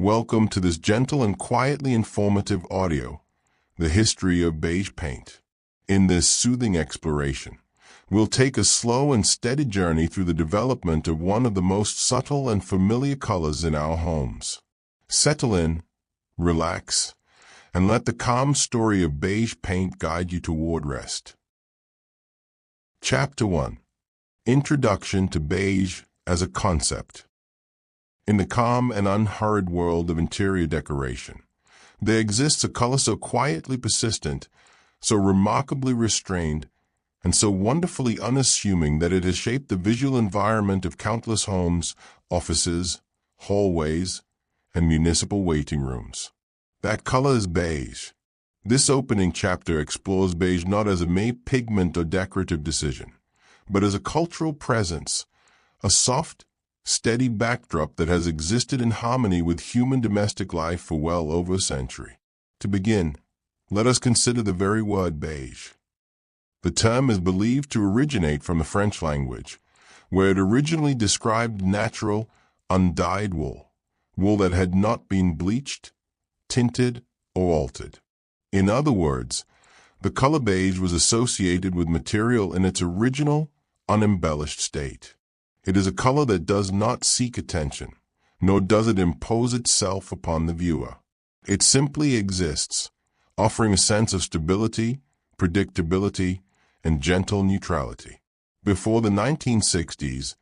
Welcome to this gentle and quietly informative audio, The History of Beige Paint. In this soothing exploration, we'll take a slow and steady journey through the development of one of the most subtle and familiar colors in our homes. Settle in, relax, and let the calm story of beige paint guide you toward rest. Chapter 1. Introduction to Beige as a Concept. In the calm and unhurried world of interior decoration, there exists a color so quietly persistent, so remarkably restrained, and so wonderfully unassuming that it has shaped the visual environment of countless homes, offices, hallways, and municipal waiting rooms. That color is beige. This opening chapter explores beige not as a mere pigment or decorative decision, but as a cultural presence, a soft, steady backdrop that has existed in harmony with human domestic life for well over a century. To begin, let us consider the very word beige. The term is believed to originate from the French language, where it originally described natural, undyed wool that had not been bleached, tinted, or altered. In other words, the color beige was associated with material in its original, unembellished state. It is a color that does not seek attention, nor does it impose itself upon the viewer. It simply exists, offering a sense of stability, predictability, and gentle neutrality. Before the 1960s,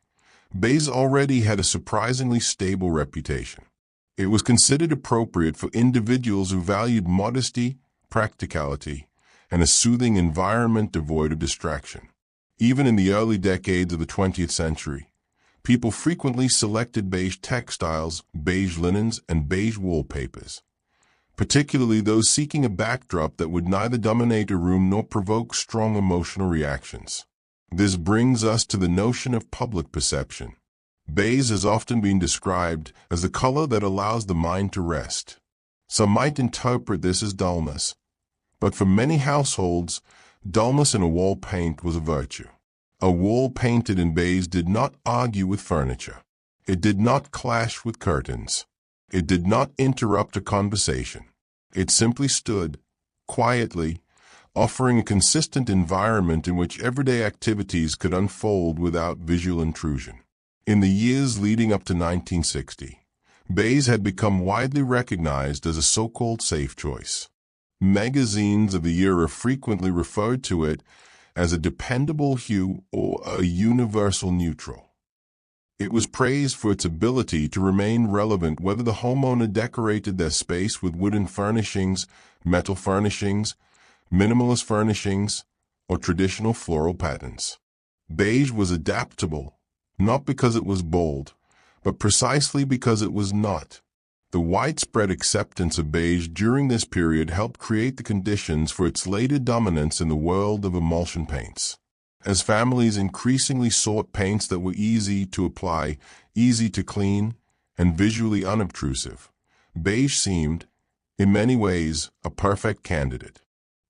beige already had a surprisingly stable reputation. It was considered appropriate for individuals who valued modesty, practicality, and a soothing environment devoid of distraction. Even in the early decades of the 20th century, people frequently selected beige textiles, beige linens, and beige wallpapers, particularly those seeking a backdrop that would neither dominate a room nor provoke strong emotional reactions. This brings us to the notion of public perception. Beige has often been described as the color that allows the mind to rest. Some might interpret this as dullness, but for many households, dullness in a wall paint was a virtue. A wall painted in beige did not argue with furniture. It did not clash with curtains. It did not interrupt a conversation. It simply stood, quietly, offering a consistent environment in which everyday activities could unfold without visual intrusion. In the years leading up to 1960, beige had become widely recognized as a so-called safe choice. Magazines of the era frequently referred to it as a dependable hue or a universal neutral. It was praised for its ability to remain relevant whether the homeowner decorated their space with wooden furnishings, metal furnishings, minimalist furnishings, or traditional floral patterns. Beige was adaptable, not because it was bold, but precisely because it was not. The widespread acceptance of beige during this period helped create the conditions for its later dominance in the world of emulsion paints. As families increasingly sought paints that were easy to apply, easy to clean, and visually unobtrusive, beige seemed, in many ways, a perfect candidate.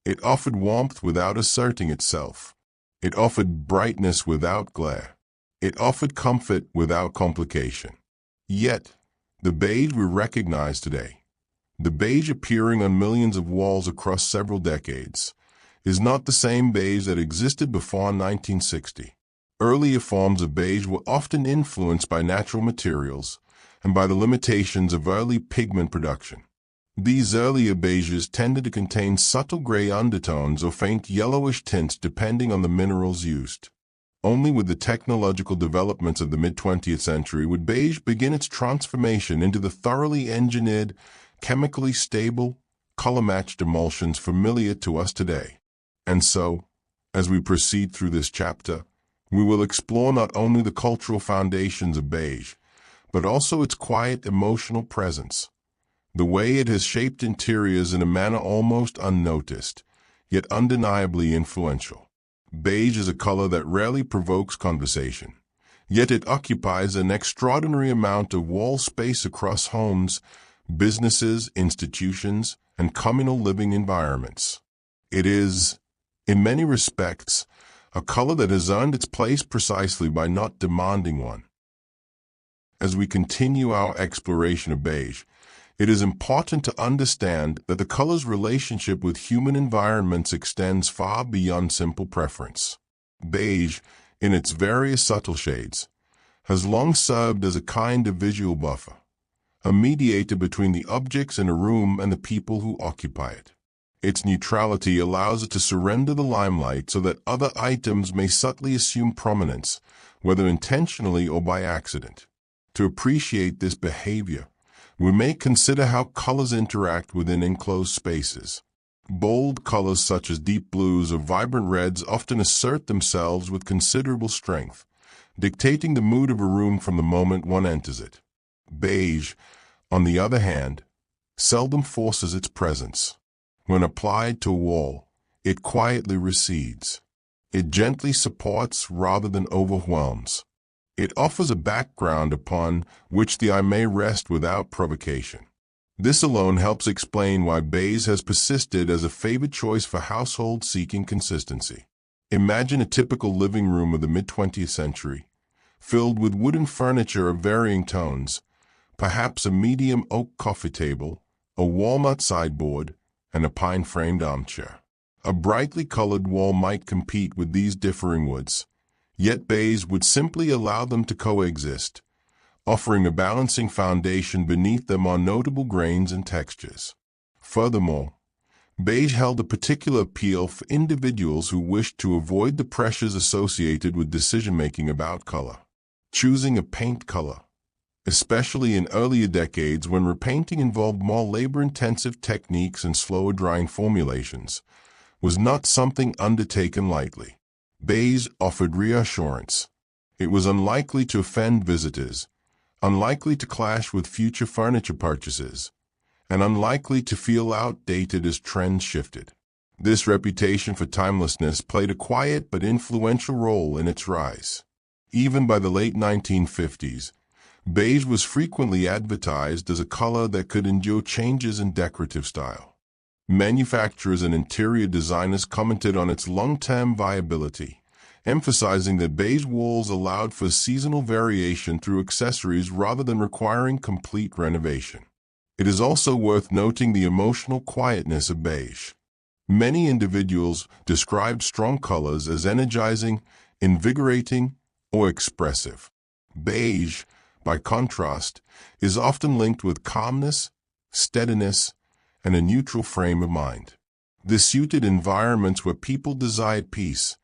It offered warmth without asserting itself. It offered brightness without glare. It offered comfort without complication. Yet, the beige we recognize today, the beige appearing on millions of walls across several decades, is not the same beige that existed before 1960. Earlier forms of beige were often influenced by natural materials and by the limitations of early pigment production. These earlier beiges tended to contain subtle gray undertones or faint yellowish tints depending on the minerals used. Only with the technological developments of the mid-20th century would beige begin its transformation into the thoroughly engineered, chemically stable, color-matched emulsions familiar to us today. And so, as we proceed through this chapter, we will explore not only the cultural foundations of beige, but also its quiet emotional presence, the way it has shaped interiors in a manner almost unnoticed, yet undeniably influential. Beige is a color that rarely provokes conversation, yet it occupies an extraordinary amount of wall space across homes, businesses, institutions, and communal living environments. It is, in many respects, a color that has earned its place precisely by not demanding one. As we continue our exploration of beige, It is important to understand that the color's relationship with human environments extends far beyond simple preference. Beige, in its various subtle shades, has long served as a kind of visual buffer, a mediator between the objects in a room and the people who occupy it. Its neutrality allows it to surrender the limelight so that other items may subtly assume prominence, whether intentionally or by accident. To appreciate this behavior, we may consider how colors interact within enclosed spaces. Bold colors such as deep blues or vibrant reds often assert themselves with considerable strength, dictating the mood of a room from the moment one enters it. Beige, on the other hand, seldom forces its presence. When applied to a wall, it quietly recedes. It gently supports rather than overwhelms. It offers a background upon which the eye may rest without provocation. This alone helps explain why beige has persisted as a favored choice for households seeking consistency. Imagine a typical living room of the mid-20th century, filled with wooden furniture of varying tones, perhaps a medium oak coffee table, a walnut sideboard, and a pine-framed armchair. A brightly colored wall might compete with these differing woods, yet beige would simply allow them to coexist, offering a balancing foundation beneath them on notable grains and textures. Furthermore, beige held a particular appeal for individuals who wished to avoid the pressures associated with decision-making about color. Choosing a paint color, especially in earlier decades when repainting involved more labor-intensive techniques and slower drying formulations, was not something undertaken lightly. Beige offered reassurance. It was unlikely to offend visitors, unlikely to clash with future furniture purchases, and unlikely to feel outdated as trends shifted. This reputation for timelessness played a quiet but influential role in its rise. Even by the late 1950s, beige was frequently advertised as a color that could endure changes in decorative style. Manufacturers and interior designers commented on its long-term viability, emphasizing that beige walls allowed for seasonal variation through accessories rather than requiring complete renovation. It is also worth noting the emotional quietness of beige. Many individuals described strong colors as energizing, invigorating, or expressive. Beige, by contrast, is often linked with calmness, steadiness, and a neutral frame of mind. This suited environments where people desired peace: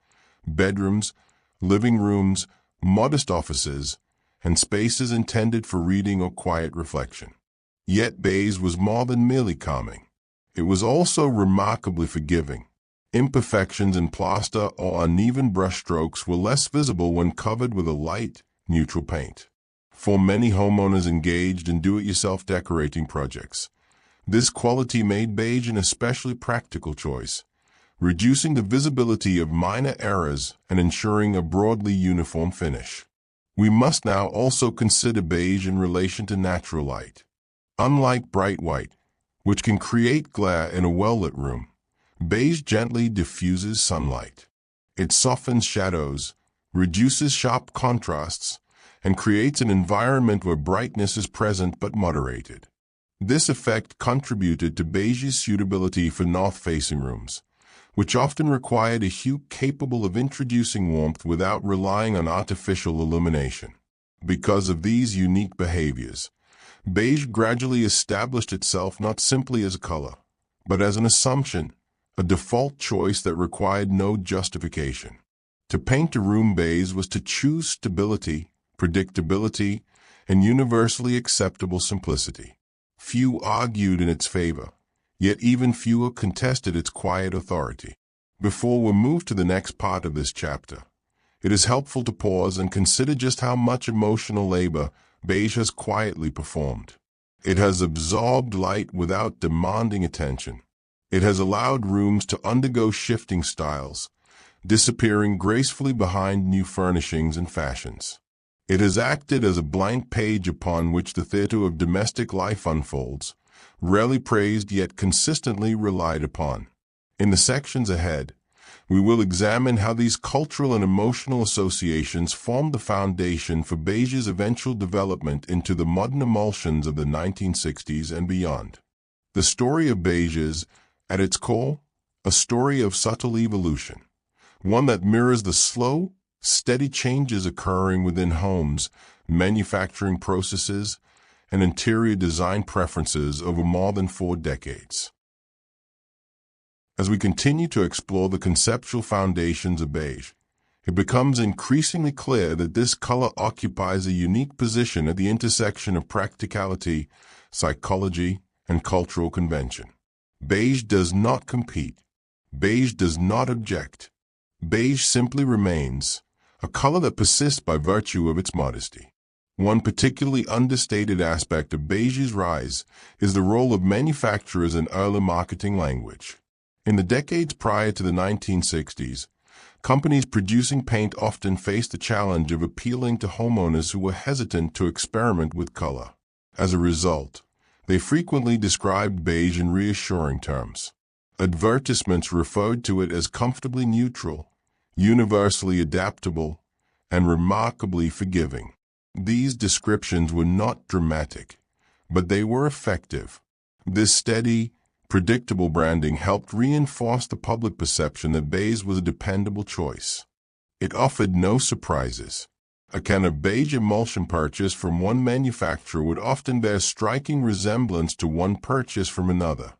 bedrooms, living rooms, modest offices, and spaces intended for reading or quiet reflection. Yet beige was more than merely calming. It was also remarkably forgiving. Imperfections in plaster or uneven brushstrokes were less visible when covered with a light, neutral paint. For many homeowners engaged in do-it-yourself decorating projects, this quality made beige an especially practical choice, reducing the visibility of minor errors and ensuring a broadly uniform finish. We must now also consider beige in relation to natural light. Unlike bright white, which can create glare in a well-lit room, beige gently diffuses sunlight. It softens shadows, reduces sharp contrasts, and creates an environment where brightness is present but moderated. This effect contributed to beige's suitability for north-facing rooms, which often required a hue capable of introducing warmth without relying on artificial illumination. Because of these unique behaviors, beige gradually established itself not simply as a color, but as an assumption, a default choice that required no justification. To paint a room beige was to choose stability, predictability, and universally acceptable simplicity. Few argued in its favor, yet even fewer contested its quiet authority. Before we move to the next part of this chapter, it is helpful to pause and consider just how much emotional labor beige has quietly performed. It has absorbed light without demanding attention. It has allowed rooms to undergo shifting styles, disappearing gracefully behind new furnishings and fashions. It has acted as a blank page upon which the theater of domestic life unfolds, rarely praised yet consistently relied upon. In the sections ahead, We will examine how these cultural and emotional associations formed the foundation for beige's eventual development into the modern emulsions of the 1960s and beyond. The story of beige is, at its core, a story of subtle evolution, one that mirrors the slow, steady changes occurring within homes, manufacturing processes, and interior design preferences over more than 4 decades. As we continue to explore the conceptual foundations of beige, it becomes increasingly clear that this color occupies a unique position at the intersection of practicality, psychology, and cultural convention. Beige does not compete. Beige does not object. Beige simply remains, a color that persists by virtue of its modesty. One particularly understated aspect of beige's rise is the role of manufacturers in early marketing language. In the decades prior to the 1960s, companies producing paint often faced the challenge of appealing to homeowners who were hesitant to experiment with color. As a result, they frequently described beige in reassuring terms. Advertisements referred to it as comfortably neutral, universally adaptable, and remarkably forgiving. These descriptions were not dramatic, but they were effective. This steady, predictable branding helped reinforce the public perception that beige was a dependable choice. It offered no surprises. A can of beige emulsion purchased from one manufacturer would often bear striking resemblance to one purchased from another.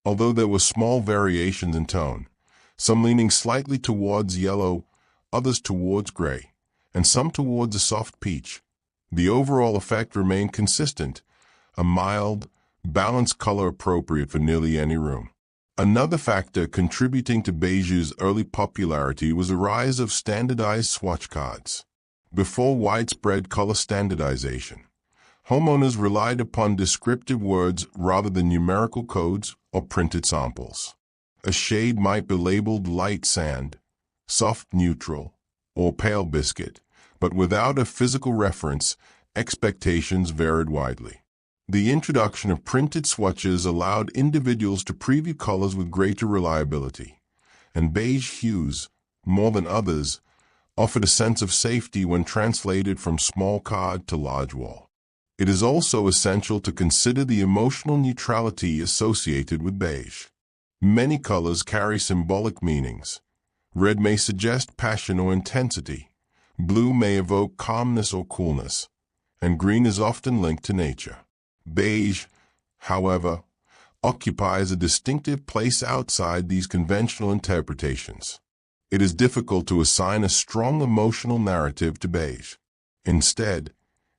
Although there were small variations in tone, some leaning slightly towards yellow, others towards gray, and some towards a soft peach, the overall effect remained consistent, a mild, balanced color appropriate for nearly any room. Another factor contributing to beige's early popularity was the rise of standardized swatch cards. Before widespread color standardization, homeowners relied upon descriptive words rather than numerical codes or printed samples. A shade might be labeled light sand, soft neutral, or pale biscuit, but without a physical reference, expectations varied widely. The introduction of printed swatches allowed individuals to preview colors with greater reliability, and beige hues, more than others, offered a sense of safety when translated from small card to large wall. It is also essential to consider the emotional neutrality associated with beige. Many colors carry symbolic meanings. Red may suggest passion or intensity, blue may evoke calmness or coolness, and green is often linked to nature. Beige, however, occupies a distinctive place outside these conventional interpretations. It is difficult to assign a strong emotional narrative to beige. Instead,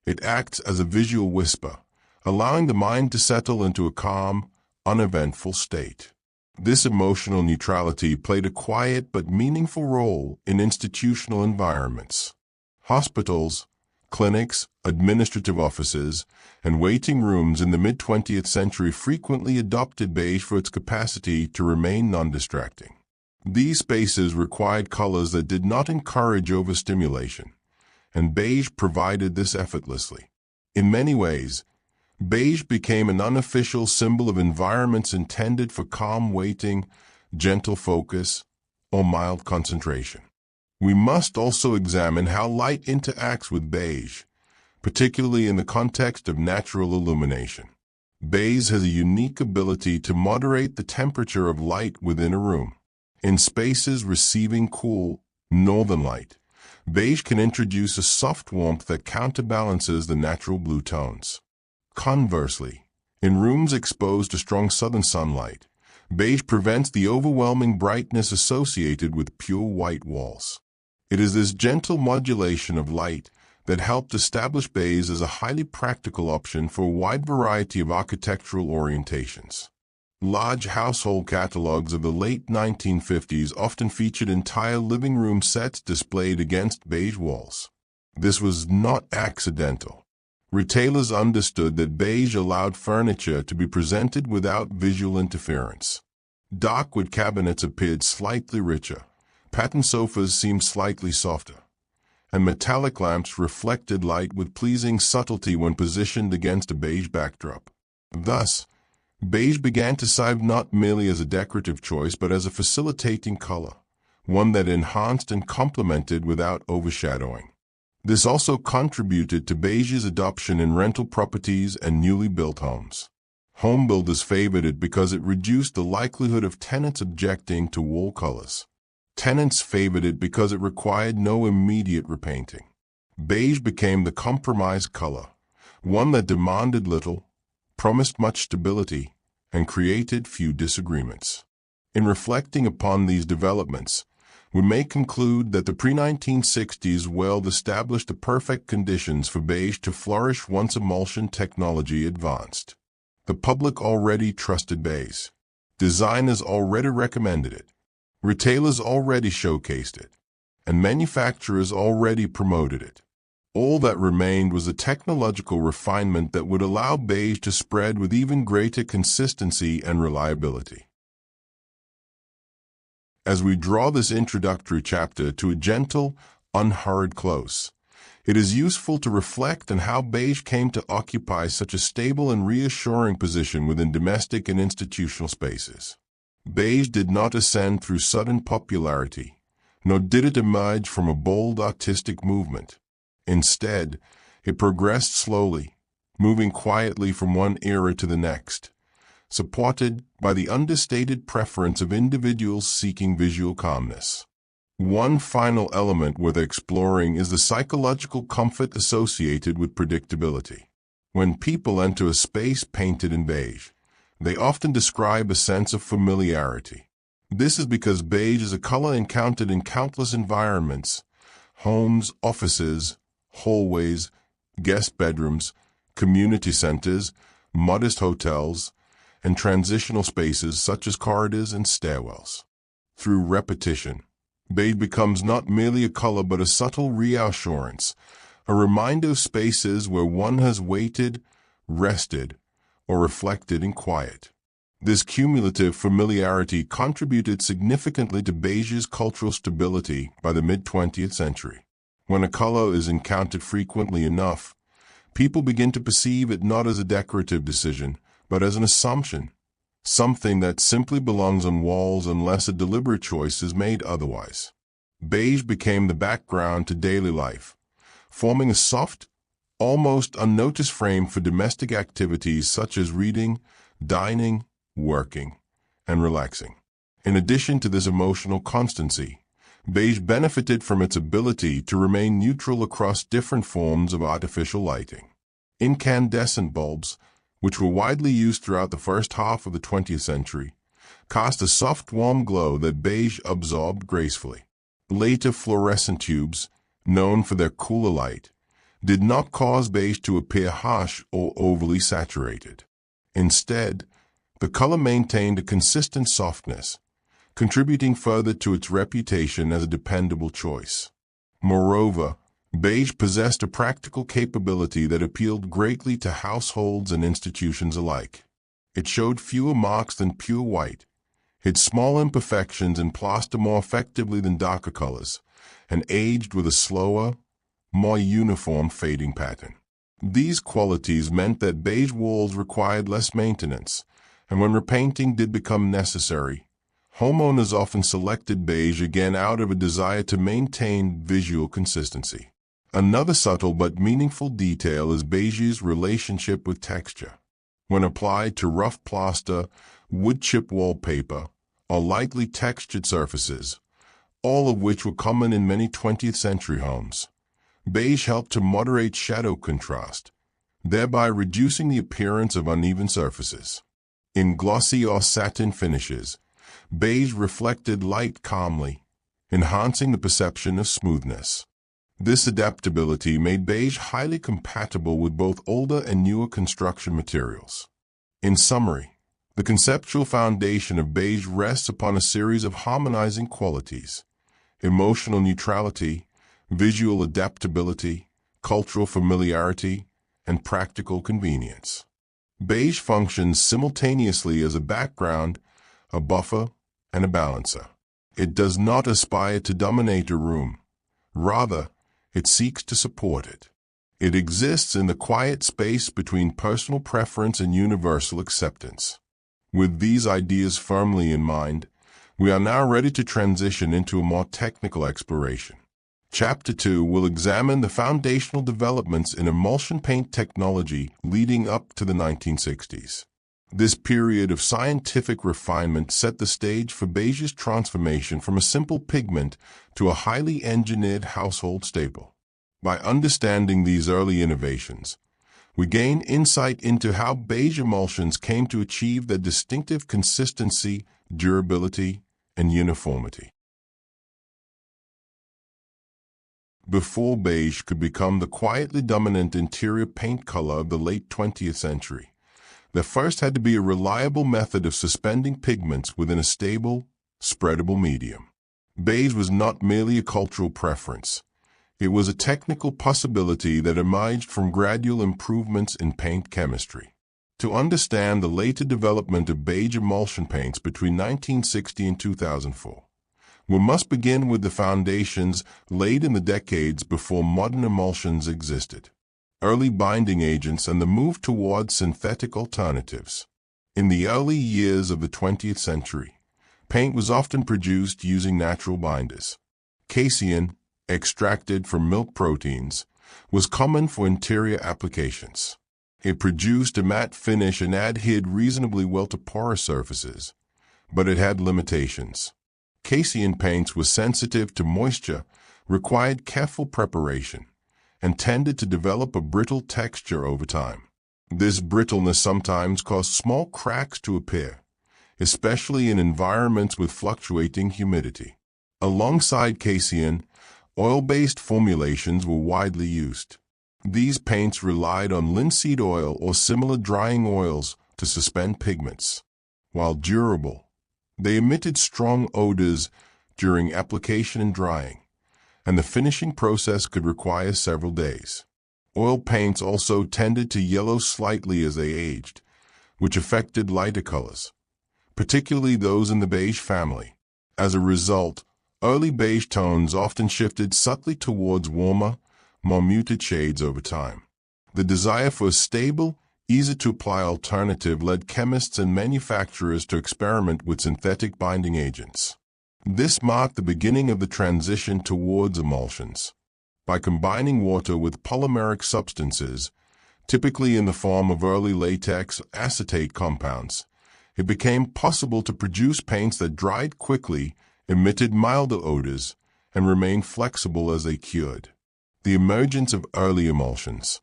it acts as a visual whisper, allowing the mind to settle into a calm, uneventful state. This emotional neutrality played a quiet but meaningful role in institutional environments. Hospitals, clinics, administrative offices, and waiting rooms in the mid-20th century frequently adopted beige for its capacity to remain non-distracting. These spaces required colors that did not encourage overstimulation, and beige provided this effortlessly. In many ways, beige became an unofficial symbol of environments intended for calm waiting, gentle focus, or mild concentration. We must also examine how light interacts with beige, particularly in the context of natural illumination. Beige has a unique ability to moderate the temperature of light within a room. In spaces receiving cool, northern light, beige can introduce a soft warmth that counterbalances the natural blue tones. Conversely, in rooms exposed to strong southern sunlight, beige prevents the overwhelming brightness associated with pure white walls. It is this gentle modulation of light that helped establish beige as a highly practical option for a wide variety of architectural orientations. Large household catalogs of the late 1950s often featured entire living room sets displayed against beige walls. This was not accidental. Retailers understood that beige allowed furniture to be presented without visual interference. Dark wood cabinets appeared slightly richer, patterned sofas seemed slightly softer, and metallic lamps reflected light with pleasing subtlety when positioned against a beige backdrop. Thus, beige began to serve not merely as a decorative choice but as a facilitating color, one that enhanced and complemented without overshadowing. This also contributed to beige's adoption in rental properties and newly built homes. Home builders favored it because it reduced the likelihood of tenants objecting to wall colors. Tenants favored it because it required no immediate repainting. Beige became the compromise color, one that demanded little, promised much stability, and created few disagreements. In reflecting upon these developments, we may conclude that the pre-1960s world established the perfect conditions for beige to flourish once emulsion technology advanced. The public already trusted beige. Designers already recommended it. Retailers already showcased it. And manufacturers already promoted it. All that remained was a technological refinement that would allow beige to spread with even greater consistency and reliability. As we draw this introductory chapter to a gentle, unhurried close, it is useful to reflect on how beige came to occupy such a stable and reassuring position within domestic and institutional spaces. Beige did not ascend through sudden popularity, nor did it emerge from a bold artistic movement. Instead, it progressed slowly, moving quietly from one era to the next, supported by the understated preference of individuals seeking visual calmness. One final element worth exploring is the psychological comfort associated with predictability. When people enter a space painted in beige, they often describe a sense of familiarity. This is because beige is a color encountered in countless environments: homes, offices, hallways, guest bedrooms, community centers, modest hotels, and transitional spaces such as corridors and stairwells. Through repetition, beige becomes not merely a color but a subtle reassurance, a reminder of spaces where one has waited, rested, or reflected in quiet. This cumulative familiarity contributed significantly to beige's cultural stability by the mid-20th century. When a color is encountered frequently enough, people begin to perceive it not as a decorative decision, but as an assumption, something that simply belongs on walls unless a deliberate choice is made otherwise. Beige became the background to daily life, forming a soft, almost unnoticed frame for domestic activities such as reading, dining, working, and relaxing. In addition to this emotional constancy, beige benefited from its ability to remain neutral across different forms of artificial lighting. Incandescent bulbs, which were widely used throughout the first half of the 20th century, cast a soft, warm glow that beige absorbed gracefully. Later fluorescent tubes, known for their cooler light, did not cause beige to appear harsh or overly saturated. Instead, the color maintained a consistent softness, contributing further to its reputation as a dependable choice. Moreover, beige possessed a practical capability that appealed greatly to households and institutions alike. It showed fewer marks than pure white, hid small imperfections in plaster more effectively than darker colors, and aged with a slower, more uniform fading pattern. These qualities meant that beige walls required less maintenance, and when repainting did become necessary, homeowners often selected beige again out of a desire to maintain visual consistency. Another subtle but meaningful detail is beige's relationship with texture. When applied to rough plaster, wood chip wallpaper, or lightly textured surfaces, all of which were common in many 20th century homes, beige helped to moderate shadow contrast, thereby reducing the appearance of uneven surfaces. In glossy or satin finishes, beige reflected light calmly, enhancing the perception of smoothness. This adaptability made beige highly compatible with both older and newer construction materials. In summary, the conceptual foundation of beige rests upon a series of harmonizing qualities: emotional neutrality, visual adaptability, cultural familiarity, and practical convenience. Beige functions simultaneously as a background, a buffer, and a balancer. It does not aspire to dominate a room. Rather, it seeks to support it. It exists in the quiet space between personal preference and universal acceptance. With these ideas firmly in mind, We are now ready to transition into a more technical exploration. Chapter 2 will examine the foundational developments in emulsion paint technology leading up to the 1960s. This period of scientific refinement set the stage for Beige's transformation from a simple pigment to a highly engineered household staple. By understanding these early innovations, we gain insight into how beige emulsions came to achieve their distinctive consistency, durability, and uniformity. Before beige could become the quietly dominant interior paint color of the late 20th century, there first had to be a reliable method of suspending pigments within a stable, spreadable medium. Beige was not merely a cultural preference. It was a technical possibility that emerged from gradual improvements in paint chemistry. To understand the later development of beige emulsion paints between 1960 and 2004, we must begin with the foundations laid in the decades before modern emulsions existed. Early binding agents and the move towards synthetic alternatives. In the early years of the 20th century, paint was often produced using natural binders. Casein, extracted from milk proteins, was common for interior applications. It produced a matte finish and adhered reasonably well to porous surfaces, but it had limitations. Casein paints were sensitive to moisture, required careful preparation, and tended to develop a brittle texture over time. This brittleness sometimes caused small cracks to appear, especially in environments with fluctuating humidity. Alongside casein, oil-based formulations were widely used. These paints relied on linseed oil or similar drying oils to suspend pigments. While durable, they emitted strong odors during application and drying, and the finishing process could require several days. Oil paints also tended to yellow slightly as they aged, which affected lighter colors, particularly those in the beige family. As a result, early beige tones often shifted subtly towards warmer, more muted shades over time. The desire for a stable, easy-to-apply alternative led chemists and manufacturers to experiment with synthetic binding agents. This marked the beginning of the transition towards emulsions. By combining water with polymeric substances, typically in the form of early latex acetate compounds, it became possible to produce paints that dried quickly, emitted milder odors, and remained flexible as they cured. The emergence of early emulsions.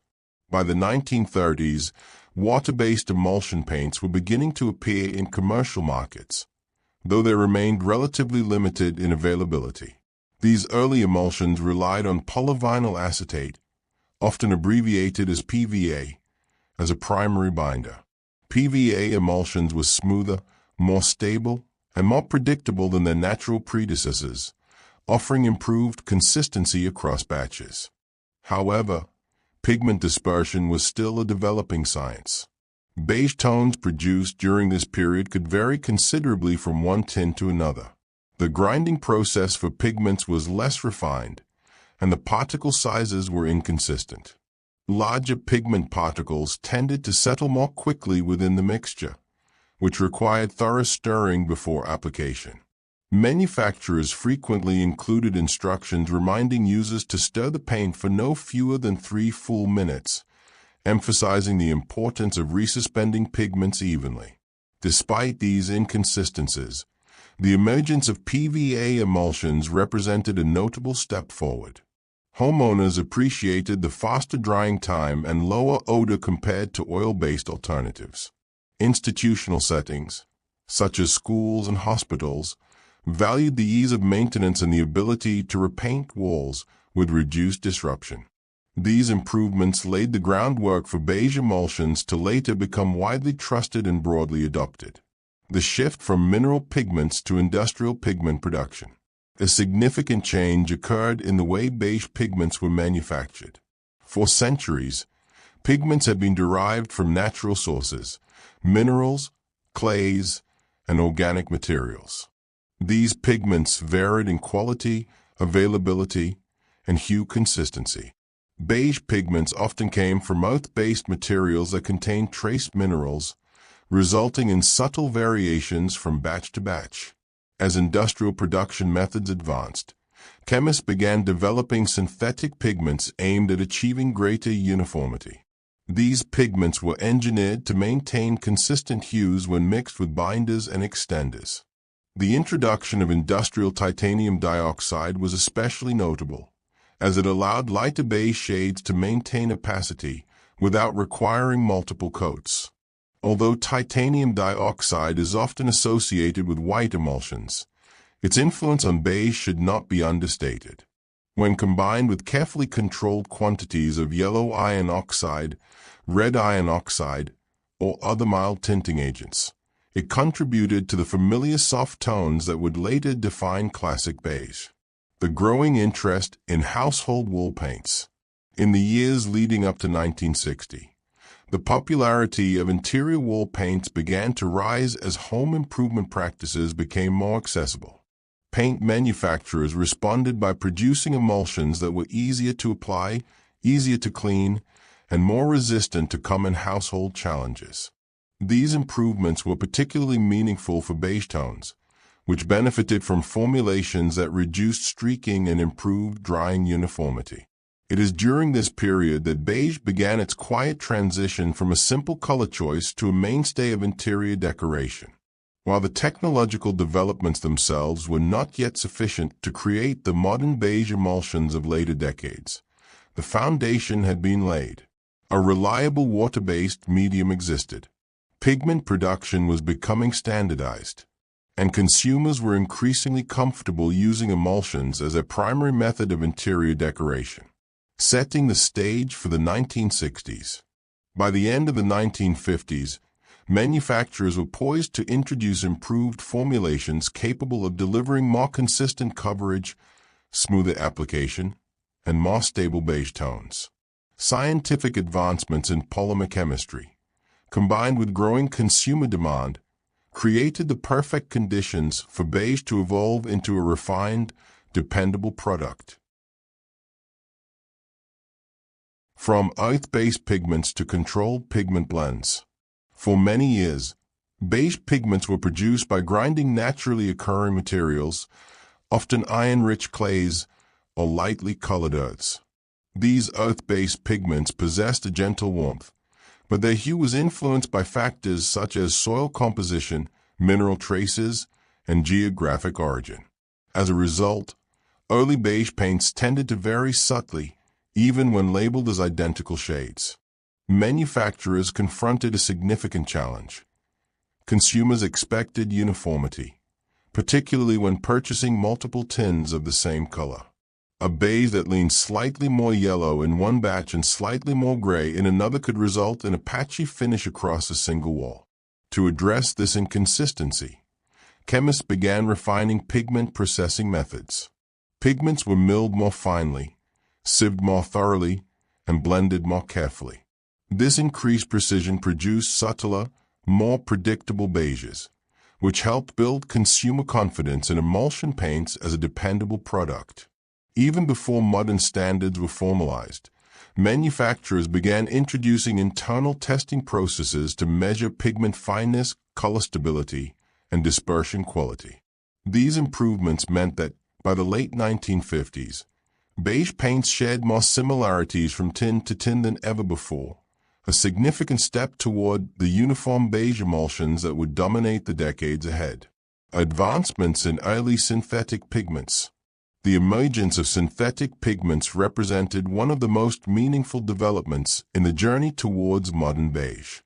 By the 1930s, water-based emulsion paints were beginning to appear in commercial markets, though they remained relatively limited in availability. These early emulsions relied on polyvinyl acetate, often abbreviated as PVA, as a primary binder. PVA emulsions were smoother, more stable, and more predictable than their natural predecessors, offering improved consistency across batches. However, pigment dispersion was still a developing science. Beige tones produced during this period could vary considerably from one tint to another. The grinding process for pigments was less refined, and the particle sizes were inconsistent. Larger pigment particles tended to settle more quickly within the mixture, which required thorough stirring before application. Manufacturers frequently included instructions reminding users to stir the paint for no fewer than 3 full minutes, emphasizing the importance of resuspending pigments evenly. Despite these inconsistencies, the emergence of PVA emulsions represented a notable step forward. Homeowners appreciated the faster drying time and lower odor compared to oil-based alternatives. Institutional settings, such as schools and hospitals, valued the ease of maintenance and the ability to repaint walls with reduced disruption. These improvements laid the groundwork for beige emulsions to later become widely trusted and broadly adopted. The shift from mineral pigments to industrial pigment production. A significant change occurred in the way beige pigments were manufactured. For centuries, pigments had been derived from natural sources, minerals, clays, and organic materials. These pigments varied in quality, availability, and hue consistency. Beige pigments often came from earth-based materials that contained trace minerals, resulting in subtle variations from batch to batch. As industrial production methods advanced, chemists began developing synthetic pigments aimed at achieving greater uniformity. These pigments were engineered to maintain consistent hues when mixed with binders and extenders. The introduction of industrial titanium dioxide was especially notable, as it allowed lighter beige shades to maintain opacity without requiring multiple coats. Although titanium dioxide is often associated with white emulsions, its influence on beige should not be understated. When combined with carefully controlled quantities of yellow iron oxide, red iron oxide, or other mild tinting agents, it contributed to the familiar soft tones that would later define classic beige. The growing interest in household wall paints. In the years leading up to 1960, the popularity of interior wall paints began to rise as home improvement practices became more accessible. Paint manufacturers responded by producing emulsions that were easier to apply, easier to clean, and more resistant to common household challenges. These improvements were particularly meaningful for beige tones, which benefited from formulations that reduced streaking and improved drying uniformity. It is during this period that beige began its quiet transition from a simple color choice to a mainstay of interior decoration. While the technological developments themselves were not yet sufficient to create the modern beige emulsions of later decades, the foundation had been laid. A reliable water-based medium existed. Pigment production was becoming standardized, and consumers were increasingly comfortable using emulsions as a primary method of interior decoration, setting the stage for the 1960s. By the end of the 1950s, manufacturers were poised to introduce improved formulations capable of delivering more consistent coverage, smoother application, and more stable beige tones. Scientific advancements in polymer chemistry, combined with growing consumer demand, created the perfect conditions for beige to evolve into a refined, dependable product. From earth-based pigments to controlled pigment blends. For many years, beige pigments were produced by grinding naturally occurring materials, often iron-rich clays or lightly colored earths. These earth-based pigments possessed a gentle warmth, but their hue was influenced by factors such as soil composition, mineral traces, and geographic origin. As a result, early beige paints tended to vary subtly, even when labeled as identical shades. Manufacturers confronted a significant challenge. Consumers expected uniformity, particularly when purchasing multiple tins of the same color. A beige that leaned slightly more yellow in one batch and slightly more gray in another could result in a patchy finish across a single wall. To address this inconsistency, chemists began refining pigment processing methods. Pigments were milled more finely, sieved more thoroughly, and blended more carefully. This increased precision produced subtler, more predictable beiges, which helped build consumer confidence in emulsion paints as a dependable product. Even before modern standards were formalized, manufacturers began introducing internal testing processes to measure pigment fineness, color stability, and dispersion quality. These improvements meant that, by the late 1950s, beige paints shared more similarities from tin to tin than ever before, a significant step toward the uniform beige emulsions that would dominate the decades ahead. Advancements in early synthetic pigments. The emergence of synthetic pigments represented one of the most meaningful developments in the journey towards modern beige.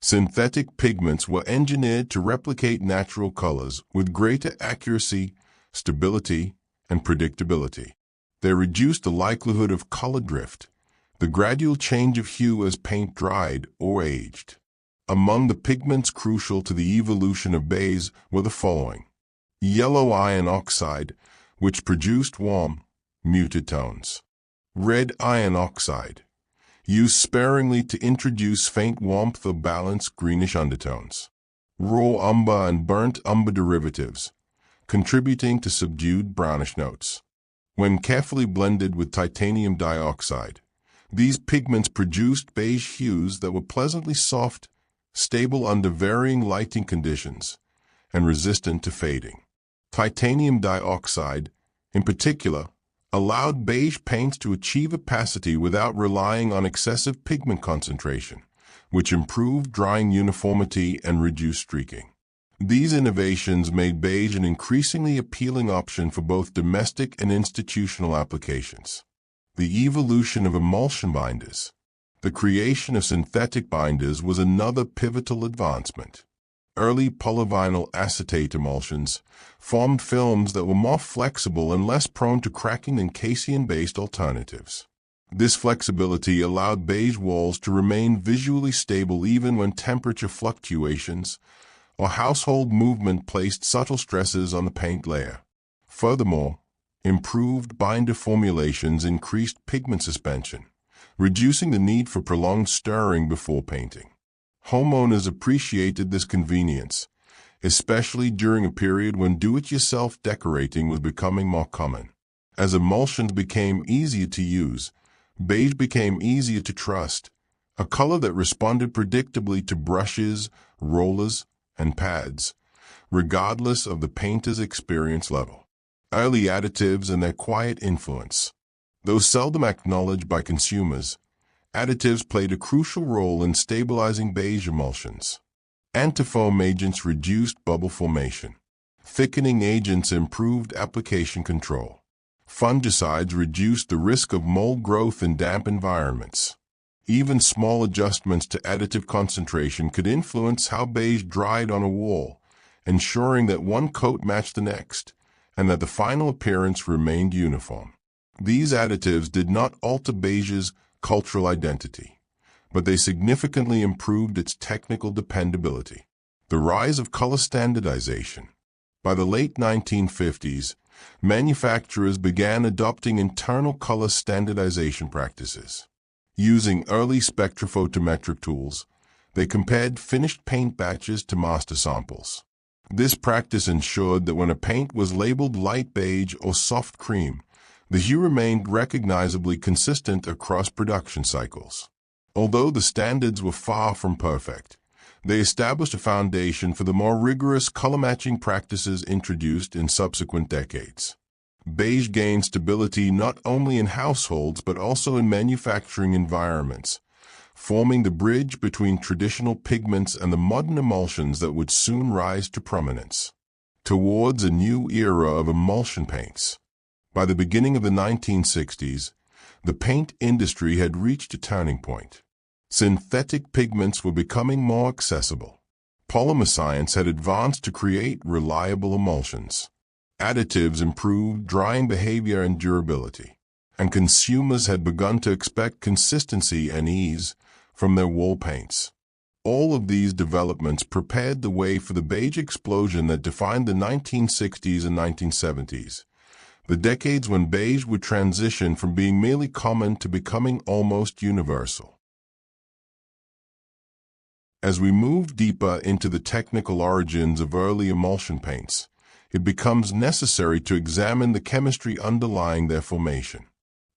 Synthetic pigments were engineered to replicate natural colors with greater accuracy, stability, and predictability. They reduced the likelihood of color drift, the gradual change of hue as paint dried or aged. Among the pigments crucial to the evolution of beige were the following: yellow iron oxide, which produced warm, muted tones. Red iron oxide, used sparingly to introduce faint warmth or balance greenish undertones. Raw umber and burnt umber derivatives, contributing to subdued brownish notes. When carefully blended with titanium dioxide, these pigments produced beige hues that were pleasantly soft, stable under varying lighting conditions, and resistant to fading. Titanium dioxide, in particular, allowed beige paints to achieve opacity without relying on excessive pigment concentration, which improved drying uniformity and reduced streaking. These innovations made beige an increasingly appealing option for both domestic and institutional applications. The evolution of emulsion binders. The creation of synthetic binders was another pivotal advancement. Early polyvinyl acetate emulsions formed films that were more flexible and less prone to cracking than casein-based alternatives. This flexibility allowed beige walls to remain visually stable even when temperature fluctuations or household movement placed subtle stresses on the paint layer. Furthermore, improved binder formulations increased pigment suspension, reducing the need for prolonged stirring before painting. Homeowners appreciated this convenience, especially during a period when do-it-yourself decorating was becoming more common. As emulsions became easier to use, beige became easier to trust, a color that responded predictably to brushes, rollers, and pads, regardless of the painter's experience level. Early additives and their quiet influence. Though seldom acknowledged by consumers, additives played a crucial role in stabilizing beige emulsions. Antifoam agents reduced bubble formation. Thickening agents improved application control. Fungicides reduced the risk of mold growth in damp environments. Even small adjustments to additive concentration could influence how beige dried on a wall, ensuring that one coat matched the next, and that the final appearance remained uniform. These additives did not alter beige's cultural identity, but they significantly improved its technical dependability. The rise of color standardization. By the late 1950s, manufacturers began adopting internal color standardization practices. Using early spectrophotometric tools, they compared finished paint batches to master samples. This practice ensured that when a paint was labeled light beige or soft cream, the hue remained recognizably consistent across production cycles. Although the standards were far from perfect, they established a foundation for the more rigorous color-matching practices introduced in subsequent decades. Beige gained stability not only in households but also in manufacturing environments, forming the bridge between traditional pigments and the modern emulsions that would soon rise to prominence. Towards a new era of emulsion paints. By the beginning of the 1960s, the paint industry had reached a turning point. Synthetic pigments were becoming more accessible. Polymer science had advanced to create reliable emulsions. Additives improved drying behavior and durability, and consumers had begun to expect consistency and ease from their wall paints. All of these developments prepared the way for the beige explosion that defined the 1960s and 1970s. The decades when beige would transition from being merely common to becoming almost universal. As we move deeper into the technical origins of early emulsion paints, it becomes necessary to examine the chemistry underlying their formation.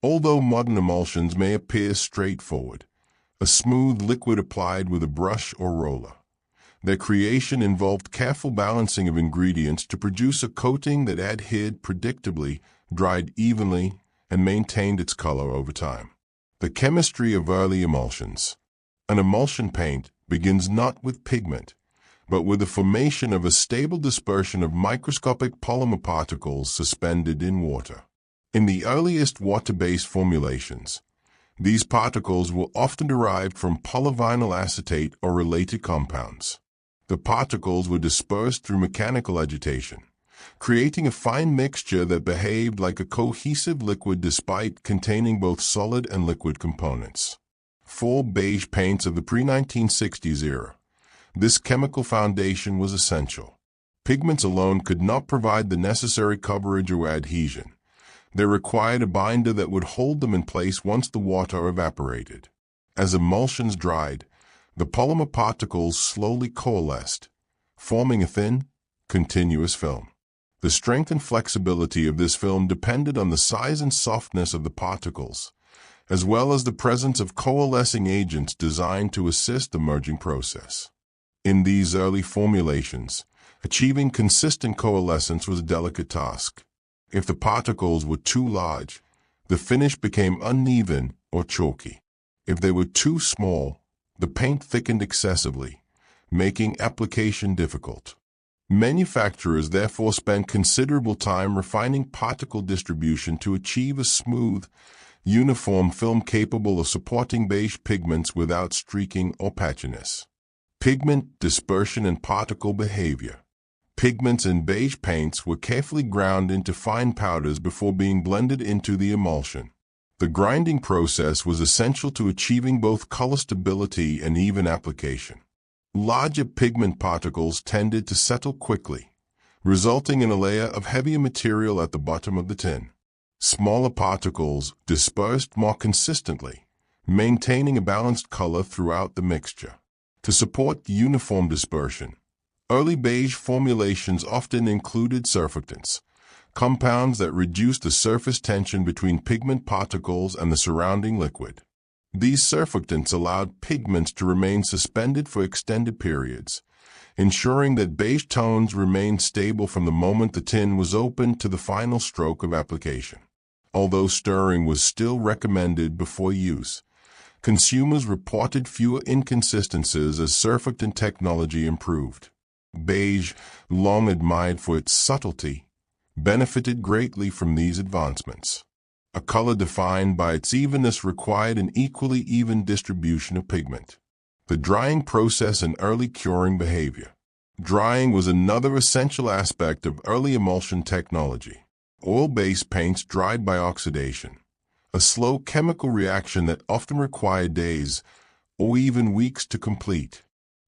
Although modern emulsions may appear straightforward, a smooth liquid applied with a brush or roller, their creation involved careful balancing of ingredients to produce a coating that adhered predictably, dried evenly, and maintained its color over time. The chemistry of early emulsions. An emulsion paint begins not with pigment, but with the formation of a stable dispersion of microscopic polymer particles suspended in water. In the earliest water-based formulations, these particles were often derived from polyvinyl acetate or related compounds. The particles were dispersed through mechanical agitation, creating a fine mixture that behaved like a cohesive liquid despite containing both solid and liquid components. For beige paints of the pre-1960s era, this chemical foundation was essential. Pigments alone could not provide the necessary coverage or adhesion. They required a binder that would hold them in place once the water evaporated. As emulsions dried, the polymer particles slowly coalesced, forming a thin, continuous film. The strength and flexibility of this film depended on the size and softness of the particles, as well as the presence of coalescing agents designed to assist the merging process. In these early formulations, achieving consistent coalescence was a delicate task. If the particles were too large, the finish became uneven or chalky. If they were too small, the paint thickened excessively, making application difficult. Manufacturers therefore spent considerable time refining particle distribution to achieve a smooth, uniform film capable of supporting beige pigments without streaking or patchiness. Pigment dispersion and particle behavior. Pigments in beige paints were carefully ground into fine powders before being blended into the emulsion. The grinding process was essential to achieving both color stability and even application. Larger pigment particles tended to settle quickly, resulting in a layer of heavier material at the bottom of the tin. Smaller particles dispersed more consistently, maintaining a balanced color throughout the mixture. To support uniform dispersion, early beige formulations often included surfactants, compounds that reduced the surface tension between pigment particles and the surrounding liquid. These surfactants allowed pigments to remain suspended for extended periods, ensuring that beige tones remained stable from the moment the tin was opened to the final stroke of application. Although stirring was still recommended before use, consumers reported fewer inconsistencies as surfactant technology improved. Beige, long admired for its subtlety, benefited greatly from these advancements. A color defined by its evenness required an equally even distribution of pigment. The drying process and early curing behavior. Drying was another essential aspect of early emulsion technology. Oil-based paints dried by oxidation, a slow chemical reaction that often required days or even weeks to complete.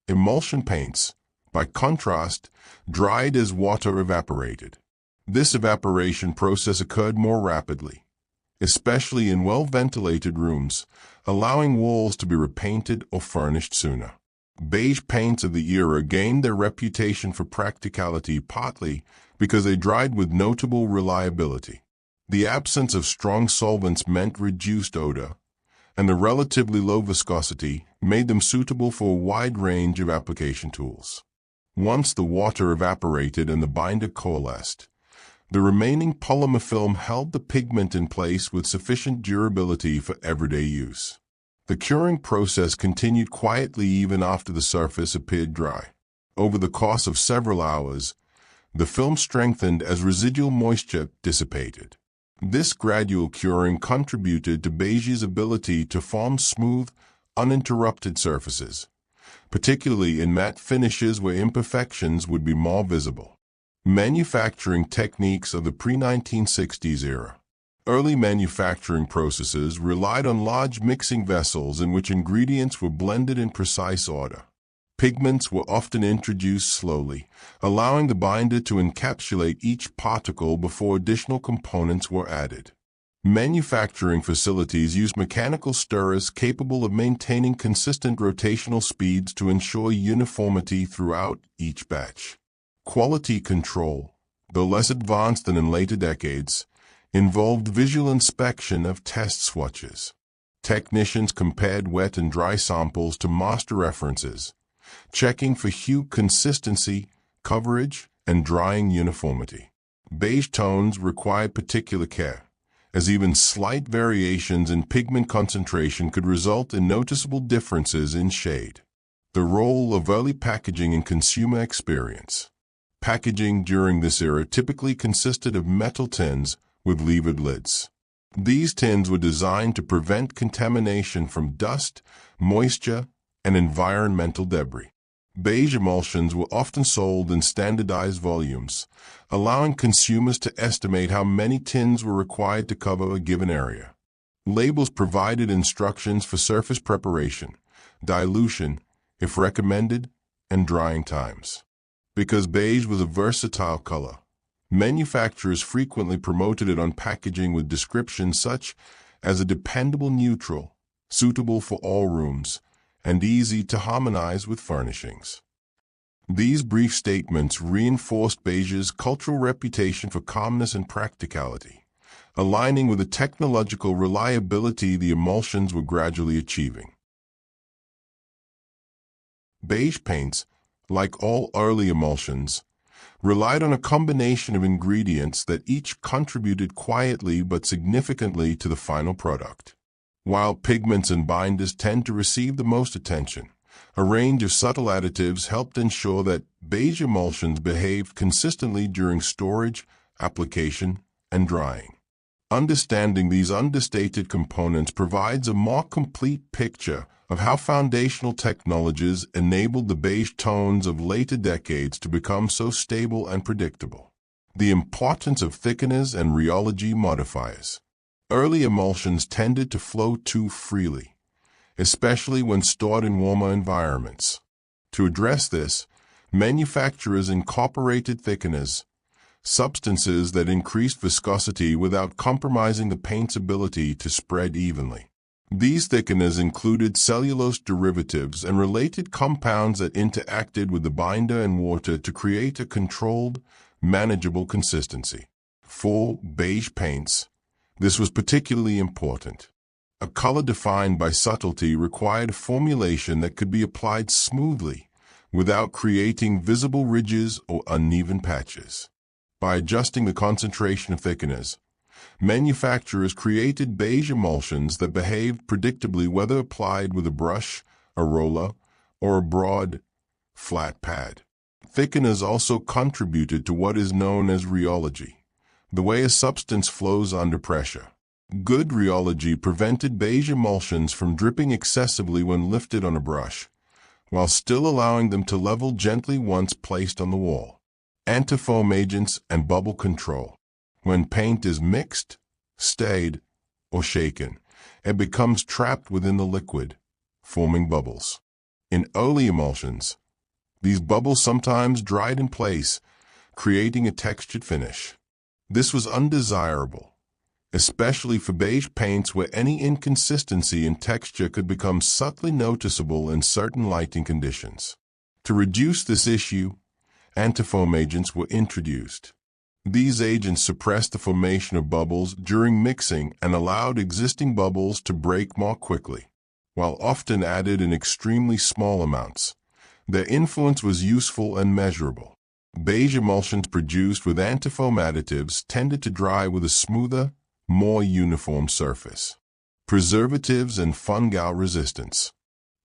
Emulsion paints, by contrast, dried as water evaporated. This evaporation process occurred more rapidly, especially in well-ventilated rooms, allowing walls to be repainted or furnished sooner. Beige paints of the era gained their reputation for practicality partly because they dried with notable reliability. The absence of strong solvents meant reduced odor, and the relatively low viscosity made them suitable for a wide range of application tools. Once the water evaporated and the binder coalesced, the remaining polymer film held the pigment in place with sufficient durability for everyday use. The curing process continued quietly even after the surface appeared dry. Over the course of several hours, the film strengthened as residual moisture dissipated. This gradual curing contributed to beige's ability to form smooth, uninterrupted surfaces, particularly in matte finishes where imperfections would be more visible. Manufacturing techniques of the pre-1960s era. Early manufacturing processes relied on large mixing vessels in which ingredients were blended in precise order. Pigments were often introduced slowly, allowing the binder to encapsulate each particle before additional components were added. Manufacturing facilities used mechanical stirrers capable of maintaining consistent rotational speeds to ensure uniformity throughout each batch. Quality control, though less advanced than in later decades, involved visual inspection of test swatches. Technicians compared wet and dry samples to master references, checking for hue consistency, coverage, and drying uniformity. Beige tones required particular care, as even slight variations in pigment concentration could result in noticeable differences in shade. The role of early packaging in consumer experience. Packaging during this era typically consisted of metal tins with levered lids. These tins were designed to prevent contamination from dust, moisture, and environmental debris. Beige emulsions were often sold in standardized volumes, allowing consumers to estimate how many tins were required to cover a given area. Labels provided instructions for surface preparation, dilution, if recommended, and drying times. Because beige was a versatile color, manufacturers frequently promoted it on packaging with descriptions such as a dependable neutral, suitable for all rooms, and easy to harmonize with furnishings. These brief statements reinforced beige's cultural reputation for calmness and practicality, aligning with the technological reliability the emulsions were gradually achieving. Beige paints, like all early emulsions, relied on a combination of ingredients that each contributed quietly but significantly to the final product. While pigments and binders tend to receive the most attention, a range of subtle additives helped ensure that beige emulsions behaved consistently during storage, application, and drying. Understanding these understated components provides a more complete picture of how foundational technologies enabled the beige tones of later decades to become so stable and predictable. The importance of thickeners and rheology modifiers. Early emulsions tended to flow too freely, especially when stored in warmer environments. To address this, manufacturers incorporated thickeners, substances that increased viscosity without compromising the paint's ability to spread evenly. These thickeners included cellulose derivatives and related compounds that interacted with the binder and water to create a controlled, manageable consistency. For beige paints, this was particularly important. A color defined by subtlety required a formulation that could be applied smoothly without creating visible ridges or uneven patches. By adjusting the concentration of thickeners, manufacturers created beige emulsions that behaved predictably whether applied with a brush, a roller, or a broad, flat pad. Thickeners also contributed to what is known as rheology, the way a substance flows under pressure. Good rheology prevented beige emulsions from dripping excessively when lifted on a brush, while still allowing them to level gently once placed on the wall. Antifoam agents and bubble control. When paint is mixed, stirred, or shaken, it becomes trapped within the liquid, forming bubbles. In early emulsions, these bubbles sometimes dried in place, creating a textured finish. This was undesirable, especially for beige paints where any inconsistency in texture could become subtly noticeable in certain lighting conditions. To reduce this issue, antifoam agents were introduced. These agents suppressed the formation of bubbles during mixing and allowed existing bubbles to break more quickly. While often added in extremely small amounts, their influence was useful and measurable. Beige emulsions produced with antifoam additives tended to dry with a smoother, more uniform surface. Preservatives and fungal resistance.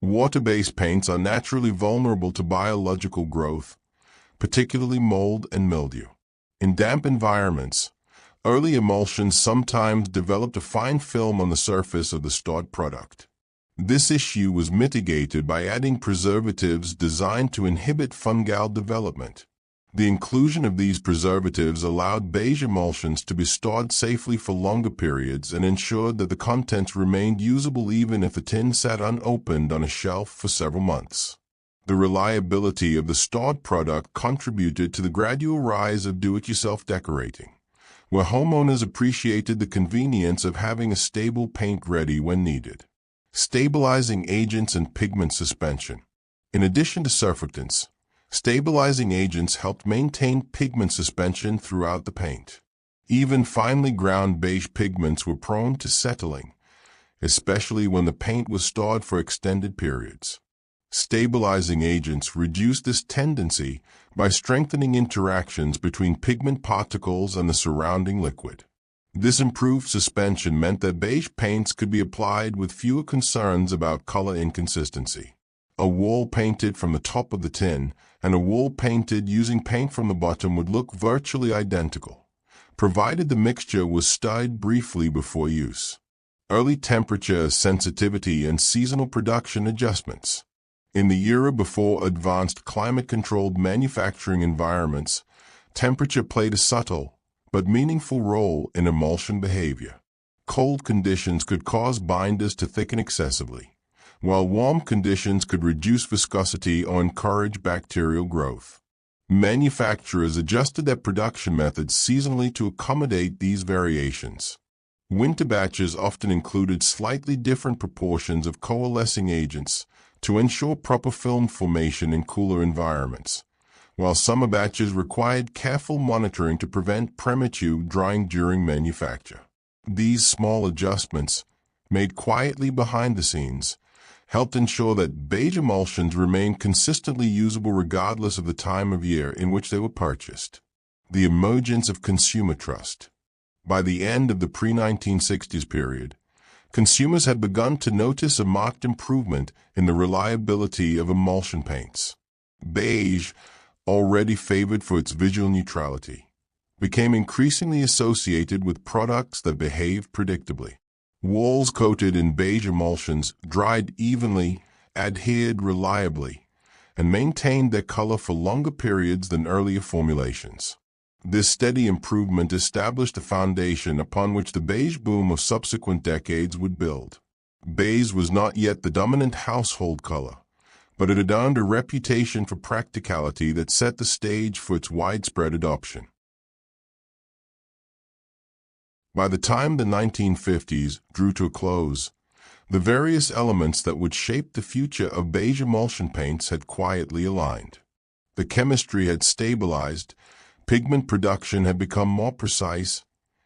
Water-based paints are naturally vulnerable to biological growth, particularly mold and mildew. In damp environments, early emulsions sometimes developed a fine film on the surface of the stored product. This issue was mitigated by adding preservatives designed to inhibit fungal development. The inclusion of these preservatives allowed beige emulsions to be stored safely for longer periods and ensured that the contents remained usable even if the tin sat unopened on a shelf for several months. The reliability of the stored product contributed to the gradual rise of do-it-yourself decorating, where homeowners appreciated the convenience of having a stable paint ready when needed. Stabilizing agents and pigment suspension. In addition to surfactants, stabilizing agents helped maintain pigment suspension throughout the paint. Even finely ground beige pigments were prone to settling, especially when the paint was stored for extended periods. Stabilizing agents reduce this tendency by strengthening interactions between pigment particles and the surrounding liquid. This improved suspension meant that beige paints could be applied with fewer concerns about color inconsistency. A wall painted from the top of the tin and a wall painted using paint from the bottom would look virtually identical, provided the mixture was stirred briefly before use. Early temperature sensitivity and seasonal production adjustments. In the era before advanced climate-controlled manufacturing environments, temperature played a subtle but meaningful role in emulsion behavior. Cold conditions could cause binders to thicken excessively, while warm conditions could reduce viscosity or encourage bacterial growth. Manufacturers adjusted their production methods seasonally to accommodate these variations. Winter batches often included slightly different proportions of coalescing agents to ensure proper film formation in cooler environments, while summer batches required careful monitoring to prevent premature drying during manufacture. These small adjustments, made quietly behind the scenes, helped ensure that beige emulsions remained consistently usable regardless of the time of year in which they were purchased. The emergence of consumer trust. By the end of the pre-1960s period, consumers had begun to notice a marked improvement in the reliability of emulsion paints. Beige, already favored for its visual neutrality, became increasingly associated with products that behaved predictably. Walls coated in beige emulsions dried evenly, adhered reliably, and maintained their color for longer periods than earlier formulations. This steady improvement established a foundation upon which the beige boom of subsequent decades would build. Beige was not yet the dominant household color, but it had earned a reputation for practicality that set the stage for its widespread adoption. By the time the 1950s drew to a close, the various elements that would shape the future of beige emulsion paints had quietly aligned. The chemistry had stabilized, pigment production had become more precise,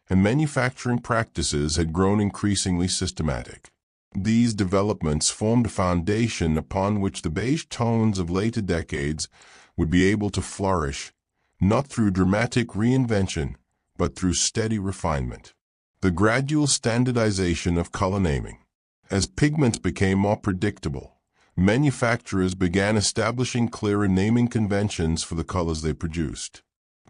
and manufacturing practices had grown increasingly systematic. These developments formed a foundation upon which the beige tones of later decades would be able to flourish, not through dramatic reinvention, but through steady refinement. The gradual standardization of color naming. As pigments became more predictable, manufacturers began establishing clearer naming conventions for the colors they produced.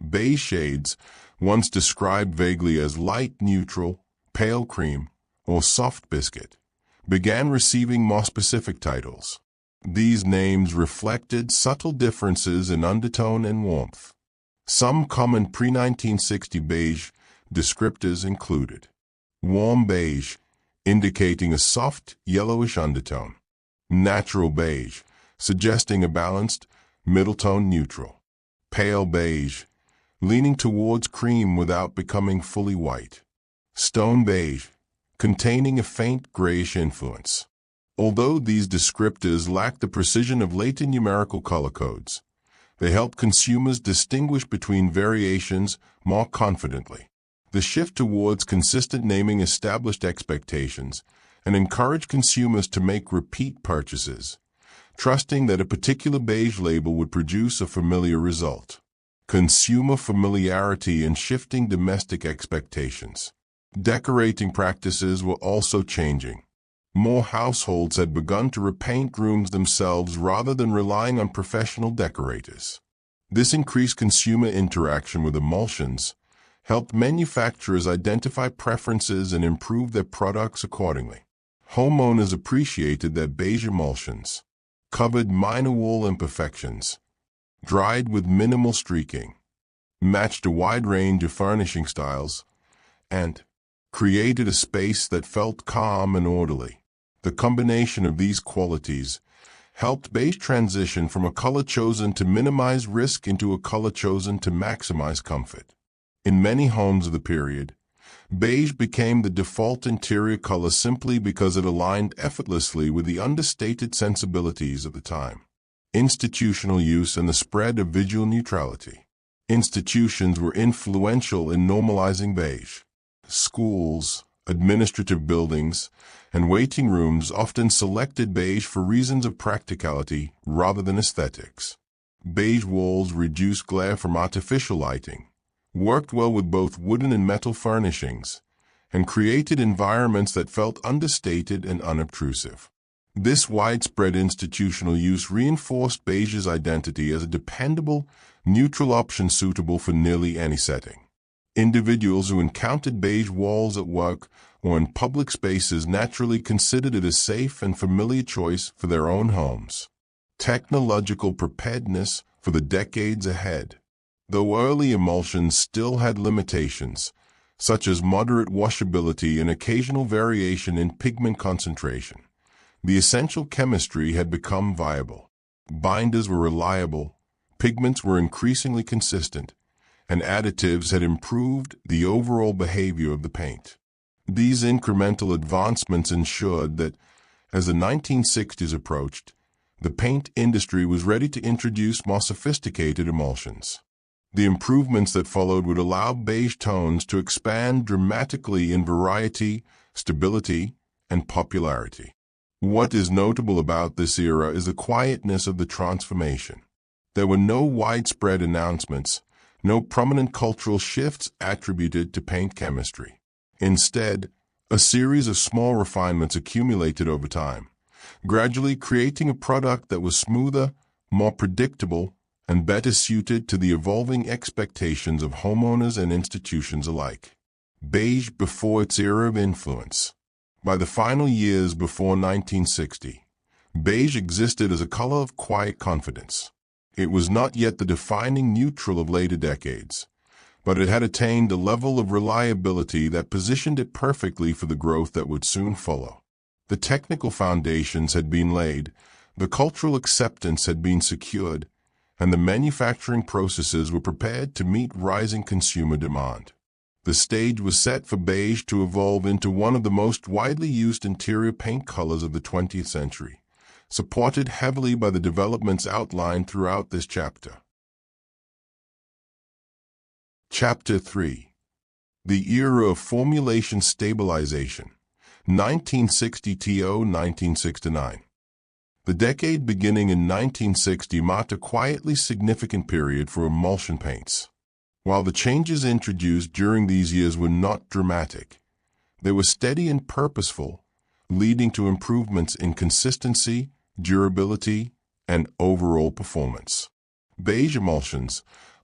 Beige shades, once described vaguely as light neutral, pale cream, or soft biscuit, began receiving more specific titles. These names reflected subtle differences in undertone and warmth. Some common pre-1960 beige descriptors included warm beige, indicating a soft, yellowish undertone; natural beige, suggesting a balanced, middle-tone neutral; pale beige, leaning towards cream without becoming fully white; stone beige, containing a faint grayish influence. Although these descriptors lacked the precision of later numerical color codes, they helped consumers distinguish between variations more confidently. The shift towards consistent naming established expectations and encouraged consumers to make repeat purchases, trusting that a particular beige label would produce a familiar result. Consumer familiarity and shifting domestic expectations. Decorating practices were also changing. More households had begun to repaint rooms themselves rather than relying on professional decorators. This increased consumer interaction with emulsions helped manufacturers identify preferences and improve their products accordingly. Homeowners appreciated that beige emulsions covered minor wall imperfections, dried with minimal streaking, matched a wide range of furnishing styles, and created a space that felt calm and orderly. The combination of these qualities helped beige transition from a color chosen to minimize risk into a color chosen to maximize comfort. In many homes of the period, beige became the default interior color simply because it aligned effortlessly with the understated sensibilities of the time. Institutional use and the spread of visual neutrality. Institutions were influential in normalizing beige. Schools, administrative buildings, and waiting rooms often selected beige for reasons of practicality rather than aesthetics. Beige walls reduced glare from artificial lighting, worked well with both wooden and metal furnishings, and created environments that felt understated and unobtrusive. This widespread institutional use reinforced beige's identity as a dependable, neutral option suitable for nearly any setting. Individuals who encountered beige walls at work or in public spaces naturally considered it a safe and familiar choice for their own homes. Technological preparedness for the decades ahead. Though early emulsions still had limitations, such as moderate washability and occasional variation in pigment concentration, the essential chemistry had become viable. Binders were reliable, pigments were increasingly consistent, and additives had improved the overall behavior of the paint. These incremental advancements ensured that, as the 1960s approached, the paint industry was ready to introduce more sophisticated emulsions. The improvements that followed would allow beige tones to expand dramatically in variety, stability, and popularity. What is notable about this era is the quietness of the transformation. There were no widespread announcements, no prominent cultural shifts attributed to paint chemistry. Instead, a series of small refinements accumulated over time, gradually creating a product that was smoother, more predictable, and better suited to the evolving expectations of homeowners and institutions alike. Beige before its era of influence. By the final years before 1960, beige existed as a color of quiet confidence. It was not yet the defining neutral of later decades, but it had attained a level of reliability that positioned it perfectly for the growth that would soon follow. The technical foundations had been laid, the cultural acceptance had been secured, and the manufacturing processes were prepared to meet rising consumer demand. The stage was set for beige to evolve into one of the most widely used interior paint colors of the 20th century, supported heavily by the developments outlined throughout this chapter. Chapter 3. The Era of Formulation Stabilization, 1960–1969. The decade beginning in 1960 marked a quietly significant period for emulsion paints. While the changes introduced during these years were not dramatic, they were steady and purposeful, leading to improvements in consistency, durability, and overall performance. Beige emulsions,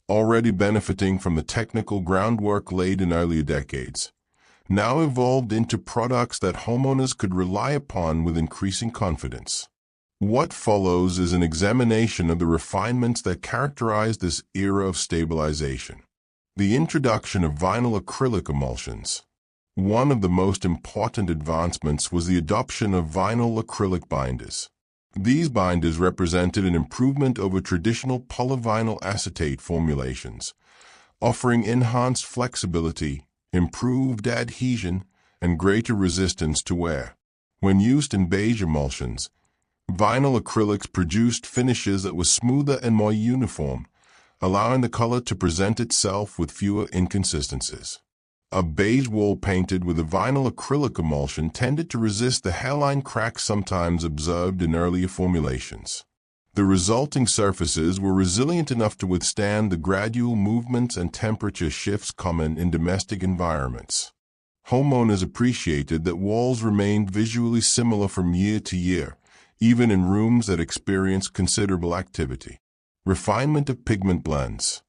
already benefiting from the technical groundwork laid in earlier decades, now evolved into products that homeowners could rely upon with increasing confidence. What follows is an examination of the refinements that characterize this era of stabilization. The introduction of vinyl acrylic emulsions. One of the most important advancements was the adoption of vinyl acrylic binders. These binders represented an improvement over traditional polyvinyl acetate formulations, offering enhanced flexibility, improved adhesion, and greater resistance to wear. When used in beige emulsions, vinyl acrylics produced finishes that were smoother and more uniform, allowing the color to present itself with fewer inconsistencies. A beige wall painted with a vinyl acrylic emulsion tended to resist the hairline cracks sometimes observed in earlier formulations. The resulting surfaces were resilient enough to withstand the gradual movements and temperature shifts common in domestic environments. Homeowners appreciated that walls remained visually similar from year to year, even in rooms that experienced considerable activity. Refinement of pigment blends.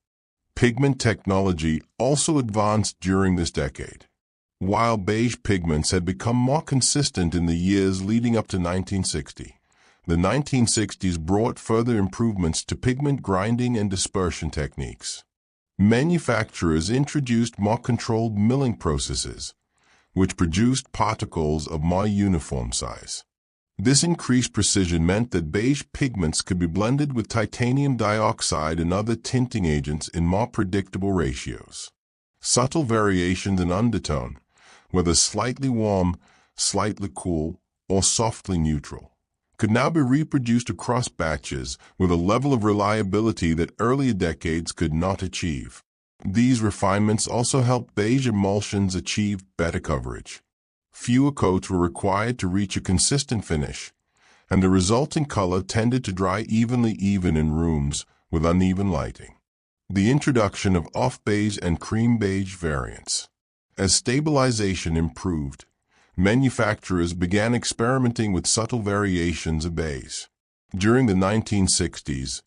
Pigment technology also advanced during this decade. While beige pigments had become more consistent in the years leading up to 1960, the 1960s brought further improvements to pigment grinding and dispersion techniques. Manufacturers introduced more controlled milling processes, which produced particles of more uniform size. This increased precision meant that beige pigments could be blended with titanium dioxide and other tinting agents in more predictable ratios. Subtle variations in undertone, whether slightly warm, slightly cool, or softly neutral, could now be reproduced across batches with a level of reliability that earlier decades could not achieve. These refinements also helped beige emulsions achieve better coverage. Fewer coats were required to reach a consistent finish, and the resulting color tended to dry evenly even in rooms with uneven lighting. The introduction of off-beige and cream beige variants. As stabilization improved, manufacturers began experimenting with subtle variations of beige. During the 1960s,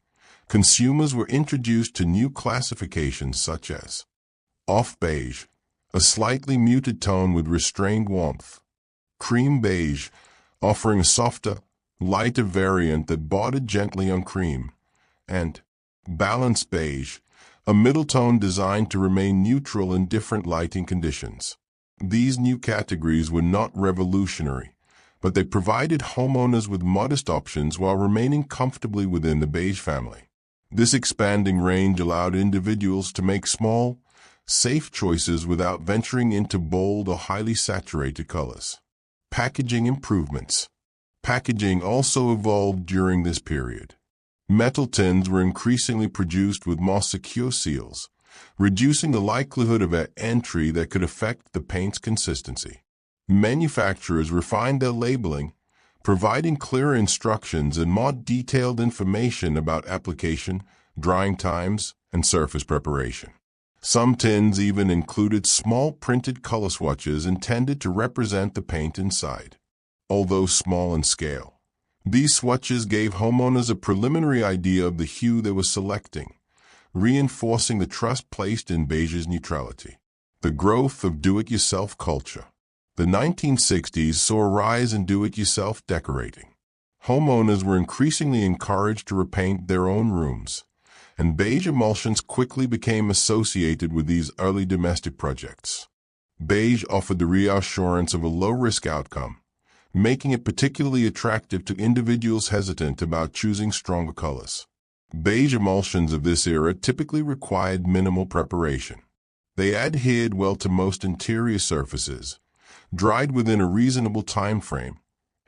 consumers were introduced to new classifications such as off-beige, a slightly muted tone with restrained warmth; cream beige, offering a softer, lighter variant that bordered gently on cream; and balanced beige, a middle tone designed to remain neutral in different lighting conditions. These new categories were not revolutionary, but they provided homeowners with modest options while remaining comfortably within the beige family. This expanding range allowed individuals to make small, safe choices without venturing into bold or highly saturated colors. Packaging improvements. Packaging also evolved during this period. Metal tins were increasingly produced with more secure seals, reducing the likelihood of an entry that could affect the paint's consistency. Manufacturers refined their labeling, providing clearer instructions and more detailed information about application, drying times, and surface preparation. Some tins even included small printed color swatches intended to represent the paint inside. Although small in scale, these swatches gave homeowners a preliminary idea of the hue they were selecting, reinforcing the trust placed in Beige's neutrality. The growth of do-it-yourself culture. The 1960s saw a rise in do-it-yourself decorating. Homeowners were increasingly encouraged to repaint their own rooms, and beige emulsions quickly became associated with these early domestic projects. Beige offered the reassurance of a low-risk outcome, making it particularly attractive to individuals hesitant about choosing stronger colors. Beige emulsions of this era typically required minimal preparation. They adhered well to most interior surfaces, dried within a reasonable time frame,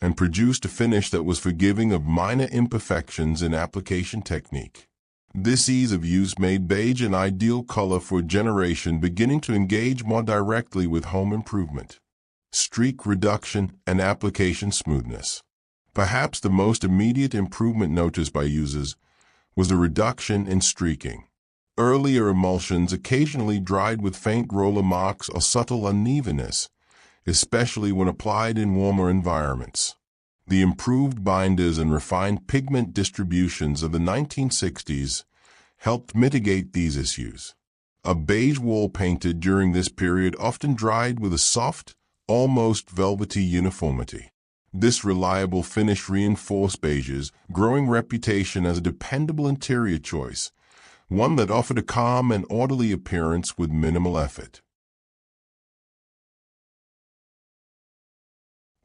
and produced a finish that was forgiving of minor imperfections in application technique. This ease of use made beige an ideal color for a generation beginning to engage more directly with home improvement. Streak reduction and application smoothness. Perhaps the most immediate improvement noticed by users was the reduction in streaking. Earlier emulsions occasionally dried with faint roller marks or subtle unevenness, especially when applied in warmer environments. The improved binders and refined pigment distributions of the 1960s helped mitigate these issues. A beige wall painted during this period often dried with a soft, almost velvety uniformity. This reliable finish reinforced beige's growing reputation as a dependable interior choice, one that offered a calm and orderly appearance with minimal effort.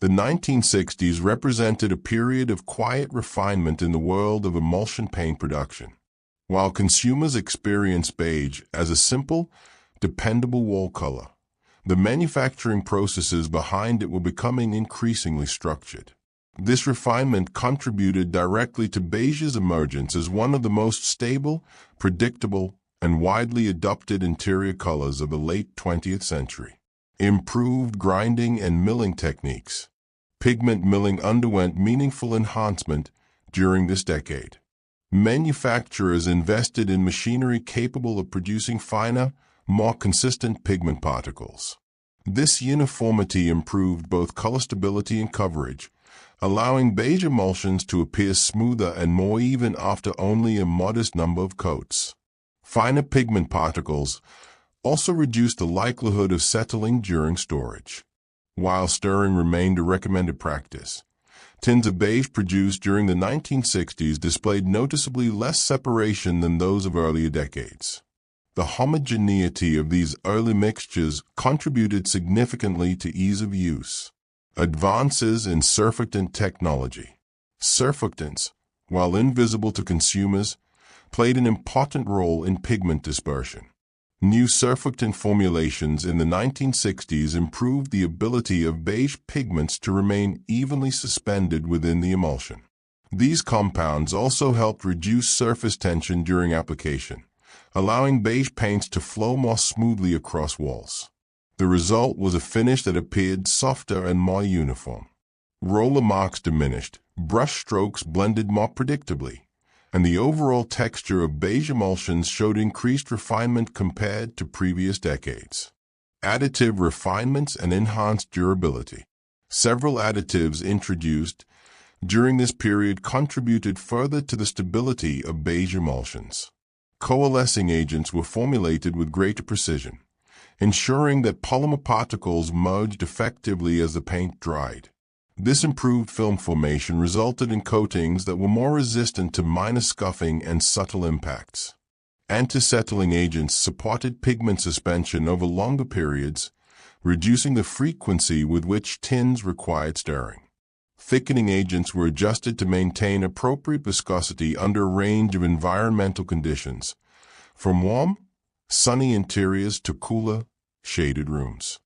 The 1960s represented a period of quiet refinement in the world of emulsion paint production. While consumers experienced beige as a simple, dependable wall color, the manufacturing processes behind it were becoming increasingly structured. This refinement contributed directly to beige's emergence as one of the most stable, predictable, and widely adopted interior colors of the late 20th century. Improved grinding and milling techniques. Pigment milling underwent meaningful enhancement during this decade. Manufacturers invested in machinery capable of producing finer, more consistent pigment particles. This uniformity improved both color stability and coverage, allowing beige emulsions to appear smoother and more even after only a modest number of coats. Finer pigment particles also reduced the likelihood of settling during storage. While stirring remained a recommended practice, tins of beige produced during the 1960s displayed noticeably less separation than those of earlier decades. The homogeneity of these early mixtures contributed significantly to ease of use. Advances in surfactant technology. Surfactants, while invisible to consumers, played an important role in pigment dispersion. New surfactant formulations in the 1960s improved the ability of beige pigments to remain evenly suspended within the emulsion. These compounds also helped reduce surface tension during application, allowing beige paints to flow more smoothly across walls. The result was a finish that appeared softer and more uniform. Roller marks diminished, brush strokes blended more predictably, and the overall texture of beige emulsions showed increased refinement compared to previous decades. Additive refinements and enhanced durability. Several additives introduced during this period contributed further to the stability of beige emulsions. Coalescing agents were formulated with greater precision, ensuring that polymer particles merged effectively as the paint dried. This improved film formation resulted in coatings that were more resistant to minor scuffing and subtle impacts. Anti-settling agents supported pigment suspension over longer periods, reducing the frequency with which tins required stirring. Thickening agents were adjusted to maintain appropriate viscosity under a range of environmental conditions, from warm, sunny interiors to cooler, shaded rooms.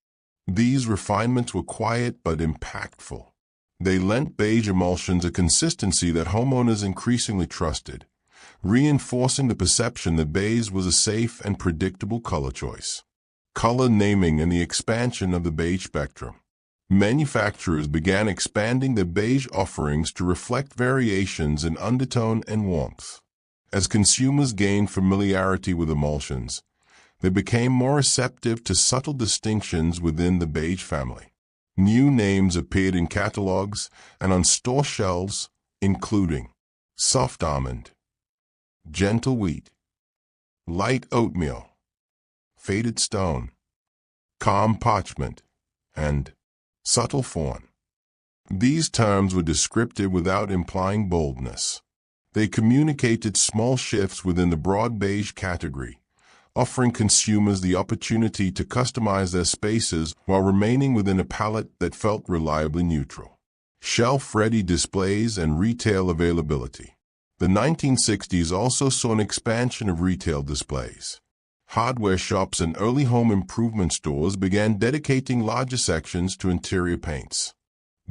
These refinements were quiet but impactful. They lent beige emulsions a consistency that homeowners increasingly trusted, reinforcing the perception that beige was a safe and predictable color choice. Color naming and the expansion of the beige spectrum. Manufacturers began expanding their beige offerings to reflect variations in undertone and warmth. As consumers gained familiarity with emulsions, they became more receptive to subtle distinctions within the beige family. New names appeared in catalogs and on store shelves, including soft almond, gentle wheat, light oatmeal, faded stone, calm parchment, and subtle fawn. These terms were descriptive without implying boldness. They communicated small shifts within the broad beige category, offering consumers the opportunity to customize their spaces while remaining within a palette that felt reliably neutral. Shelf-ready displays and retail availability. The 1960s also saw an expansion of retail displays. Hardware shops and early home improvement stores began dedicating larger sections to interior paints.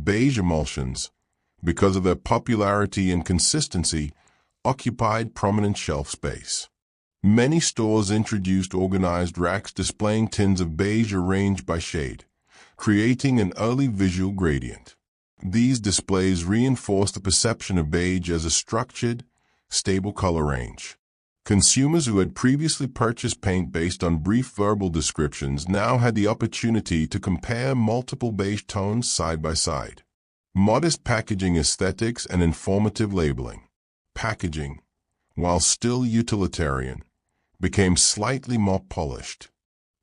Beige emulsions, because of their popularity and consistency, occupied prominent shelf space. Many stores introduced organized racks displaying tins of beige arranged by shade, creating an early visual gradient. These displays reinforced the perception of beige as a structured, stable color range. Consumers who had previously purchased paint based on brief verbal descriptions now had the opportunity to compare multiple beige tones side by side. Modest packaging aesthetics and informative labeling. Packaging, while still utilitarian, became slightly more polished.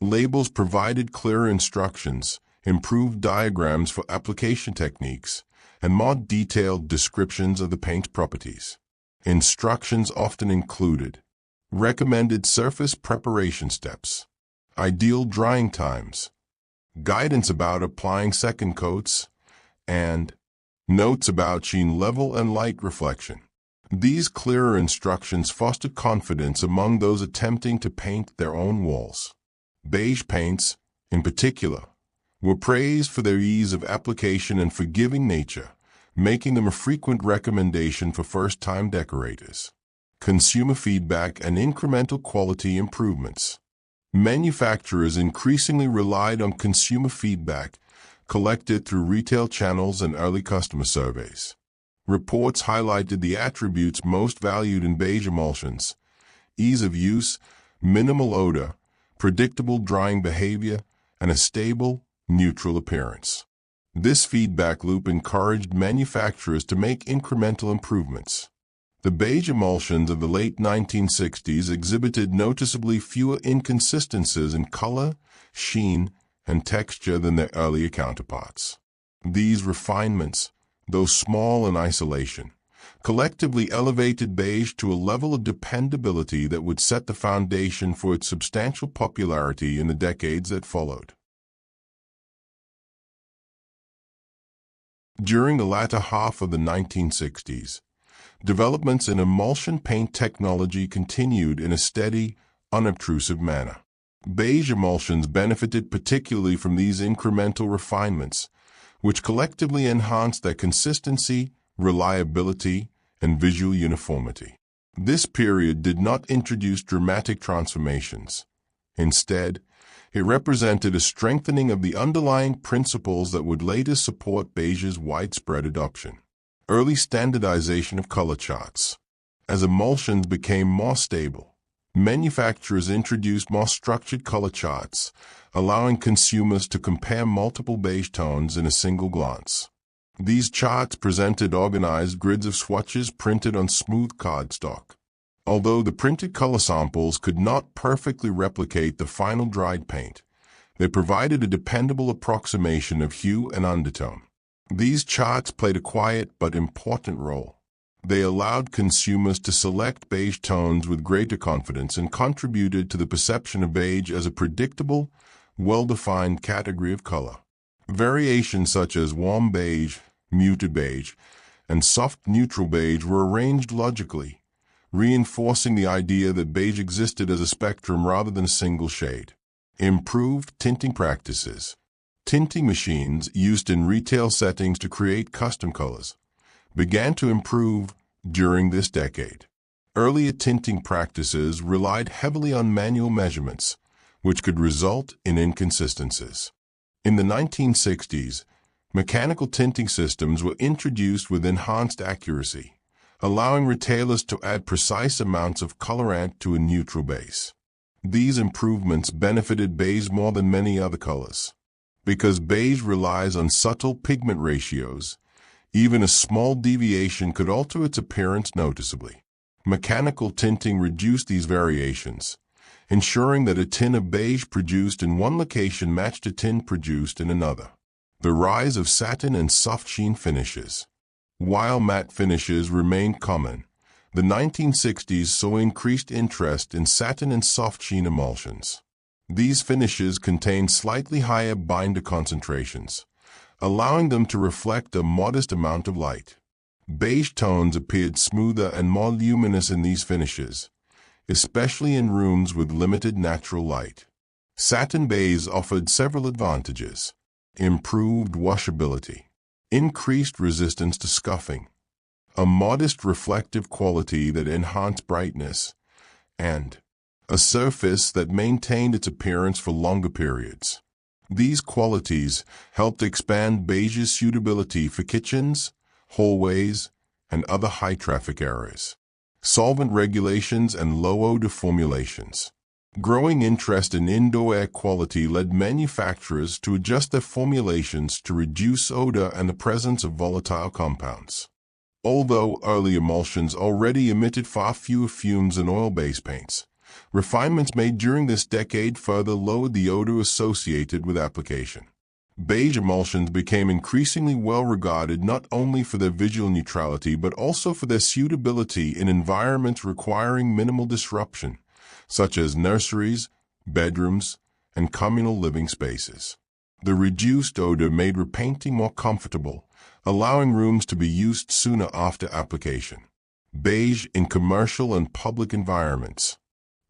Labels provided clearer instructions, improved diagrams for application techniques, and more detailed descriptions of the paint's properties. Instructions often included recommended surface preparation steps, ideal drying times, guidance about applying second coats, and notes about sheen level and light reflection. These clearer instructions fostered confidence among those attempting to paint their own walls. Beige paints, in particular, were praised for their ease of application and forgiving nature, making them a frequent recommendation for first-time decorators. Consumer feedback and incremental quality improvements. Manufacturers increasingly relied on consumer feedback collected through retail channels and early customer surveys. Reports highlighted the attributes most valued in beige emulsions: ease of use, minimal odor, predictable drying behavior, and a stable, neutral appearance. This feedback loop encouraged manufacturers to make incremental improvements. The beige emulsions of the late 1960s exhibited noticeably fewer inconsistencies in color, sheen, and texture than their earlier counterparts. These refinements, though small in isolation, collectively elevated beige to a level of dependability that would set the foundation for its substantial popularity in the decades that followed. During the latter half of the 1960s, developments in emulsion paint technology continued in a steady, unobtrusive manner. Beige emulsions benefited particularly from these incremental refinements, which collectively enhanced their consistency, reliability, and visual uniformity. This period did not introduce dramatic transformations. Instead, it represented a strengthening of the underlying principles that would later support beige's widespread adoption. Early standardization of color charts. As emulsions became more stable, manufacturers introduced more structured color charts, allowing consumers to compare multiple beige tones in a single glance. These charts presented organized grids of swatches printed on smooth cardstock. Although the printed color samples could not perfectly replicate the final dried paint, they provided a dependable approximation of hue and undertone. These charts played a quiet but important role. They allowed consumers to select beige tones with greater confidence and contributed to the perception of beige as a predictable, well-defined category of color. Variations such as warm beige, muted beige, and soft neutral beige were arranged logically, reinforcing the idea that beige existed as a spectrum rather than a single shade. Improved tinting practices. Tinting machines used in retail settings to create custom colors began to improve during this decade. Earlier tinting practices relied heavily on manual measurements, which could result in inconsistencies. In the 1960s, Mechanical tinting systems were introduced with enhanced accuracy, allowing retailers to add precise amounts of colorant to a neutral base. These improvements benefited beige more than many other colors. Because beige relies on subtle pigment ratios, even a small deviation could alter its appearance noticeably. Mechanical tinting reduced these variations, ensuring that a tin of beige produced in one location matched a tin produced in another. The rise of satin and soft sheen finishes. While matte finishes remained common, the 1960s saw increased interest in satin and soft sheen emulsions. These finishes contained slightly higher binder concentrations, allowing them to reflect a modest amount of light. Beige tones appeared smoother and more luminous in these finishes, especially in rooms with limited natural light. Satin beige offered several advantages: improved washability, increased resistance to scuffing, a modest reflective quality that enhanced brightness, and a surface that maintained its appearance for longer periods. These qualities helped expand beige's suitability for kitchens, hallways, and other high-traffic areas. Solvent regulations and low-odor formulations. Growing interest in indoor air quality led manufacturers to adjust their formulations to reduce odor and the presence of volatile compounds. Although early emulsions already emitted far fewer fumes than oil-based paints, refinements made during this decade further lowered the odor associated with application. Beige emulsions became increasingly well regarded not only for their visual neutrality but also for their suitability in environments requiring minimal disruption, such as nurseries, bedrooms, and communal living spaces. The reduced odor made repainting more comfortable, allowing rooms to be used sooner after application. Beige in commercial and public environments.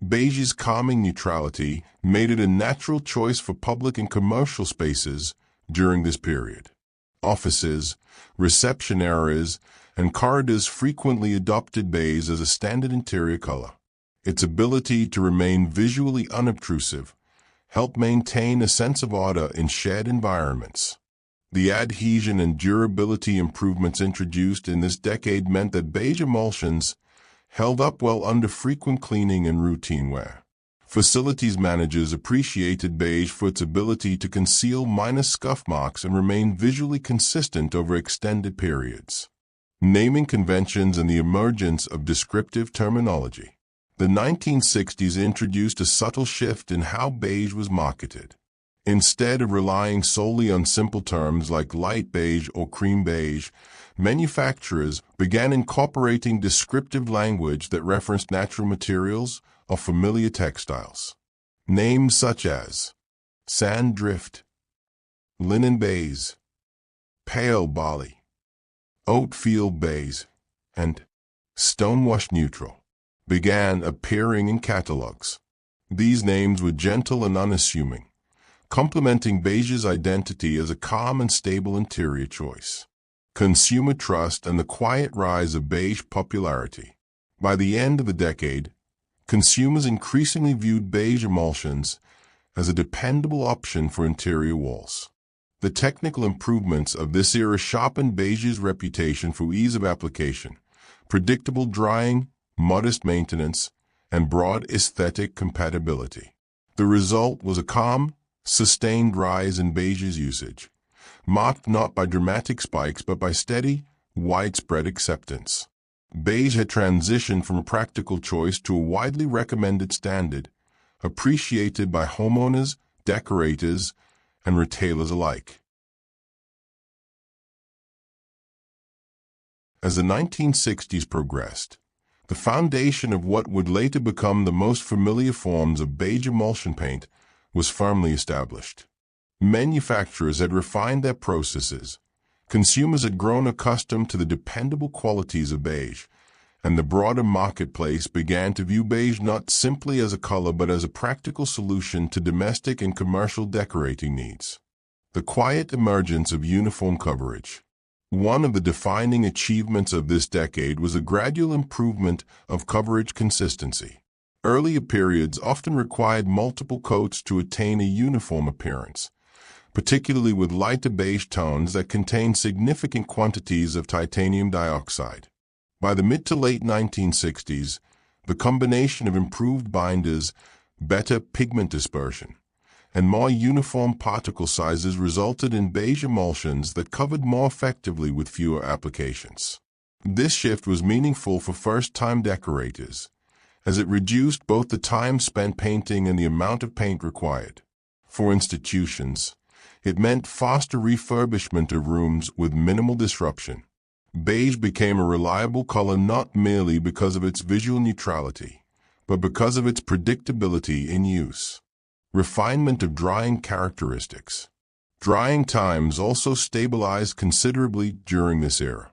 Beige's calming neutrality made it a natural choice for public and commercial spaces during this period. Offices, reception areas, and corridors frequently adopted beige as a standard interior color. Its ability to remain visually unobtrusive helped maintain a sense of order in shared environments. The adhesion and durability improvements introduced in this decade meant that beige emulsions held up well under frequent cleaning and routine wear. Facilities managers appreciated beige for its ability to conceal minor scuff marks and remain visually consistent over extended periods. Naming conventions and the emergence of descriptive terminology. The 1960s introduced a subtle shift in how beige was marketed. Instead of relying solely on simple terms like light beige or cream beige, manufacturers began incorporating descriptive language that referenced natural materials or familiar textiles. Names such as sand drift, linen beige, pale barley, oatfield beige, and stonewash neutral began appearing in catalogs. These names were gentle and unassuming, complementing beige's identity as a calm and stable interior choice. Consumer trust and the quiet rise of beige popularity. By the end of the decade, consumers increasingly viewed beige emulsions as a dependable option for interior walls. The technical improvements of this era sharpened beige's reputation for ease of application, predictable drying, modest maintenance, and broad aesthetic compatibility. The result was a calm, sustained rise in beige's usage, marked not by dramatic spikes but by steady, widespread acceptance. Beige had transitioned from a practical choice to a widely recommended standard, appreciated by homeowners, decorators, and retailers alike. As the 1960s progressed, the foundation of what would later become the most familiar forms of beige emulsion paint was firmly established. Manufacturers had refined their processes, consumers had grown accustomed to the dependable qualities of beige, and the broader marketplace began to view beige not simply as a color but as a practical solution to domestic and commercial decorating needs. The quiet emergence of uniform coverage. One of the defining achievements of this decade was a gradual improvement of coverage consistency. Earlier periods often required multiple coats to attain a uniform appearance, particularly with lighter beige tones that contain significant quantities of titanium dioxide. By the mid to late 1960s, the combination of improved binders, better pigment dispersion, and more uniform particle sizes resulted in beige emulsions that covered more effectively with fewer applications. This shift was meaningful for first-time decorators, as it reduced both the time spent painting and the amount of paint required. For institutions, it meant faster refurbishment of rooms with minimal disruption. Beige became a reliable color not merely because of its visual neutrality, but because of its predictability in use. Refinement of drying characteristics. Drying times also stabilized considerably during this era.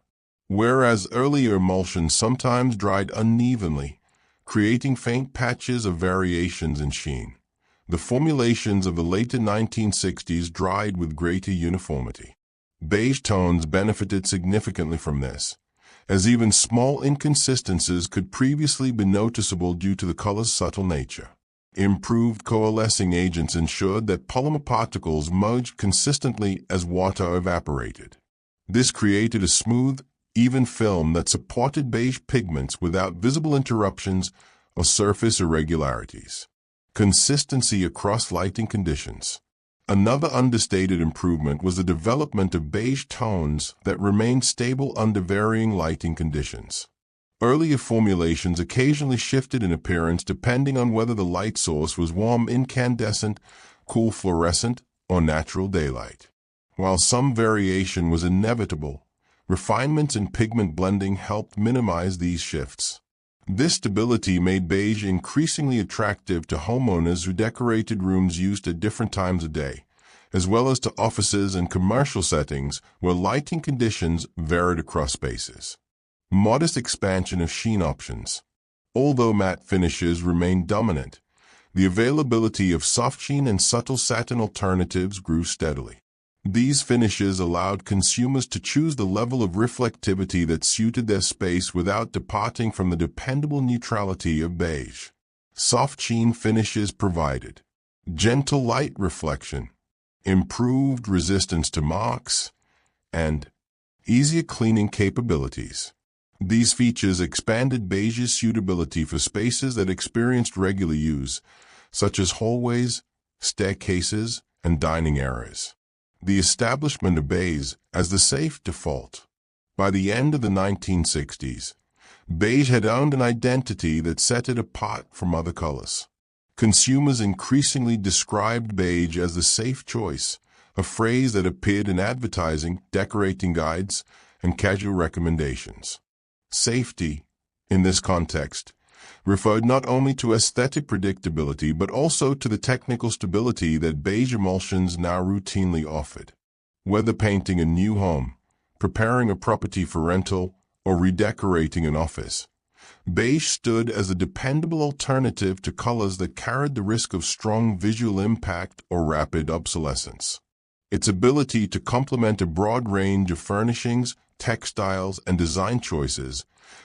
Whereas earlier emulsions sometimes dried unevenly, creating faint patches of variations in sheen, the formulations of the later 1960s dried with greater uniformity. Beige tones benefited significantly from this, as even small inconsistencies could previously be noticeable due to the color's subtle nature. Improved coalescing agents ensured that polymer particles merged consistently as water evaporated. This created a smooth, even film that supported beige pigments without visible interruptions or surface irregularities. Consistency across lighting conditions. Another understated improvement was the development of beige tones that remained stable under varying lighting conditions. Earlier formulations occasionally shifted in appearance depending on whether the light source was warm incandescent, cool fluorescent, or natural daylight. While some variation was inevitable, refinements in pigment blending helped minimize these shifts. This stability made beige increasingly attractive to homeowners who decorated rooms used at different times of day, as well as to offices and commercial settings where lighting conditions varied across spaces. Modest expansion of sheen options. Although matte finishes remained dominant, the availability of soft sheen and subtle satin alternatives grew steadily. These finishes allowed consumers to choose the level of reflectivity that suited their space without departing from the dependable neutrality of beige. Soft sheen finishes provided gentle light reflection, improved resistance to marks, and easier cleaning capabilities. These features expanded beige's suitability for spaces that experienced regular use, such as hallways, staircases, and dining areas. The establishment of beige as the safe default. By the end of the 1960s, beige had earned an identity that set it apart from other colors. Consumers increasingly described beige as the safe choice, a phrase that appeared in advertising, decorating guides, and casual recommendations. Safety, in this context, referred not only to aesthetic predictability but also to the technical stability that beige emulsions now routinely offered. Whether painting a new home, preparing a property for rental, or redecorating an office, beige stood as a dependable alternative to colors that carried the risk of strong visual impact or rapid obsolescence. Its ability to complement a broad range of furnishings, textiles, and design choices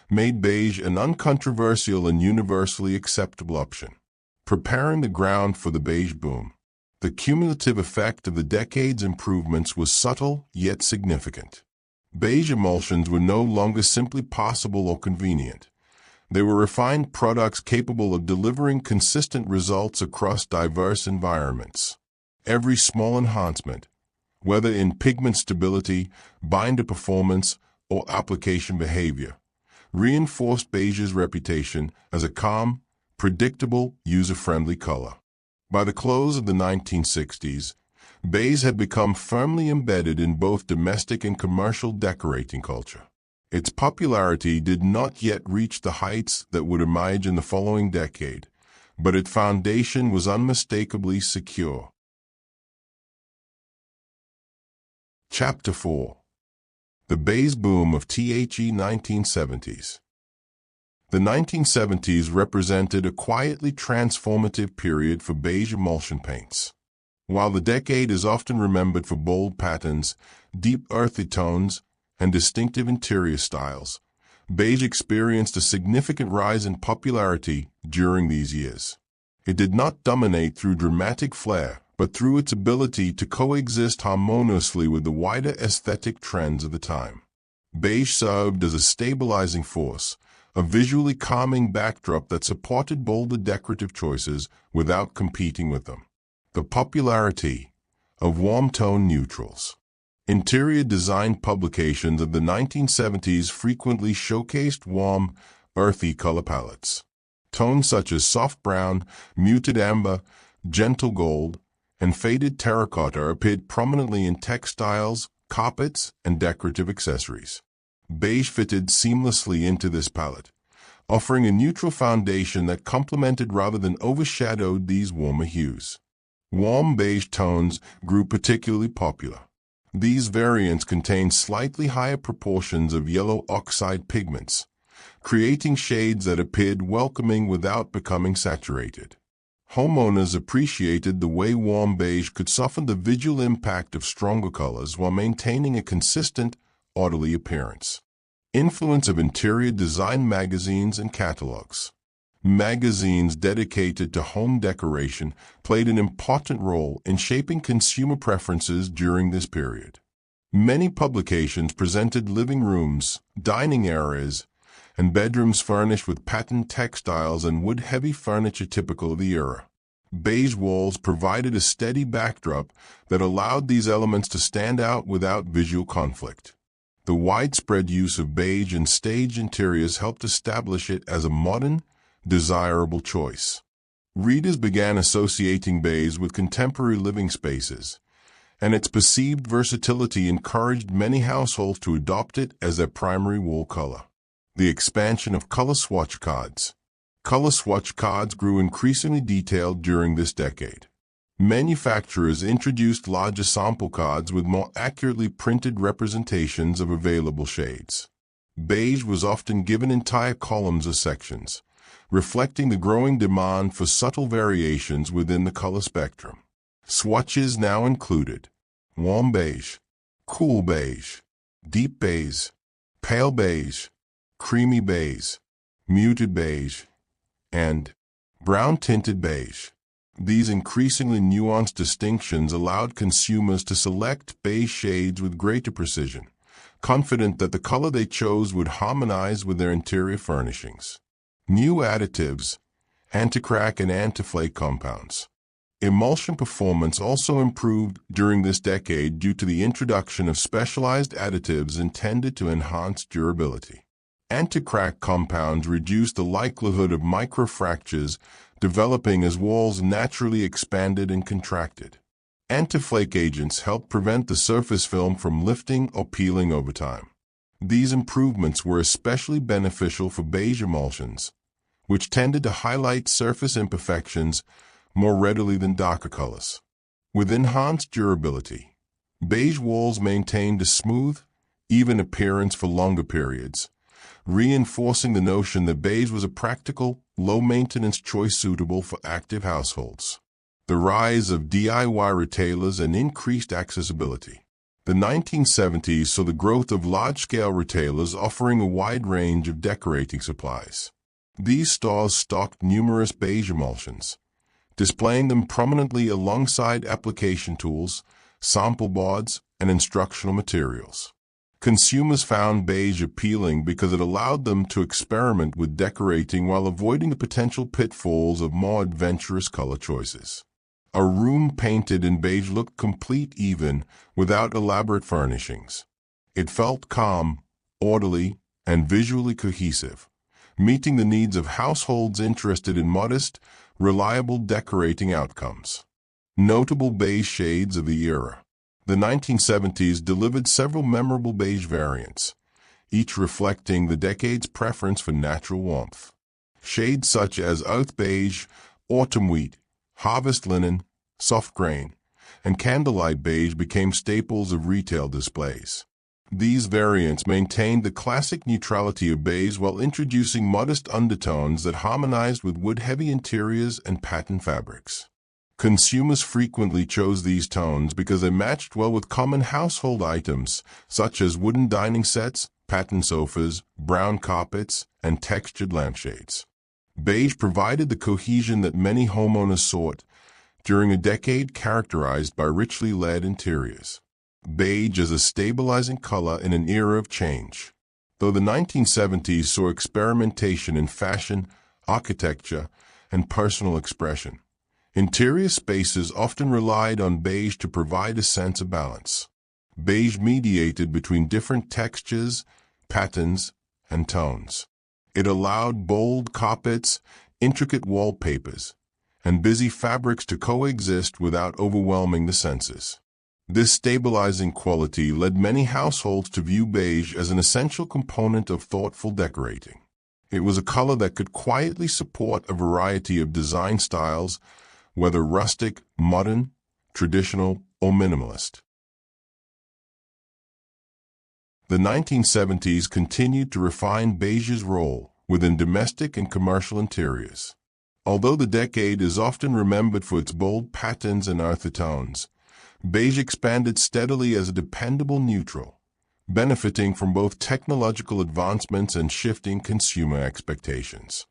made beige an uncontroversial and universally acceptable option. Preparing the ground for the beige boom. The cumulative effect of the decade's improvements was subtle yet significant. Beige emulsions were no longer simply possible or convenient. They were refined products capable of delivering consistent results across diverse environments. Every small enhancement, whether in pigment stability, binder performance, or application behavior, reinforced beige's reputation as a calm, predictable, user-friendly color. By the close of the 1960s, beige had become firmly embedded in both domestic and commercial decorating culture. Its popularity did not yet reach the heights that would emerge in the following decade, but its foundation was unmistakably secure. Chapter 4. The Beige Boom of the 1970s. The 1970s represented a quietly transformative period for beige emulsion paints. While the decade is often remembered for bold patterns, deep earthy tones, and distinctive interior styles, beige experienced a significant rise in popularity during these years. It did not dominate through dramatic flair, but through its ability to coexist harmoniously with the wider aesthetic trends of the time. Beige served as a stabilizing force, a visually calming backdrop that supported bolder decorative choices without competing with them. The popularity of warm-tone neutrals. Interior design publications of the 1970s frequently showcased warm, earthy color palettes. Tones such as soft brown, muted amber, gentle gold, and faded terracotta appeared prominently in textiles, carpets, and decorative accessories. Beige fitted seamlessly into this palette, offering a neutral foundation that complemented rather than overshadowed these warmer hues. Warm beige tones grew particularly popular. These variants contained slightly higher proportions of yellow oxide pigments, creating shades that appeared welcoming without becoming saturated. Homeowners appreciated the way warm beige could soften the visual impact of stronger colors while maintaining a consistent, orderly appearance. Influence of interior design magazines and catalogs. Magazines dedicated to home decoration played an important role in shaping consumer preferences during this period. Many publications presented living rooms, dining areas, and bedrooms furnished with patterned textiles and wood-heavy furniture typical of the era. Beige walls provided a steady backdrop that allowed these elements to stand out without visual conflict. The widespread use of beige in stage interiors helped establish it as a modern, desirable choice. Readers began associating beige with contemporary living spaces, and its perceived versatility encouraged many households to adopt it as their primary wall color. The expansion of color swatch cards. Color swatch cards grew increasingly detailed during this decade. Manufacturers introduced larger sample cards with more accurately printed representations of available shades. Beige was often given entire columns or sections, reflecting the growing demand for subtle variations within the color spectrum. Swatches now included warm beige, cool beige, deep beige, pale beige, creamy beige, muted beige, and brown-tinted beige. These increasingly nuanced distinctions allowed consumers to select beige shades with greater precision, confident that the color they chose would harmonize with their interior furnishings. New additives, anti-crack and anti-flake compounds. Emulsion performance also improved during this decade due to the introduction of specialized additives intended to enhance durability. Anti-crack compounds reduced the likelihood of microfractures developing as walls naturally expanded and contracted. Anti-flake agents helped prevent the surface film from lifting or peeling over time. These improvements were especially beneficial for beige emulsions, which tended to highlight surface imperfections more readily than darker colors. With enhanced durability, beige walls maintained a smooth, even appearance for longer periods, reinforcing the notion that beige was a practical, low-maintenance choice suitable for active households. The rise of DIY retailers and increased accessibility. The 1970s saw the growth of large-scale retailers offering a wide range of decorating supplies. These stores stocked numerous beige emulsions, displaying them prominently alongside application tools, sample boards, and instructional materials. Consumers found beige appealing because it allowed them to experiment with decorating while avoiding the potential pitfalls of more adventurous color choices. A room painted in beige looked complete even without elaborate furnishings. It felt calm, orderly, and visually cohesive, meeting the needs of households interested in modest, reliable decorating outcomes. Notable beige shades of the era. The 1970s delivered several memorable beige variants, each reflecting the decade's preference for natural warmth. Shades such as earth beige, autumn wheat, harvest linen, soft grain, and candlelight beige became staples of retail displays. These variants maintained the classic neutrality of beige while introducing modest undertones that harmonized with wood-heavy interiors and patterned fabrics. Consumers frequently chose these tones because they matched well with common household items such as wooden dining sets, patterned sofas, brown carpets, and textured lampshades. Beige provided the cohesion that many homeowners sought, during a decade characterized by richly lit interiors. Beige as a stabilizing color in an era of change. Though the 1970s saw experimentation in fashion, architecture, and personal expression, interior spaces often relied on beige to provide a sense of balance. Beige mediated between different textures, patterns, and tones. It allowed bold carpets, intricate wallpapers, and busy fabrics to coexist without overwhelming the senses. This stabilizing quality led many households to view beige as an essential component of thoughtful decorating. It was a color that could quietly support a variety of design styles, whether rustic, modern, traditional, or minimalist. The 1970s continued to refine beige's role within domestic and commercial interiors. Although the decade is often remembered for its bold patterns and earthy tones, beige expanded steadily as a dependable neutral, benefiting from both technological advancements and shifting consumer expectations.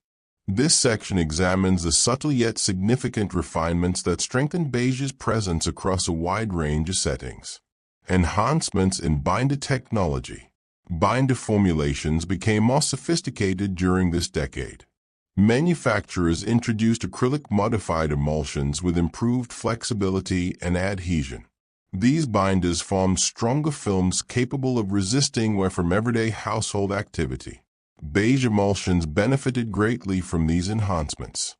This section examines the subtle yet significant refinements that strengthened beige's presence across a wide range of settings. Enhancements in binder technology. Binder formulations became more sophisticated during this decade. Manufacturers introduced acrylic-modified emulsions with improved flexibility and adhesion. These binders formed stronger films capable of resisting wear from everyday household activity. Beige emulsions benefited greatly from these enhancements.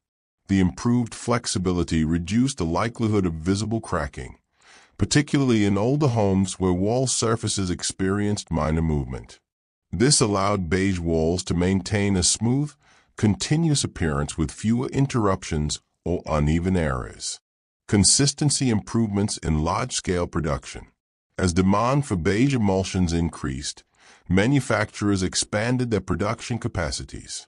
The improved flexibility reduced the likelihood of visible cracking, particularly in older homes where wall surfaces experienced minor movement. This allowed beige walls to maintain a smooth, continuous appearance with fewer interruptions or uneven areas. Consistency improvements in large-scale production. As demand for beige emulsions increased, manufacturers expanded their production capacities.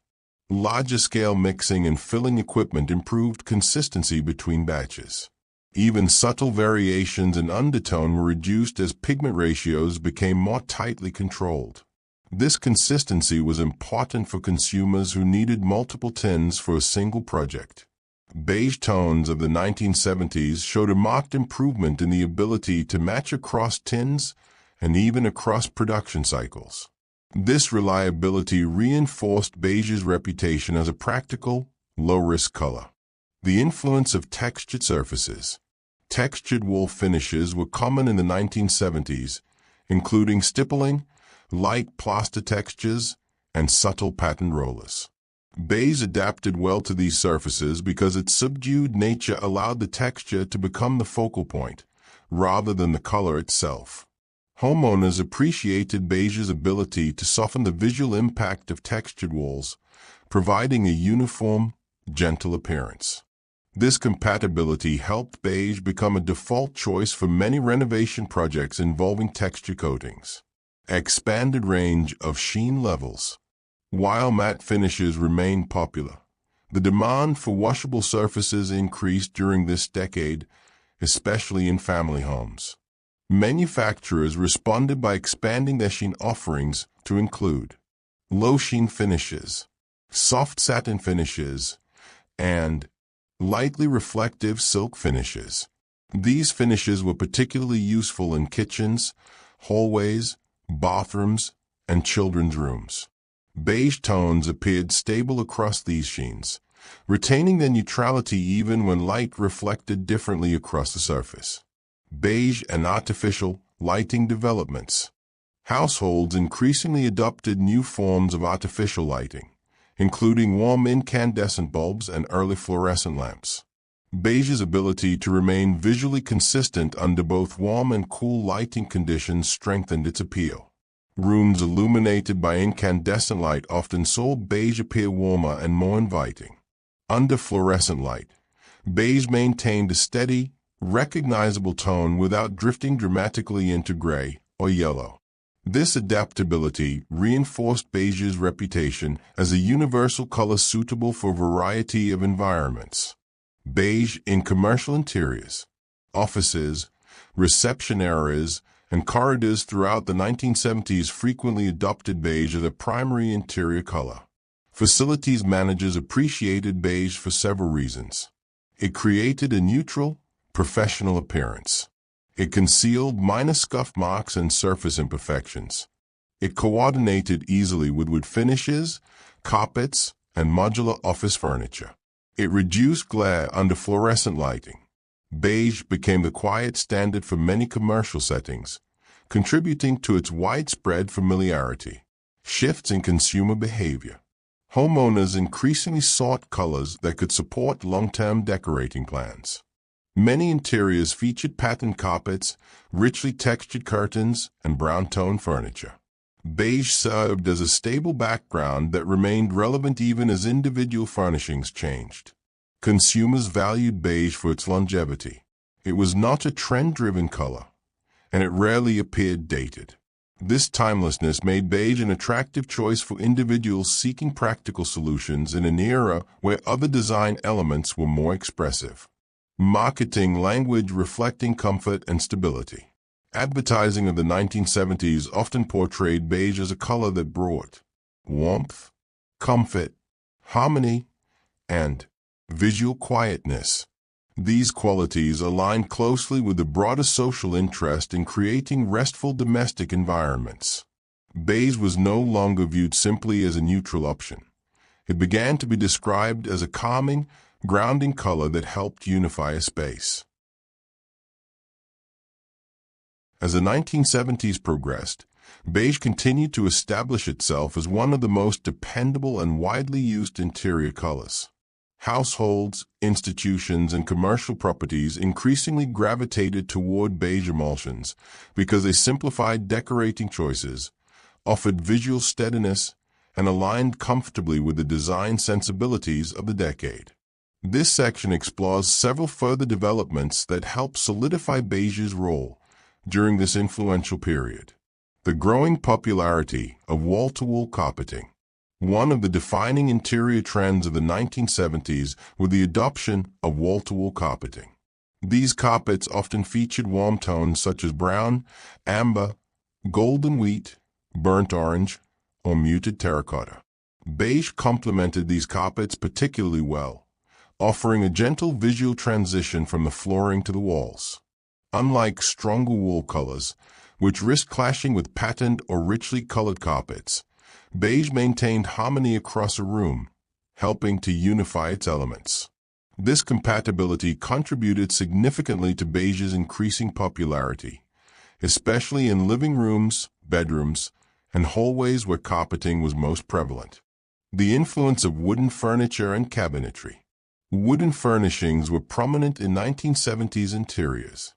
Larger-scale mixing and filling equipment improved consistency between batches. Even subtle variations in undertone were reduced as pigment ratios became more tightly controlled. This consistency was important for consumers who needed multiple tints for a single project. Beige tones of the 1970s showed a marked improvement in the ability to match across tints and even across production cycles. This reliability reinforced beige's reputation as a practical, low-risk color. The influence of textured surfaces. Textured wool finishes were common in the 1970s, including stippling, light plaster textures, and subtle pattern rollers. Beige adapted well to these surfaces because its subdued nature allowed the texture to become the focal point, rather than the color itself. Homeowners appreciated beige's ability to soften the visual impact of textured walls, providing a uniform, gentle appearance. This compatibility helped beige become a default choice for many renovation projects involving texture coatings. Expanded range of sheen levels. While matte finishes remained popular, the demand for washable surfaces increased during this decade, especially in family homes. Manufacturers responded by expanding their sheen offerings to include low sheen finishes, soft satin finishes, and lightly reflective silk finishes. These finishes were particularly useful in kitchens, hallways, bathrooms, and children's rooms. Beige tones appeared stable across these sheens, retaining their neutrality even when light reflected differently across the surface. Beige and artificial lighting developments. Households increasingly adopted new forms of artificial lighting, including warm incandescent bulbs and early fluorescent lamps. Beige's ability to remain visually consistent under both warm and cool lighting conditions strengthened its appeal. Rooms illuminated by incandescent light often saw beige appear warmer and more inviting. Under fluorescent light, beige maintained a steady, recognizable tone without drifting dramatically into gray or yellow. This adaptability reinforced beige's reputation as a universal color suitable for a variety of environments. Beige in commercial interiors, offices, reception areas, and corridors throughout the 1970s frequently adopted beige as a primary interior color. Facilities managers appreciated beige for several reasons. It created a neutral, professional appearance. It concealed minor scuff marks and surface imperfections. It coordinated easily with wood finishes, carpets, and modular office furniture. It reduced glare under fluorescent lighting. Beige became the quiet standard for many commercial settings, contributing to its widespread familiarity. Shifts in consumer behavior. Homeowners increasingly sought colors that could support long-term decorating plans. Many interiors featured patterned carpets, richly textured curtains, and brown-tone furniture. Beige served as a stable background that remained relevant even as individual furnishings changed. Consumers valued beige for its longevity. It was not a trend-driven color, and it rarely appeared dated. This timelessness made beige an attractive choice for individuals seeking practical solutions in an era where other design elements were more expressive. Marketing language reflecting comfort and stability. Advertising of the 1970s often portrayed beige as a color that brought warmth, comfort, harmony, and visual quietness. These qualities align closely with the broader social interest in creating restful domestic environments. Beige was no longer viewed simply as a neutral option. It began to be described as a calming, grounding color that helped unify a space. As the 1970s progressed, beige continued to establish itself as one of the most dependable and widely used interior colors. Households, institutions, and commercial properties increasingly gravitated toward beige emulsions because they simplified decorating choices, offered visual steadiness, and aligned comfortably with the design sensibilities of the decade. This section explores several further developments that help solidify beige's role during this influential period. The growing popularity of wall-to-wall carpeting. One of the defining interior trends of the 1970s was the adoption of wall-to-wall carpeting. These carpets often featured warm tones such as brown, amber, golden wheat, burnt orange, or muted terracotta. Beige complemented these carpets particularly well, offering a gentle visual transition from the flooring to the walls. Unlike stronger wool colors, which risk clashing with patterned or richly colored carpets, beige maintained harmony across a room, helping to unify its elements. This compatibility contributed significantly to beige's increasing popularity, especially in living rooms, bedrooms, and hallways where carpeting was most prevalent. The influence of wooden furniture and cabinetry. Wooden furnishings were prominent in 1970s interiors.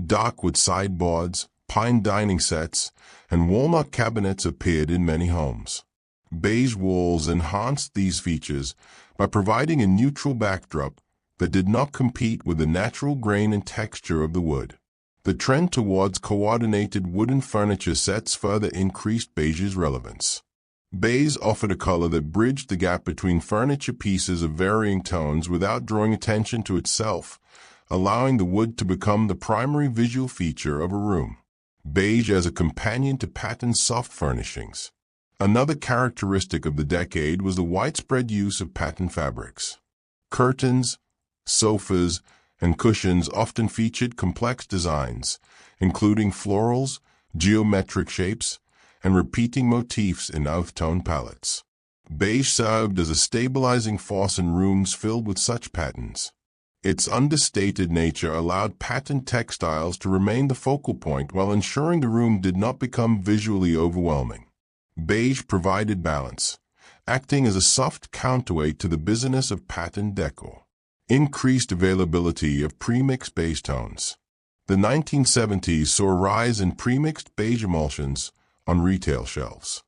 Dark wood sideboards, pine dining sets, and walnut cabinets appeared in many homes. Beige walls enhanced these features by providing a neutral backdrop that did not compete with the natural grain and texture of the wood. The trend towards coordinated wooden furniture sets further increased beige's relevance. Beige offered a color that bridged the gap between furniture pieces of varying tones without drawing attention to itself, allowing the wood to become the primary visual feature of a room. Beige as a companion to patterned soft furnishings. Another characteristic of the decade was the widespread use of patterned fabrics. Curtains, sofas, and cushions often featured complex designs, including florals, geometric shapes, and repeating motifs in earth-tone palettes. Beige served as a stabilizing force in rooms filled with such patterns. Its understated nature allowed patterned textiles to remain the focal point while ensuring the room did not become visually overwhelming. Beige provided balance, acting as a soft counterweight to the busyness of patterned decor. Increased availability of premixed beige tones. The 1970s saw a rise in premixed beige emulsions on retail shelves.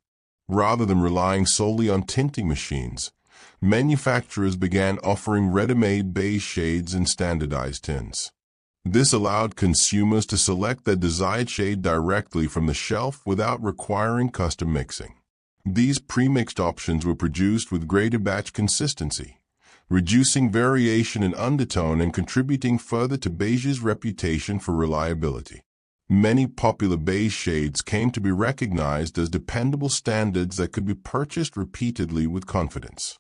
Rather than relying solely on tinting machines, manufacturers began offering ready-made beige shades in standardized tints. This allowed consumers to select their desired shade directly from the shelf without requiring custom mixing. These pre-mixed options were produced with greater batch consistency, reducing variation in undertone and contributing further to beige's reputation for reliability. Many popular beige shades came to be recognized as dependable standards that could be purchased repeatedly with confidence.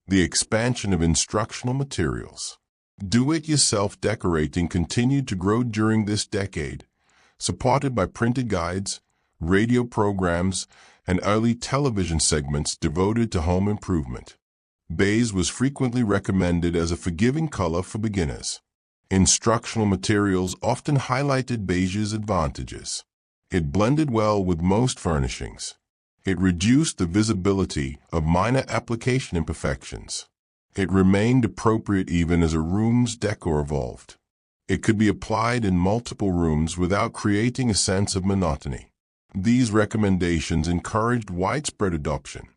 The expansion of instructional materials. Do-it-yourself decorating continued to grow during this decade, supported by printed guides, radio programs, and early television segments devoted to home improvement. Beige was frequently recommended as a forgiving color for beginners. Instructional materials often highlighted beige's advantages. It blended well with most furnishings. It reduced the visibility of minor application imperfections. It remained appropriate even as a room's decor evolved. It could be applied in multiple rooms without creating a sense of monotony. These recommendations encouraged widespread adoption,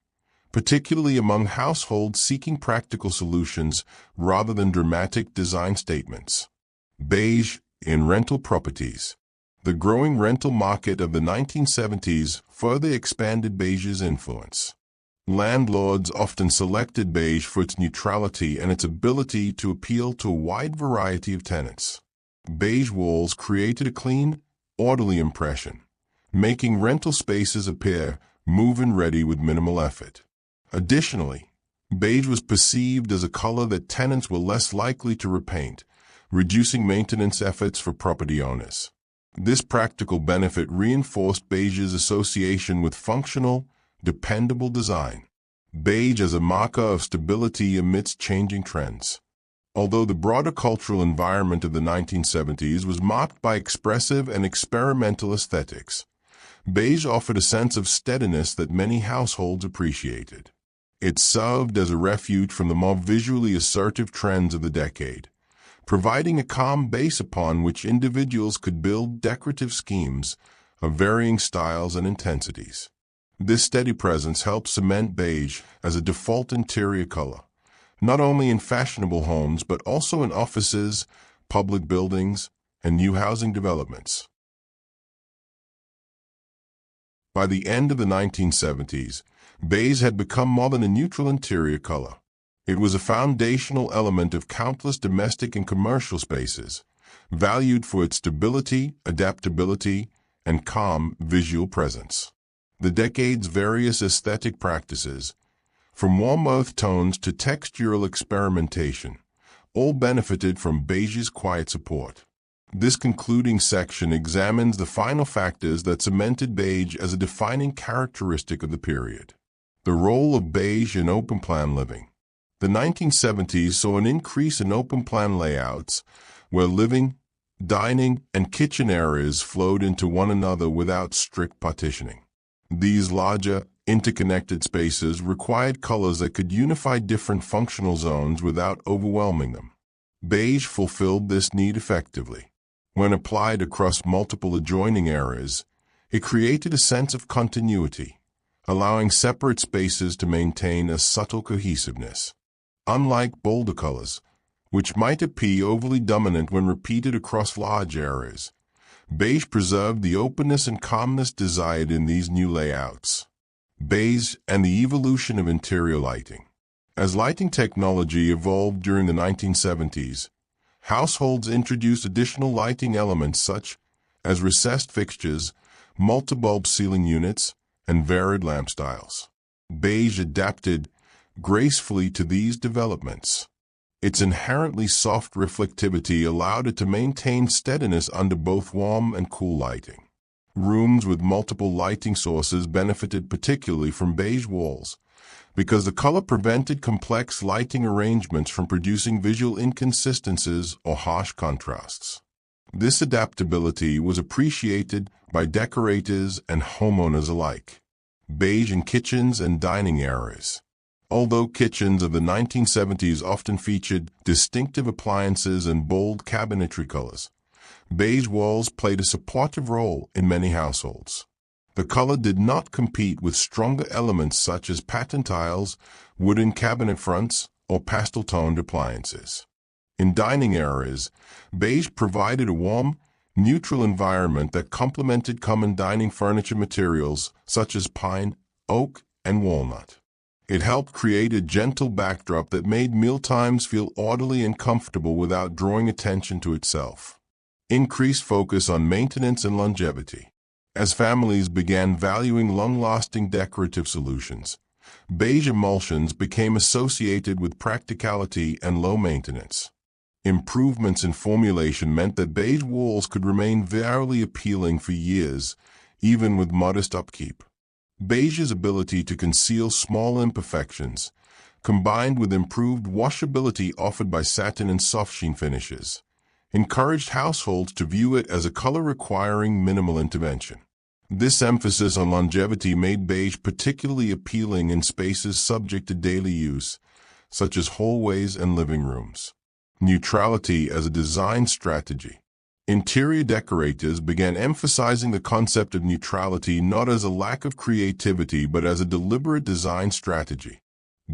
particularly among households seeking practical solutions rather than dramatic design statements. Beige in rental properties. The growing rental market of the 1970s further expanded beige's influence. Landlords often selected beige for its neutrality and its ability to appeal to a wide variety of tenants. Beige walls created a clean, orderly impression, making rental spaces appear move-in ready with minimal effort. Additionally, beige was perceived as a color that tenants were less likely to repaint, reducing maintenance efforts for property owners. This practical benefit reinforced beige's association with functional, dependable design. Beige as a marker of stability amidst changing trends. Although the broader cultural environment of the 1970s was marked by expressive and experimental aesthetics, beige offered a sense of steadiness that many households appreciated. It served as a refuge from the more visually assertive trends of the decade, providing a calm base upon which individuals could build decorative schemes of varying styles and intensities. This steady presence helped cement beige as a default interior color, not only in fashionable homes but also in offices, public buildings, and new housing developments. By the end of the 1970s, beige had become more than a neutral interior color. It was a foundational element of countless domestic and commercial spaces, valued for its stability, adaptability, and calm visual presence. The decade's various aesthetic practices, from warm earth tones to textural experimentation, all benefited from beige's quiet support. This concluding section examines the final factors that cemented beige as a defining characteristic of the period. The role of beige in open-plan living. The 1970s saw an increase in open-plan layouts, where living, dining, and kitchen areas flowed into one another without strict partitioning. These larger, interconnected spaces required colors that could unify different functional zones without overwhelming them. Beige fulfilled this need effectively. When applied across multiple adjoining areas, it created a sense of continuity, allowing separate spaces to maintain a subtle cohesiveness. Unlike bolder colors, which might appear overly dominant when repeated across large areas, beige preserved the openness and calmness desired in these new layouts. Beige and the evolution of interior lighting. As lighting technology evolved during the 1970s, households introduced additional lighting elements such as recessed fixtures, multi-bulb ceiling units, and varied lamp styles. Beige adapted gracefully to these developments. Its inherently soft reflectivity allowed it to maintain steadiness under both warm and cool lighting. Rooms with multiple lighting sources benefited particularly from beige walls, because the color prevented complex lighting arrangements from producing visual inconsistencies or harsh contrasts. This adaptability was appreciated by decorators and homeowners alike. Beige in kitchens and dining areas. Although kitchens of the 1970s often featured distinctive appliances and bold cabinetry colors, beige walls played a supportive role in many households. The color did not compete with stronger elements such as patterned tiles, wooden cabinet fronts, or pastel-toned appliances. In dining areas, beige provided a warm, neutral environment that complemented common dining furniture materials such as pine, oak, and walnut. It helped create a gentle backdrop that made mealtimes feel orderly and comfortable without drawing attention to itself. Increased focus on maintenance and longevity. As families began valuing long-lasting decorative solutions, beige emulsions became associated with practicality and low maintenance. Improvements in formulation meant that beige walls could remain visually appealing for years, even with modest upkeep. Beige's ability to conceal small imperfections, combined with improved washability offered by satin and soft sheen finishes, encouraged households to view it as a color requiring minimal intervention. This emphasis on longevity made beige particularly appealing in spaces subject to daily use, such as hallways and living rooms. Neutrality as a design strategy. Interior decorators began emphasizing the concept of neutrality not as a lack of creativity but as a deliberate design strategy.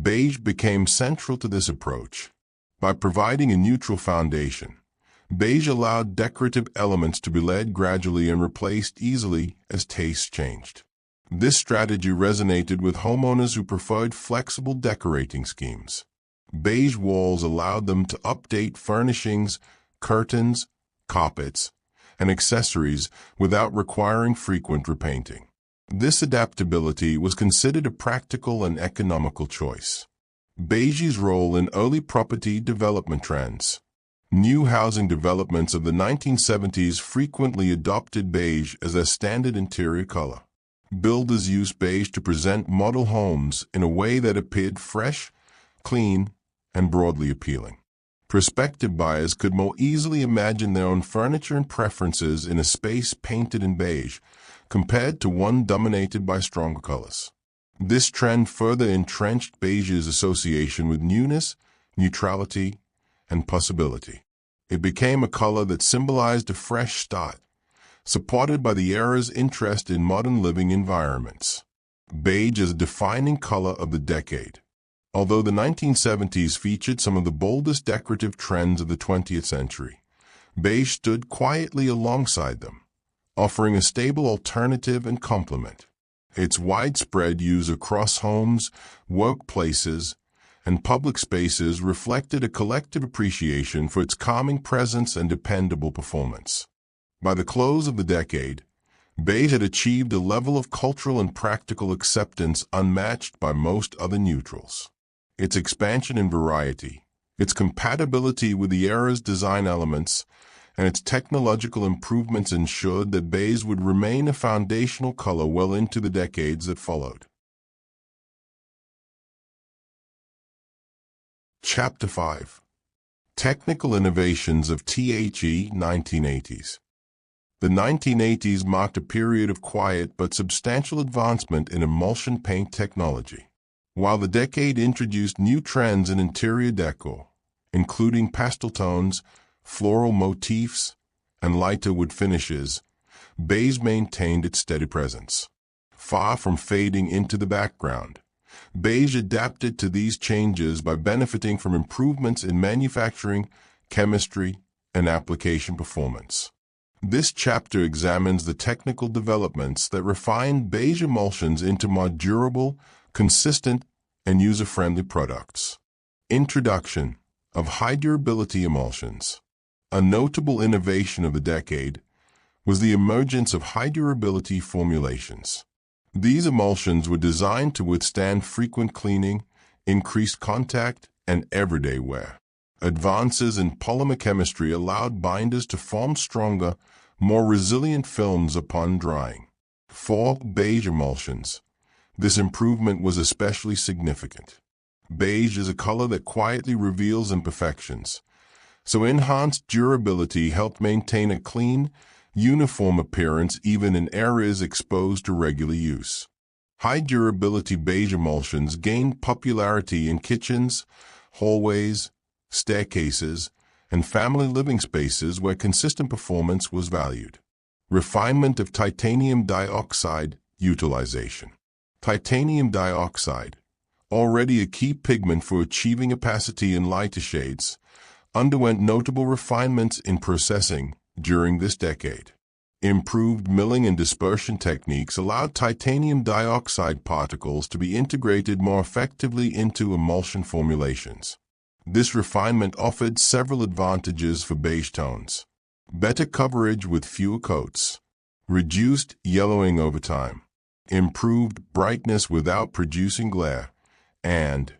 Beige became central to this approach. By providing a neutral foundation, beige allowed decorative elements to be laid gradually and replaced easily as tastes changed. This strategy resonated with homeowners who preferred flexible decorating schemes. Beige walls allowed them to update furnishings, curtains, carpets, and accessories without requiring frequent repainting. This adaptability was considered a practical and economical choice. Beige's role in early property development trends. New housing developments of the 1970s frequently adopted beige as their standard interior color. Builders used beige to present model homes in a way that appeared fresh, clean, and broadly appealing. Prospective buyers could more easily imagine their own furniture and preferences in a space painted in beige, compared to one dominated by stronger colors. This trend further entrenched beige's association with newness, neutrality, and possibility. It became a color that symbolized a fresh start, supported by the era's interest in modern living environments. Beige is a defining color of the decade. Although the 1970s featured some of the boldest decorative trends of the 20th century, beige stood quietly alongside them, offering a stable alternative and complement. Its widespread use across homes, workplaces, and public spaces reflected a collective appreciation for its calming presence and dependable performance. By the close of the decade, beige had achieved a level of cultural and practical acceptance unmatched by most other neutrals. Its expansion in variety, its compatibility with the era's design elements, and its technological improvements ensured that beige would remain a foundational color well into the decades that followed. Chapter 5. Technical Innovations of the 1980s. The 1980s marked a period of quiet but substantial advancement in emulsion paint technology. While the decade introduced new trends in interior decor, including pastel tones, floral motifs, and lighter wood finishes, beige maintained its steady presence. Far from fading into the background, beige adapted to these changes by benefiting from improvements in manufacturing, chemistry, and application performance. This chapter examines the technical developments that refined beige emulsions into more durable, consistent, and user-friendly products. Introduction of high-durability emulsions. A notable innovation of the decade was the emergence of high-durability formulations. These emulsions were designed to withstand frequent cleaning, increased contact, and everyday wear. Advances in polymer chemistry allowed binders to form stronger, more resilient films upon drying. For beige emulsions, this improvement was especially significant. Beige is a color that quietly reveals imperfections, so enhanced durability helped maintain a clean, uniform appearance even in areas exposed to regular use. High-durability beige emulsions gained popularity in kitchens, hallways, staircases, and family living spaces where consistent performance was valued. Refinement of titanium dioxide utilization. Titanium dioxide, already a key pigment for achieving opacity in lighter shades, underwent notable refinements in processing during this decade. Improved milling and dispersion techniques allowed titanium dioxide particles to be integrated more effectively into emulsion formulations. This refinement offered several advantages for beige tones: better coverage with fewer coats, reduced yellowing over time, improved brightness without producing glare, and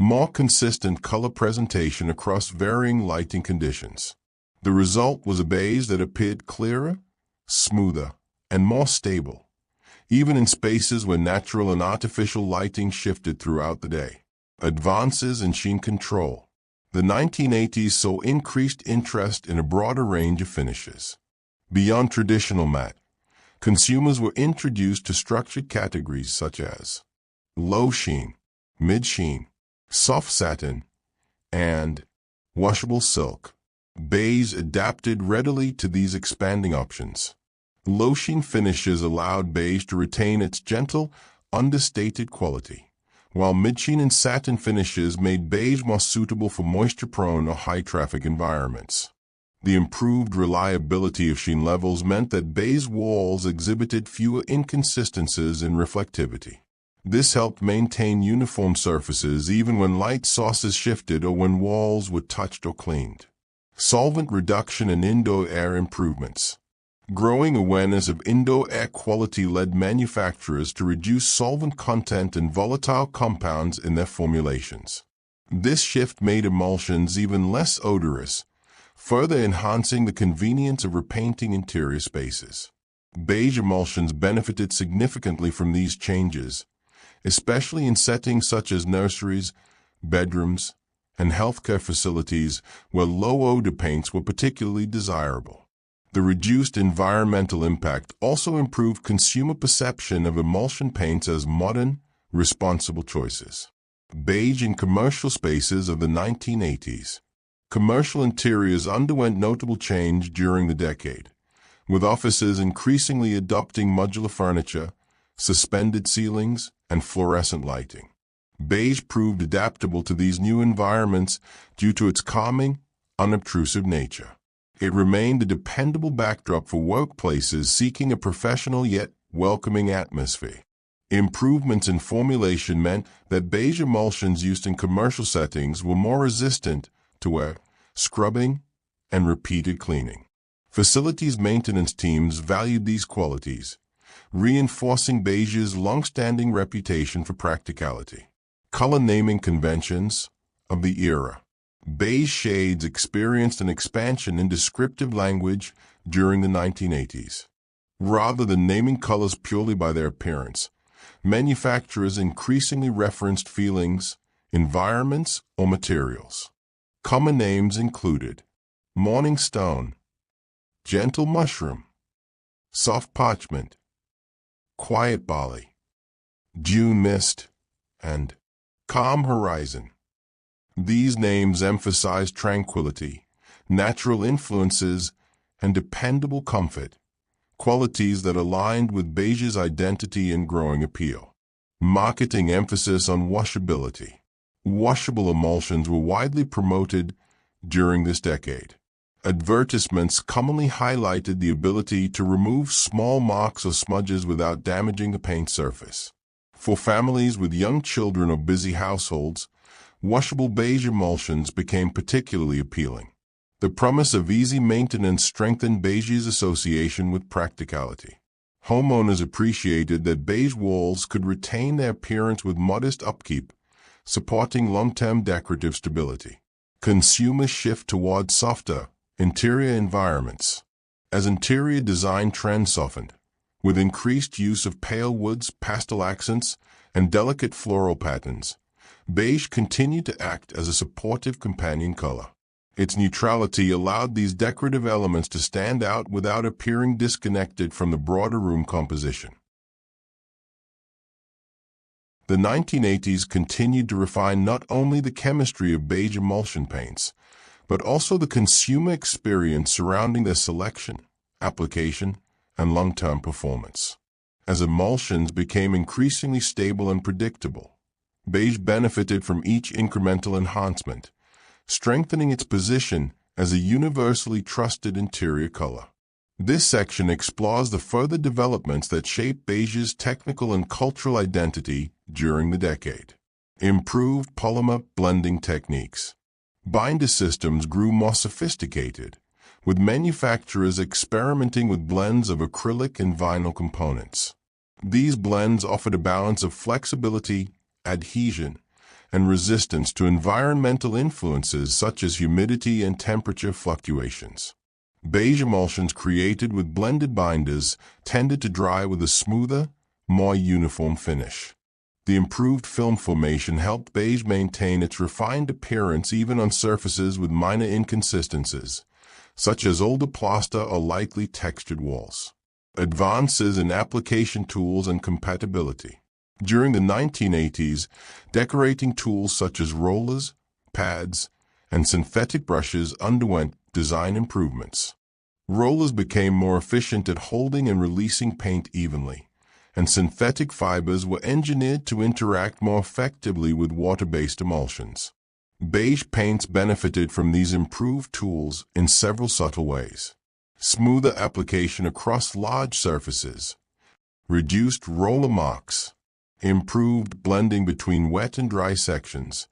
more consistent color presentation across varying lighting conditions. The result was a beige that appeared clearer, smoother, and more stable, even in spaces where natural and artificial lighting shifted throughout the day. Advances in sheen control. The 1980s saw increased interest in a broader range of finishes. Beyond traditional matte, consumers were introduced to structured categories such as low sheen, mid sheen, soft satin, and washable silk. Beige adapted readily to these expanding options. Low sheen finishes allowed beige to retain its gentle, understated quality, while mid-sheen and satin finishes made beige more suitable for moisture-prone or high-traffic environments. The improved reliability of sheen levels meant that beige walls exhibited fewer inconsistencies in reflectivity. This helped maintain uniform surfaces even when light sources shifted or when walls were touched or cleaned. Solvent reduction and indoor air improvements. Growing awareness of indoor air quality led manufacturers to reduce solvent content and volatile compounds in their formulations. This shift made emulsions even less odorous, further enhancing the convenience of repainting interior spaces. Beige emulsions benefited significantly from these changes, especially in settings such as nurseries, bedrooms, and healthcare facilities where low-odor paints were particularly desirable. The reduced environmental impact also improved consumer perception of emulsion paints as modern, responsible choices. Beige in commercial spaces of the 1980s. Commercial interiors underwent notable change during the decade, with offices increasingly adopting modular furniture, suspended ceilings, and fluorescent lighting. Beige proved adaptable to these new environments due to its calming, unobtrusive nature. It remained a dependable backdrop for workplaces seeking a professional yet welcoming atmosphere. Improvements in formulation meant that beige emulsions used in commercial settings were more resistant to wear, scrubbing, and repeated cleaning. Facilities maintenance teams valued these qualities, reinforcing beige's long-standing reputation for practicality. Color naming conventions of the era. Beige shades experienced an expansion in descriptive language during the 1980s. Rather than naming colors purely by their appearance, manufacturers increasingly referenced feelings, environments, or materials. Common names included morning stone, gentle mushroom, soft parchment, quiet barley, June mist, and calm horizon. These names emphasize tranquility, natural influences, and dependable comfort, qualities that aligned with beige's identity and growing appeal. Marketing emphasis on washability. Washable emulsions were widely promoted during this decade. Advertisements commonly highlighted the ability to remove small marks or smudges without damaging the paint surface. For families with young children or busy households, washable beige emulsions became particularly appealing. The promise of easy maintenance strengthened beige's association with practicality. Homeowners appreciated that beige walls could retain their appearance with modest upkeep, supporting long-term decorative stability. Consumers shift toward softer, interior environments. As interior design trends softened, with increased use of pale woods, pastel accents, and delicate floral patterns, beige continued to act as a supportive companion color. Its neutrality allowed these decorative elements to stand out without appearing disconnected from the broader room composition. The 1980s continued to refine not only the chemistry of beige emulsion paints, but also the consumer experience surrounding their selection, application, and long-term performance. As emulsions became increasingly stable and predictable, beige benefited from each incremental enhancement, strengthening its position as a universally trusted interior color. This section explores the further developments that shaped beige's technical and cultural identity during the decade. Improved polymer blending techniques. Binder systems grew more sophisticated, with manufacturers experimenting with blends of acrylic and vinyl components. These blends offered a balance of flexibility, adhesion, and resistance to environmental influences such as humidity and temperature fluctuations. Beige emulsions created with blended binders tended to dry with a smoother, more uniform finish. The improved film formation helped beige maintain its refined appearance even on surfaces with minor inconsistencies, such as older plaster or lightly textured walls. Advances in application tools and compatibility. During the 1980s, decorating tools such as rollers, pads, and synthetic brushes underwent design improvements. Rollers became more efficient at holding and releasing paint evenly, and synthetic fibers were engineered to interact more effectively with water-based emulsions. Beige paints benefited from these improved tools in several subtle ways. Smoother application across large surfaces, reduced roller marks, improved blending between wet and dry sections,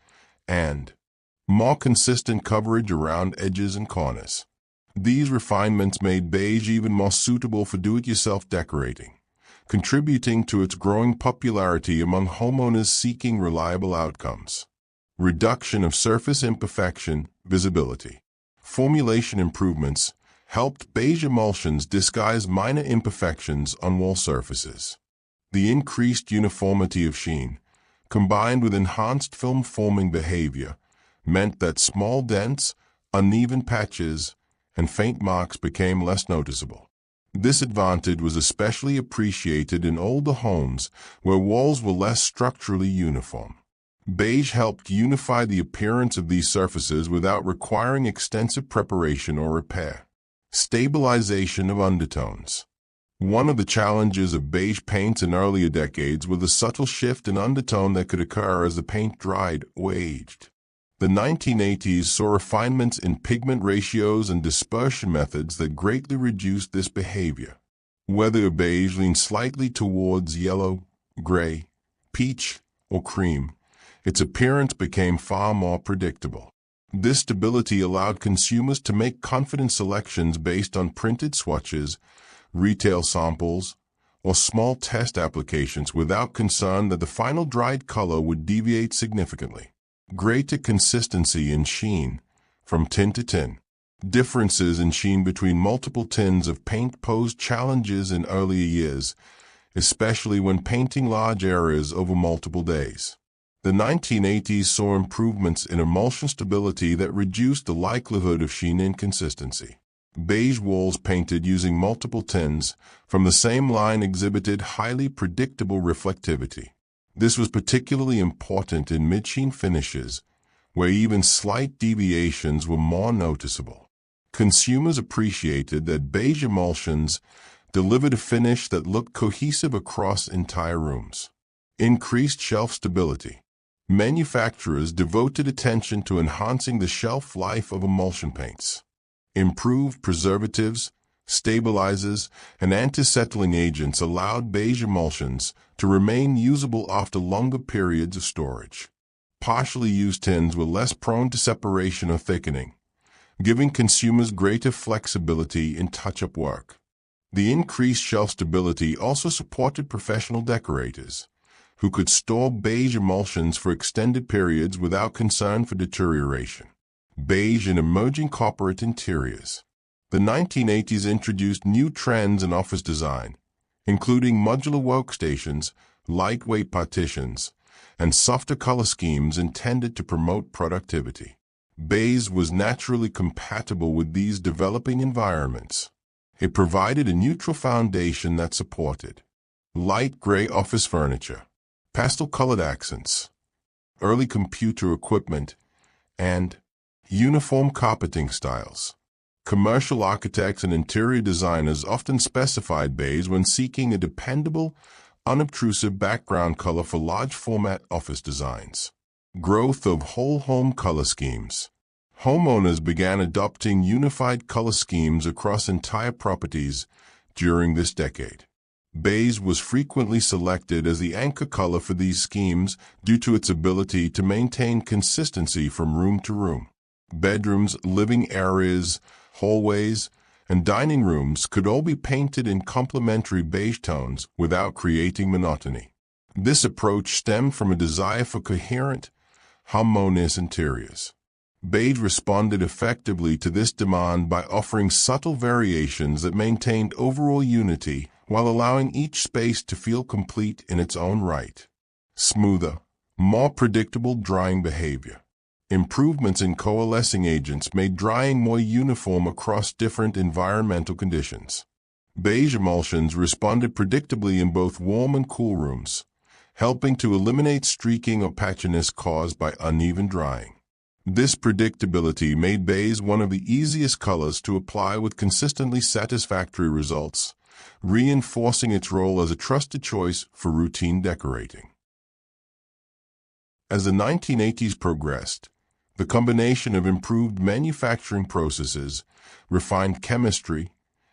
and more consistent coverage around edges and corners. These refinements made beige even more suitable for do-it-yourself decorating, contributing to its growing popularity among homeowners seeking reliable outcomes. Reduction of surface imperfection, visibility. Formulation improvements helped beige emulsions disguise minor imperfections on wall surfaces. The increased uniformity of sheen, combined with enhanced film-forming behavior, meant that small dents, uneven patches, and faint marks became less noticeable. This advantage was especially appreciated in older homes where walls were less structurally uniform. Beige helped unify the appearance of these surfaces without requiring extensive preparation or repair. Stabilization of undertones. One of the challenges of beige paints in earlier decades was the subtle shift in undertone that could occur as the paint dried or aged. The 1980s saw refinements in pigment ratios and dispersion methods that greatly reduced this behavior. Whether a beige leaned slightly towards yellow, gray, peach, or cream, its appearance became far more predictable. This stability allowed consumers to make confident selections based on printed swatches, retail samples, or small test applications without concern that the final dried color would deviate significantly. Greater consistency in sheen from tin to tin. Differences in sheen between multiple tins of paint posed challenges in earlier years, especially when painting large areas over multiple days. The 1980s saw improvements in emulsion stability that reduced the likelihood of sheen inconsistency. Beige walls painted using multiple tins from the same line exhibited highly predictable reflectivity. This was particularly important in mid-sheen finishes, where even slight deviations were more noticeable. Consumers appreciated that beige emulsions delivered a finish that looked cohesive across entire rooms. Increased shelf stability. Manufacturers devoted attention to enhancing the shelf life of emulsion paints. Improved preservatives, stabilizers, and anti-settling agents allowed beige emulsions to remain usable after longer periods of storage. Partially used tins were less prone to separation or thickening, giving consumers greater flexibility in touch-up work. The increased shelf stability also supported professional decorators, who could store beige emulsions for extended periods without concern for deterioration. Beige in emerging corporate interiors. The 1980s introduced new trends in office design, including modular workstations, lightweight partitions, and softer color schemes intended to promote productivity. Beige was naturally compatible with these developing environments. It provided a neutral foundation that supported light gray office furniture, pastel-colored accents, early computer equipment, and uniform carpeting styles. Commercial architects and interior designers often specified beige when seeking a dependable, unobtrusive background color for large-format office designs. Growth of whole-home color schemes. Homeowners began adopting unified color schemes across entire properties during this decade. Beige was frequently selected as the anchor color for these schemes due to its ability to maintain consistency from room to room. Bedrooms, living areas, hallways, and dining rooms could all be painted in complementary beige tones without creating monotony. This approach stemmed from a desire for coherent, harmonious interiors. Beige responded effectively to this demand by offering subtle variations that maintained overall unity while allowing each space to feel complete in its own right. Smoother, more predictable drying behavior. Improvements in coalescing agents made drying more uniform across different environmental conditions. Beige emulsions responded predictably in both warm and cool rooms, helping to eliminate streaking or patchiness caused by uneven drying. This predictability made beige one of the easiest colors to apply with consistently satisfactory results, reinforcing its role as a trusted choice for routine decorating. As the 1980s progressed, the combination of improved manufacturing processes, refined chemistry,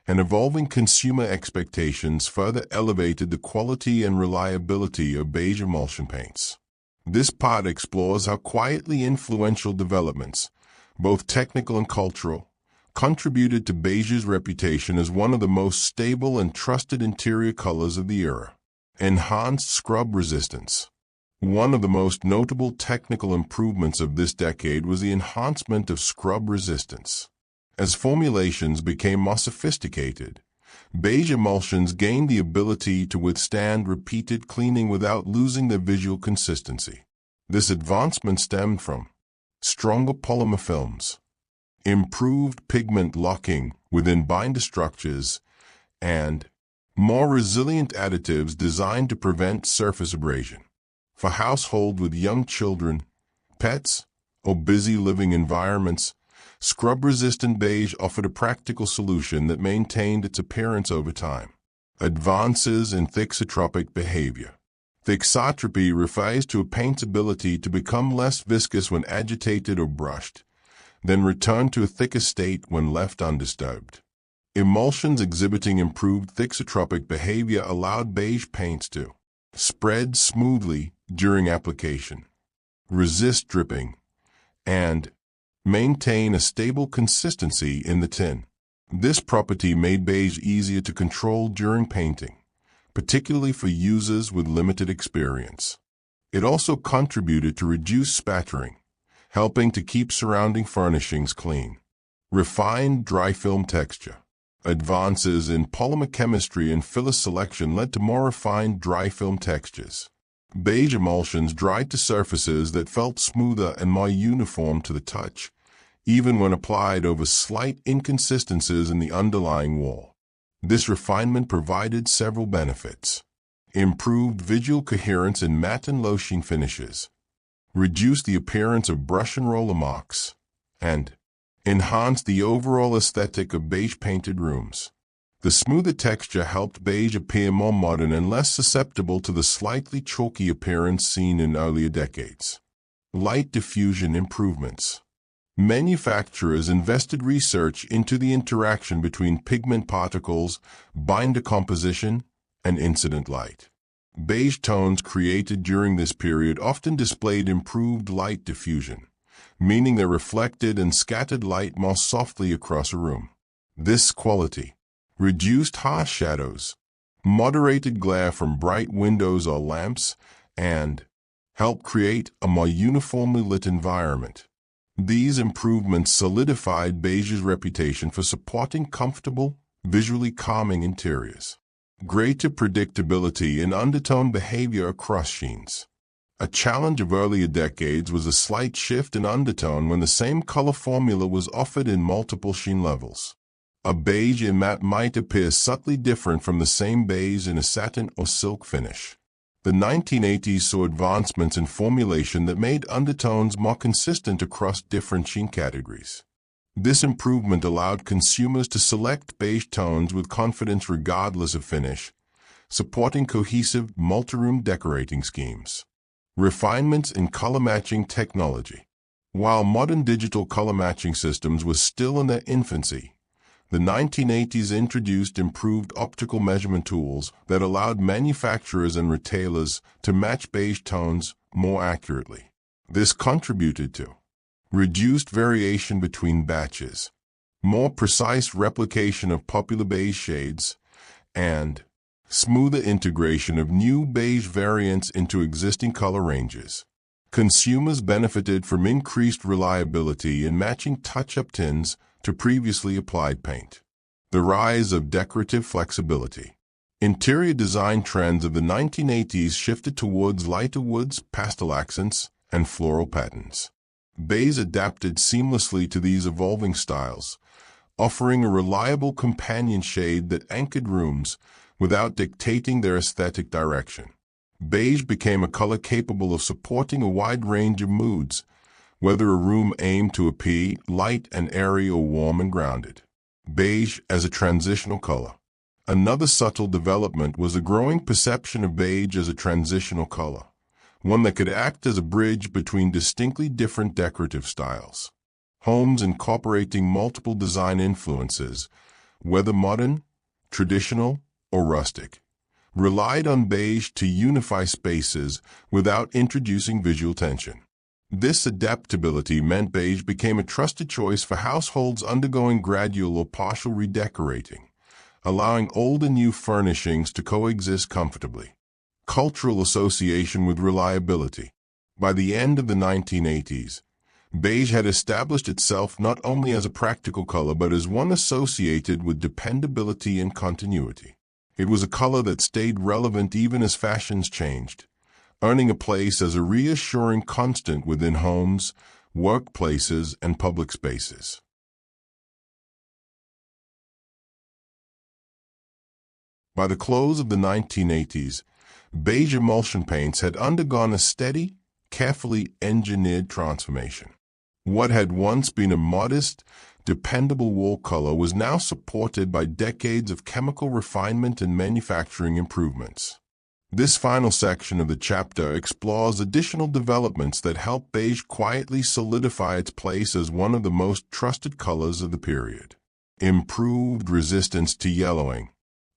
and evolving consumer expectations further elevated the quality and reliability of beige emulsion paints. This part explores how quietly influential developments, both technical and cultural, contributed to beige's reputation as one of the most stable and trusted interior colors of the era. Enhanced scrub resistance. One of the most notable technical improvements of this decade was the enhancement of scrub resistance. As formulations became more sophisticated, beige emulsions gained the ability to withstand repeated cleaning without losing their visual consistency. This advancement stemmed from stronger polymer films, improved pigment locking within binder structures, and more resilient additives designed to prevent surface abrasion. For households with young children, pets, or busy living environments, scrub-resistant beige offered a practical solution that maintained its appearance over time. Advances in thixotropic behavior. Thixotropy refers to a paint's ability to become less viscous when agitated or brushed, then return to a thicker state when left undisturbed. Emulsions exhibiting improved thixotropic behavior allowed beige paints to spread smoothly during application, resist dripping, and maintain a stable consistency in the tin. This property made beige easier to control during painting, particularly for users with limited experience. It also contributed to reduce spattering, helping to keep surrounding furnishings clean. Refined dry film texture. Advances in polymer chemistry and filler selection led to more refined dry film textures. Beige emulsions dried to surfaces that felt smoother and more uniform to the touch, even when applied over slight inconsistencies in the underlying wall. This refinement provided several benefits. Improved visual coherence in matte and low sheen finishes, reduced the appearance of brush and roller marks, and enhanced the overall aesthetic of beige-painted rooms. The smoother texture helped beige appear more modern and less susceptible to the slightly chalky appearance seen in earlier decades. Light diffusion improvements. Manufacturers invested research into the interaction between pigment particles, binder composition, and incident light. Beige tones created during this period often displayed improved light diffusion, meaning they reflected and scattered light more softly across a room. This quality reduced harsh shadows, moderated glare from bright windows or lamps, and helped create a more uniformly lit environment. These improvements solidified beige's reputation for supporting comfortable, visually calming interiors. Greater predictability in undertone behavior across sheens. A challenge of earlier decades was a slight shift in undertone when the same color formula was offered in multiple sheen levels. A beige in matte might appear subtly different from the same beige in a satin or silk finish. The 1980s saw advancements in formulation that made undertones more consistent across different sheen categories. This improvement allowed consumers to select beige tones with confidence regardless of finish, supporting cohesive multi-room decorating schemes. Refinements in color matching technology. While modern digital color matching systems were still in their infancy, the 1980s introduced improved optical measurement tools that allowed manufacturers and retailers to match beige tones more accurately. This contributed to reduced variation between batches, more precise replication of popular beige shades, and smoother integration of new beige variants into existing color ranges. Consumers benefited from increased reliability in matching touch-up tints to previously applied paint. The rise of decorative flexibility. Interior design trends of the 1980s shifted towards lighter woods, pastel accents, and floral patterns. Beige adapted seamlessly to these evolving styles, offering a reliable companion shade that anchored rooms without dictating their aesthetic direction. Beige became a color capable of supporting a wide range of moods, whether a room aimed to appear light and airy or warm and grounded. Beige as a transitional color. Another subtle development was the growing perception of beige as a transitional color, one that could act as a bridge between distinctly different decorative styles. Homes incorporating multiple design influences, whether modern, traditional, or rustic, relied on beige to unify spaces without introducing visual tension. This adaptability meant beige became a trusted choice for households undergoing gradual or partial redecorating, allowing old and new furnishings to coexist comfortably. Cultural association with reliability. By the end of the 1980s, beige had established itself not only as a practical color but as one associated with dependability and continuity. It was a color that stayed relevant even as fashions changed, earning a place as a reassuring constant within homes, workplaces, and public spaces. By the close of the 1980s, beige emulsion paints had undergone a steady, carefully engineered transformation. What had once been a modest, dependable wall color was now supported by decades of chemical refinement and manufacturing improvements. This final section of the chapter explores additional developments that help beige quietly solidify its place as one of the most trusted colors of the period. Improved resistance to yellowing.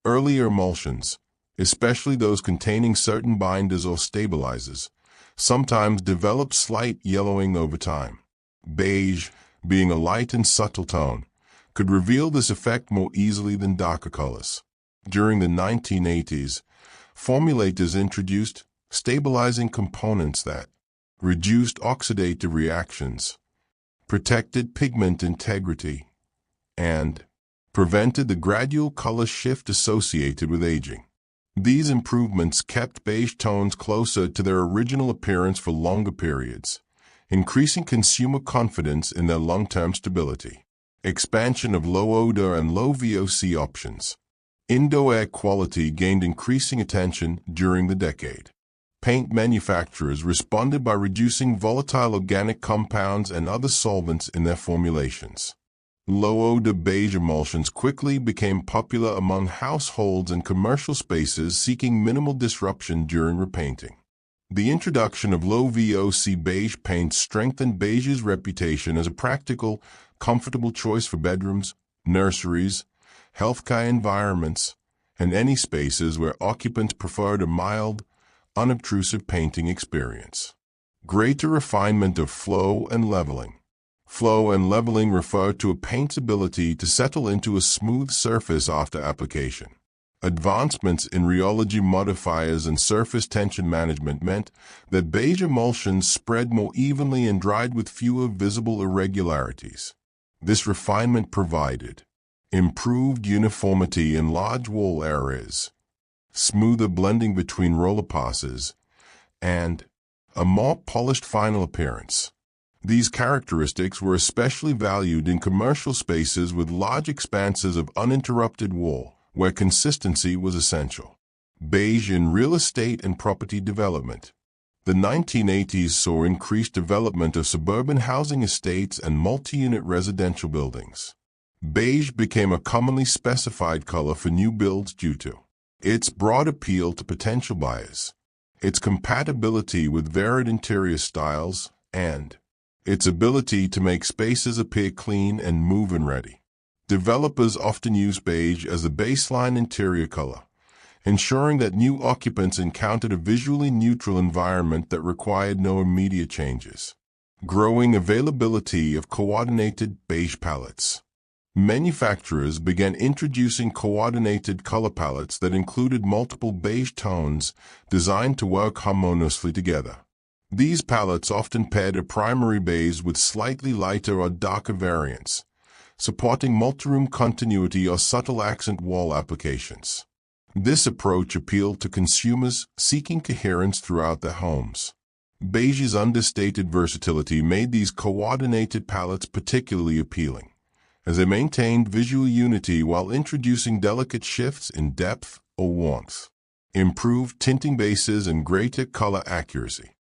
Earlier emulsions, especially those containing certain binders or stabilizers, sometimes developed slight yellowing over time. Beige, being a light and subtle tone, could reveal this effect more easily than darker colors. During the 1980s, formulators introduced stabilizing components that reduced oxidative reactions, protected pigment integrity, and prevented the gradual color shift associated with aging. These improvements kept beige tones closer to their original appearance for longer periods, increasing consumer confidence in their long-term stability. Expansion of low-odor and low VOC options. Indoor air quality gained increasing attention during the decade. Paint manufacturers responded by reducing volatile organic compounds and other solvents in their formulations. Low-odor beige emulsions quickly became popular among households and commercial spaces seeking minimal disruption during repainting. The introduction of low VOC beige paints strengthened beige's reputation as a practical, comfortable choice for bedrooms, nurseries, healthcare environments, and any spaces where occupants preferred a mild, unobtrusive painting experience. Greater refinement of flow and leveling. Flow and leveling refer to a paint's ability to settle into a smooth surface after application. Advancements in rheology modifiers and surface tension management meant that beige emulsions spread more evenly and dried with fewer visible irregularities. This refinement provided improved uniformity in large wall areas, smoother blending between roller passes, and a more polished final appearance. These characteristics were especially valued in commercial spaces with large expanses of uninterrupted wall, where consistency was essential. Beige in real estate and property development. The 1980s saw increased development of suburban housing estates and multi-unit residential buildings. Beige became a commonly specified color for new builds due to its broad appeal to potential buyers, its compatibility with varied interior styles, and its ability to make spaces appear clean and move-in ready. Developers often use beige as the baseline interior color, ensuring that new occupants encountered a visually neutral environment that required no immediate changes. Growing availability of coordinated beige palettes. Manufacturers began introducing coordinated color palettes that included multiple beige tones designed to work harmoniously together. These palettes often paired a primary beige with slightly lighter or darker variants, supporting multi-room continuity or subtle accent wall applications. This approach appealed to consumers seeking coherence throughout their homes. Beige's understated versatility made these coordinated palettes particularly appealing, as they maintained visual unity while introducing delicate shifts in depth or warmth. Improved tinting bases and greater color accuracy.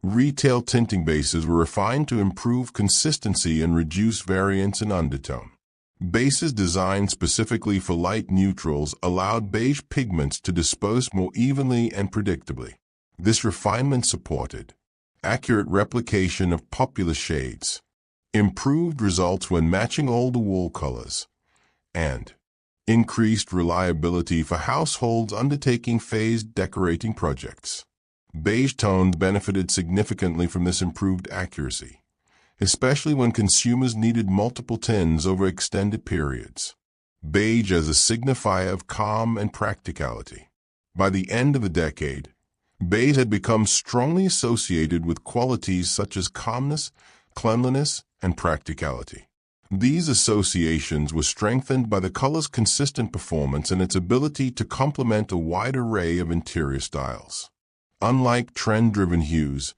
Retail tinting bases were refined to improve consistency and reduce variance in undertone. Bases designed specifically for light neutrals allowed beige pigments to disperse more evenly and predictably. This refinement supported accurate replication of popular shades, improved results when matching older wall colors, and increased reliability for households undertaking phased decorating projects. Beige tones benefited significantly from this improved accuracy, especially when consumers needed multiple tints over extended periods. Beige as a signifier of calm and practicality. By the end of the decade, beige had become strongly associated with qualities such as calmness, cleanliness, and practicality. These associations were strengthened by the color's consistent performance and its ability to complement a wide array of interior styles. Unlike trend-driven hues,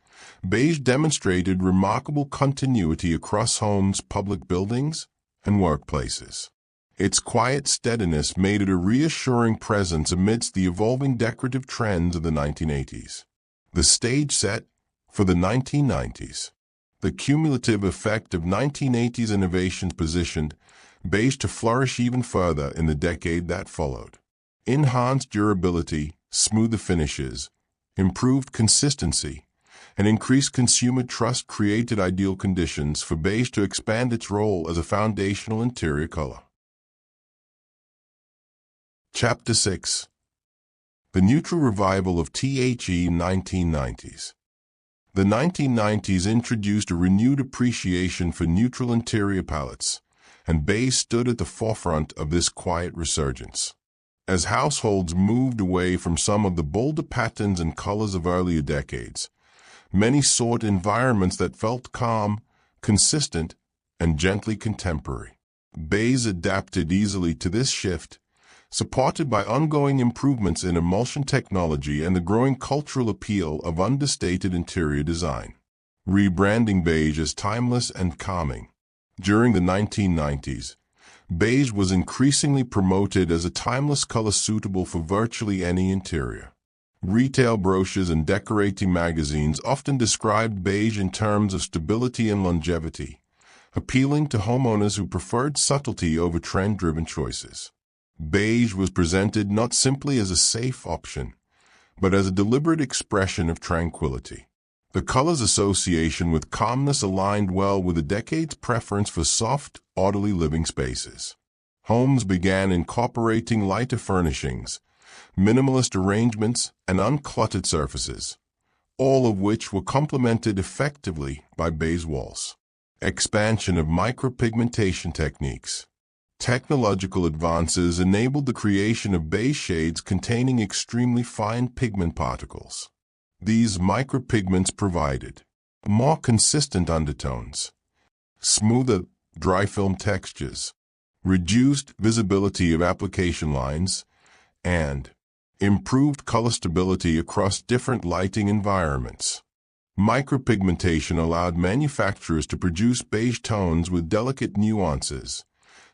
beige demonstrated remarkable continuity across homes, public buildings, and workplaces. Its quiet steadiness made it a reassuring presence amidst the evolving decorative trends of the 1980s. The stage set for the 1990s. The cumulative effect of 1980s innovations positioned beige to flourish even further in the decade that followed. Enhanced durability, smoother finishes, improved consistency, and increased consumer trust created ideal conditions for beige to expand its role as a foundational interior color. Chapter 6. The Neutral Revival of the 1990s. The 1990s introduced a renewed appreciation for neutral interior palettes, and beige stood at the forefront of this quiet resurgence. As households moved away from some of the bolder patterns and colors of earlier decades, many sought environments that felt calm, consistent, and gently contemporary. Beige adapted easily to this shift, supported by ongoing improvements in emulsion technology and the growing cultural appeal of understated interior design. Rebranding beige as timeless and calming. During the 1990s, beige was increasingly promoted as a timeless color suitable for virtually any interior. Retail brochures and decorating magazines often described beige in terms of stability and longevity, appealing to homeowners who preferred subtlety over trend-driven choices. Beige was presented not simply as a safe option, but as a deliberate expression of tranquility. The color's association with calmness aligned well with the decade's preference for soft, orderly living spaces. Homes began incorporating lighter furnishings, minimalist arrangements, and uncluttered surfaces, all of which were complemented effectively by beige walls. Expansion of micropigmentation techniques. Technological advances enabled the creation of beige shades containing extremely fine pigment particles. These micropigments provided more consistent undertones, smoother, dry film textures, reduced visibility of application lines, and improved color stability across different lighting environments. Micropigmentation allowed manufacturers to produce beige tones with delicate nuances,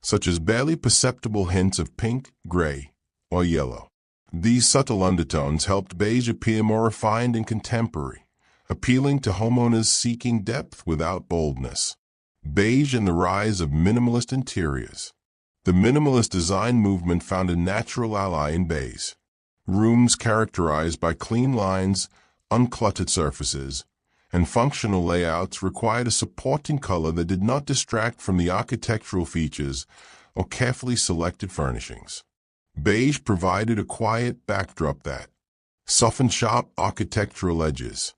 such as barely perceptible hints of pink, gray, or yellow. These subtle undertones helped beige appear more refined and contemporary, appealing to homeowners seeking depth without boldness. Beige and the rise of minimalist interiors. The minimalist design movement found a natural ally in beige. Rooms characterized by clean lines, uncluttered surfaces, and functional layouts required a supporting color that did not distract from the architectural features or carefully selected furnishings. Beige provided a quiet backdrop that softened sharp architectural edges,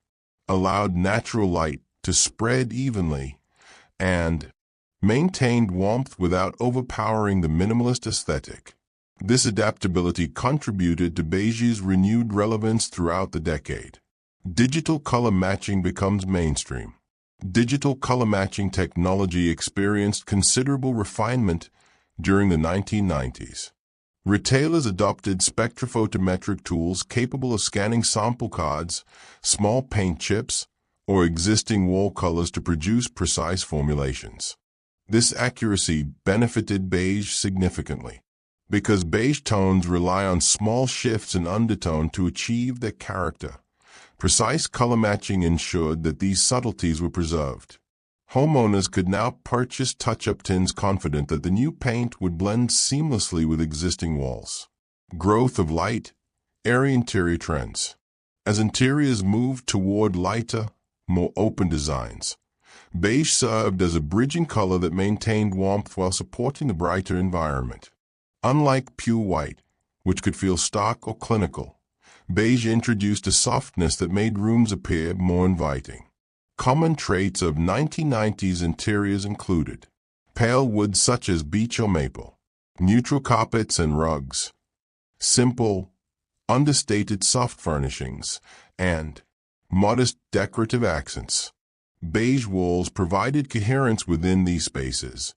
allowed natural light to spread evenly, and maintained warmth without overpowering the minimalist aesthetic. This adaptability contributed to beige's renewed relevance throughout the decade. Digital color matching becomes mainstream. Digital color matching technology experienced considerable refinement during the 1990s. Retailers adopted spectrophotometric tools capable of scanning sample cards, small paint chips, or existing wall colors to produce precise formulations. This accuracy benefited beige significantly, because beige tones rely on small shifts in undertone to achieve their character. Precise color matching ensured that these subtleties were preserved. Homeowners could now purchase touch-up tins confident that the new paint would blend seamlessly with existing walls. Growth of light, airy interior trends. As interiors moved toward lighter, more open designs, beige served as a bridging color that maintained warmth while supporting a brighter environment. Unlike pure white, which could feel stark or clinical, beige introduced a softness that made rooms appear more inviting. Common traits of 1990s interiors included pale woods such as beech or maple, neutral carpets and rugs, simple, understated soft furnishings, and modest decorative accents. Beige walls provided coherence within these spaces,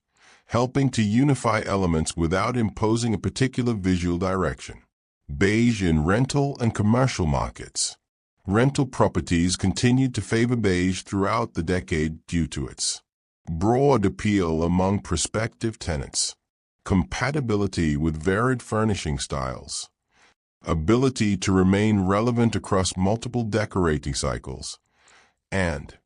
helping to unify elements without imposing a particular visual direction. Beige in rental and commercial markets. Rental properties continued to favor beige throughout the decade due to its broad appeal among prospective tenants, compatibility with varied furnishing styles, ability to remain relevant across multiple decorating cycles, and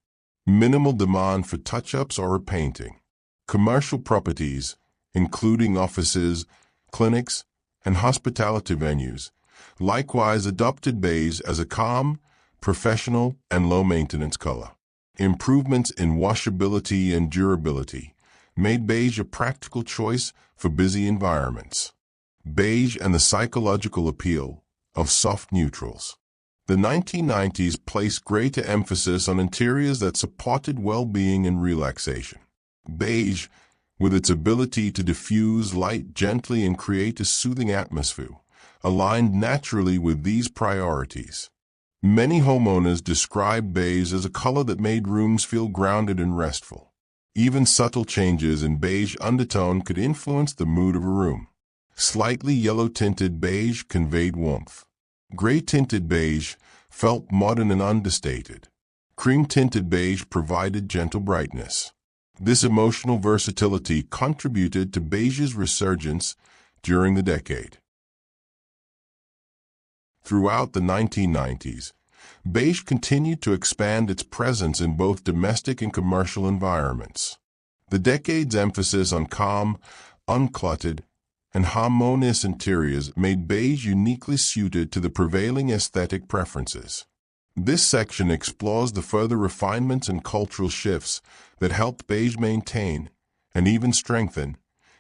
minimal demand for touch-ups or repainting. Commercial properties, including offices, clinics, and hospitality venues, likewise adopted beige as a calm, professional, and low-maintenance color. Improvements in washability and durability made beige a practical choice for busy environments. Beige and the psychological appeal of soft neutrals. The 1990s placed greater emphasis on interiors that supported well-being and relaxation. Beige, with its ability to diffuse light gently and create a soothing atmosphere, aligned naturally with these priorities. Many homeowners describe beige as a color that made rooms feel grounded and restful. Even subtle changes in beige undertone could influence the mood of a room. Slightly yellow-tinted beige conveyed warmth. Gray-tinted beige felt modern and understated. Cream-tinted beige provided gentle brightness. This emotional versatility contributed to beige's resurgence during the decade. Throughout the 1990s, beige continued to expand its presence in both domestic and commercial environments. The decade's emphasis on calm, uncluttered, and harmonious interiors made beige uniquely suited to the prevailing aesthetic preferences. This section explores the further refinements and cultural shifts that helped beige maintain, and even strengthen,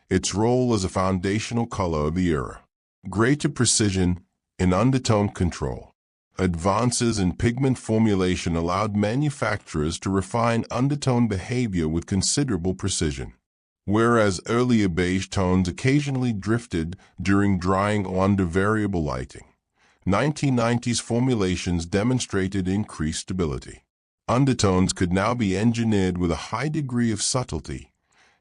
its role as a foundational color of the era. Greater precision in undertone control. Advances in pigment formulation allowed manufacturers to refine undertone behavior with considerable precision. Whereas earlier beige tones occasionally drifted during drying or under variable lighting, 1990s formulations demonstrated increased stability. Undertones could now be engineered with a high degree of subtlety,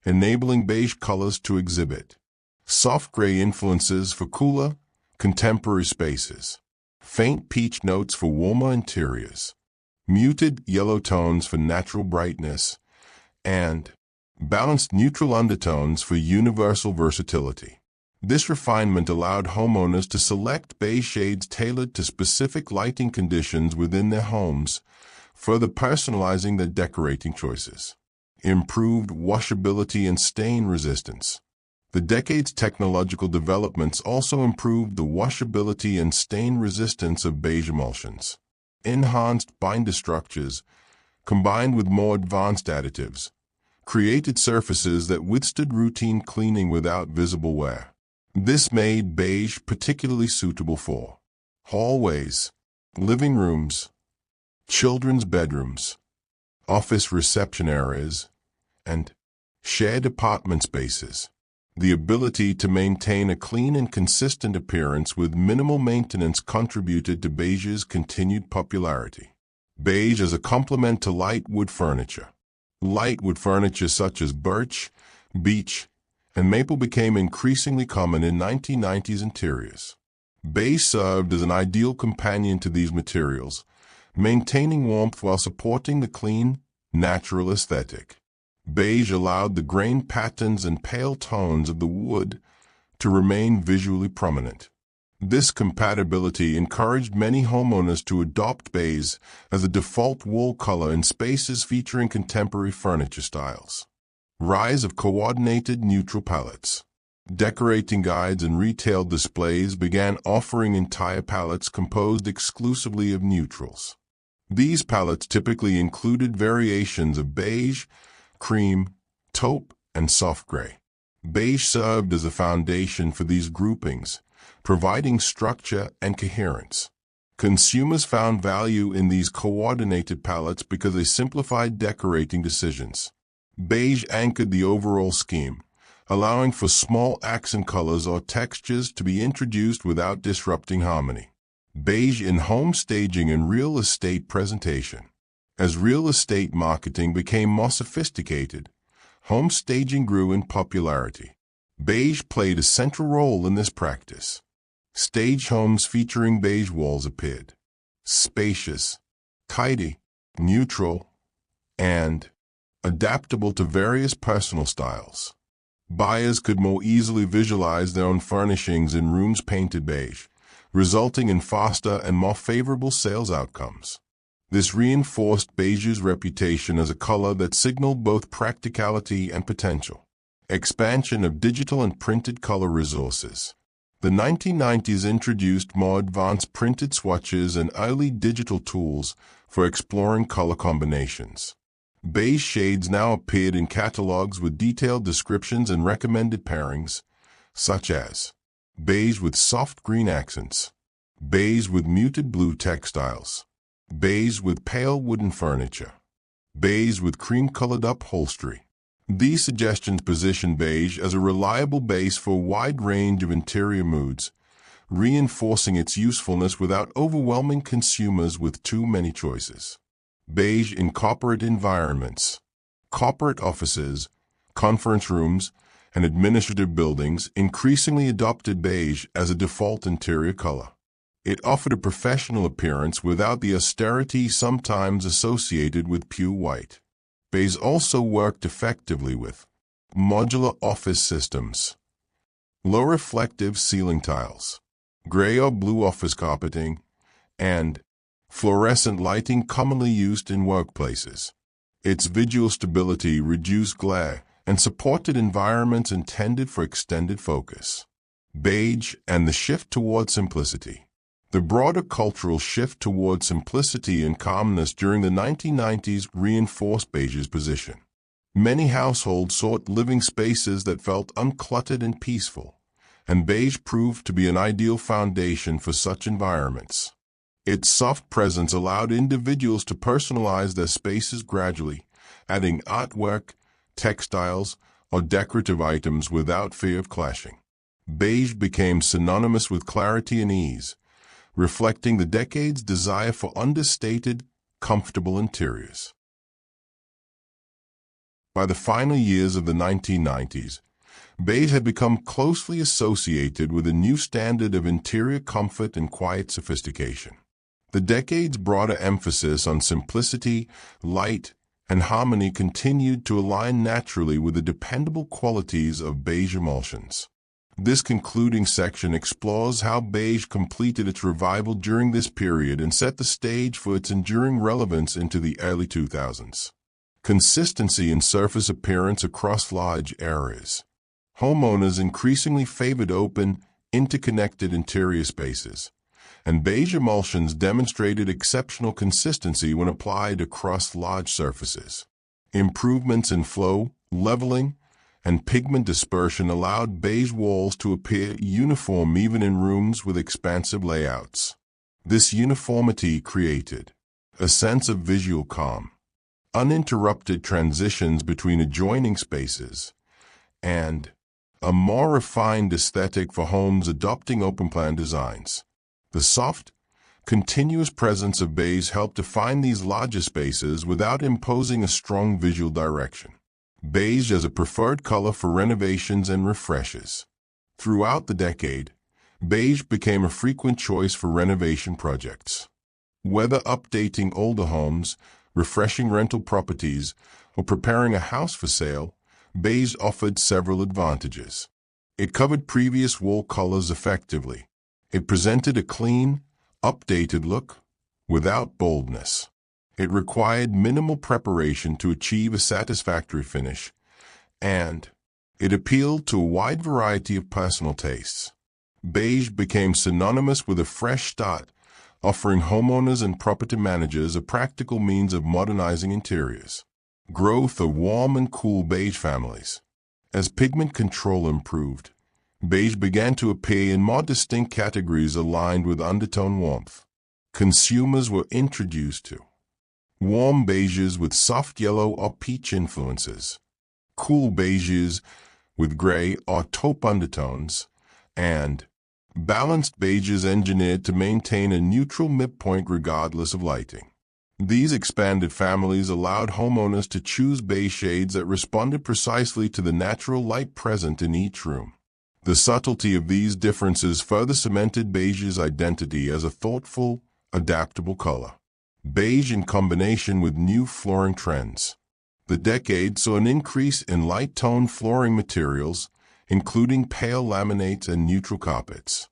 enabling beige colors to exhibit soft gray influences for cooler, contemporary spaces, faint peach notes for warmer interiors, muted yellow tones for natural brightness, and balanced neutral undertones for universal versatility. This refinement allowed homeowners to select beige shades tailored to specific lighting conditions within their homes, further personalizing their decorating choices. Improved washability and stain resistance. The decade's technological developments also improved the washability and stain resistance of beige emulsions. Enhanced binder structures, combined with more advanced additives, created surfaces that withstood routine cleaning without visible wear. This made beige particularly suitable for hallways, living rooms, children's bedrooms, office reception areas, and shared apartment spaces. The ability to maintain a clean and consistent appearance with minimal maintenance contributed to beige's continued popularity. Beige as a complement to light wood furniture. Light wood furniture such as birch, beech, and maple became increasingly common in 1990s interiors. Beige served as an ideal companion to these materials, maintaining warmth while supporting the clean, natural aesthetic. Beige allowed the grain patterns and pale tones of the wood to remain visually prominent. This compatibility encouraged many homeowners to adopt beige as a default wall color in spaces featuring contemporary furniture styles. Rise of coordinated neutral palettes. Decorating guides and retail displays began offering entire palettes composed exclusively of neutrals. These palettes typically included variations of beige, cream, taupe, and soft gray. Beige served as a foundation for these groupings, providing structure and coherence. Consumers found value in these coordinated palettes because they simplified decorating decisions. Beige anchored the overall scheme, allowing for small accent colors or textures to be introduced without disrupting harmony. Beige in home staging and real estate presentation. As real estate marketing became more sophisticated, home staging grew in popularity. Beige played a central role in this practice. Stage homes featuring beige walls appeared. Spacious, tidy, neutral, and adaptable to various personal styles. Buyers could more easily visualize their own furnishings in rooms painted beige, resulting in faster and more favorable sales outcomes. This reinforced beige's reputation as a color that signaled both practicality and potential. Expansion of digital and printed color resources. The 1990s introduced more advanced printed swatches and early digital tools for exploring color combinations. Beige shades now appeared in catalogs with detailed descriptions and recommended pairings, such as beige with soft green accents, beige with muted blue textiles, beige with pale wooden furniture, beige with cream-colored upholstery. These suggestions position beige as a reliable base for a wide range of interior moods, reinforcing its usefulness without overwhelming consumers with too many choices. Beige in corporate environments. Corporate offices, conference rooms, and administrative buildings increasingly adopted beige as a default interior color. It offered a professional appearance without the austerity sometimes associated with pure white. Beige also worked effectively with modular office systems, low reflective ceiling tiles, gray or blue office carpeting, and fluorescent lighting commonly used in workplaces. Its visual stability reduced glare and supported environments intended for extended focus. Beige and the shift toward simplicity. The broader cultural shift toward simplicity and calmness during the 1990s reinforced beige's position. Many households sought living spaces that felt uncluttered and peaceful, and beige proved to be an ideal foundation for such environments. Its soft presence allowed individuals to personalize their spaces gradually, adding artwork, textiles, or decorative items without fear of clashing. Beige became synonymous with clarity and ease, reflecting the decade's desire for understated, comfortable interiors. By the final years of the 1990s, beige had become closely associated with a new standard of interior comfort and quiet sophistication. The decade's broader emphasis on simplicity, light, and harmony continued to align naturally with the dependable qualities of beige emulsions. This concluding section explores how beige completed its revival during this period and set the stage for its enduring relevance into the early 2000s. Consistency in surface appearance across large areas. Homeowners increasingly favored open, interconnected interior spaces, and beige emulsions demonstrated exceptional consistency when applied across large surfaces. Improvements in flow, leveling, and pigment dispersion allowed beige walls to appear uniform even in rooms with expansive layouts. This uniformity created a sense of visual calm, uninterrupted transitions between adjoining spaces, and a more refined aesthetic for homes adopting open-plan designs. The soft, Continuous presence of beige helped define these larger spaces without imposing a strong visual direction. Beige as a preferred color for renovations and refreshes. Throughout the decade, beige became a frequent choice for renovation projects. Whether updating older homes, refreshing rental properties, or preparing a house for sale, beige offered several advantages. It covered previous wall colors effectively. It presented a clean, updated look without boldness. It required minimal preparation to achieve a satisfactory finish, and it appealed to a wide variety of personal tastes. Beige became synonymous with a fresh start, offering homeowners and property managers a practical means of modernizing interiors. Growth of warm and cool beige families. As pigment control improved, beige began to appear in more distinct categories aligned with undertone warmth. Consumers were introduced to warm beiges with soft yellow or peach influences, cool beiges with gray or taupe undertones, and balanced beiges engineered to maintain a neutral midpoint regardless of lighting. These expanded families allowed homeowners to choose beige shades that responded precisely to the natural light present in each room. The subtlety of these differences further cemented beige's identity as a thoughtful, adaptable color. Beige in combination with new flooring trends. The decade saw an increase in light-toned flooring materials, including pale laminates and neutral carpets.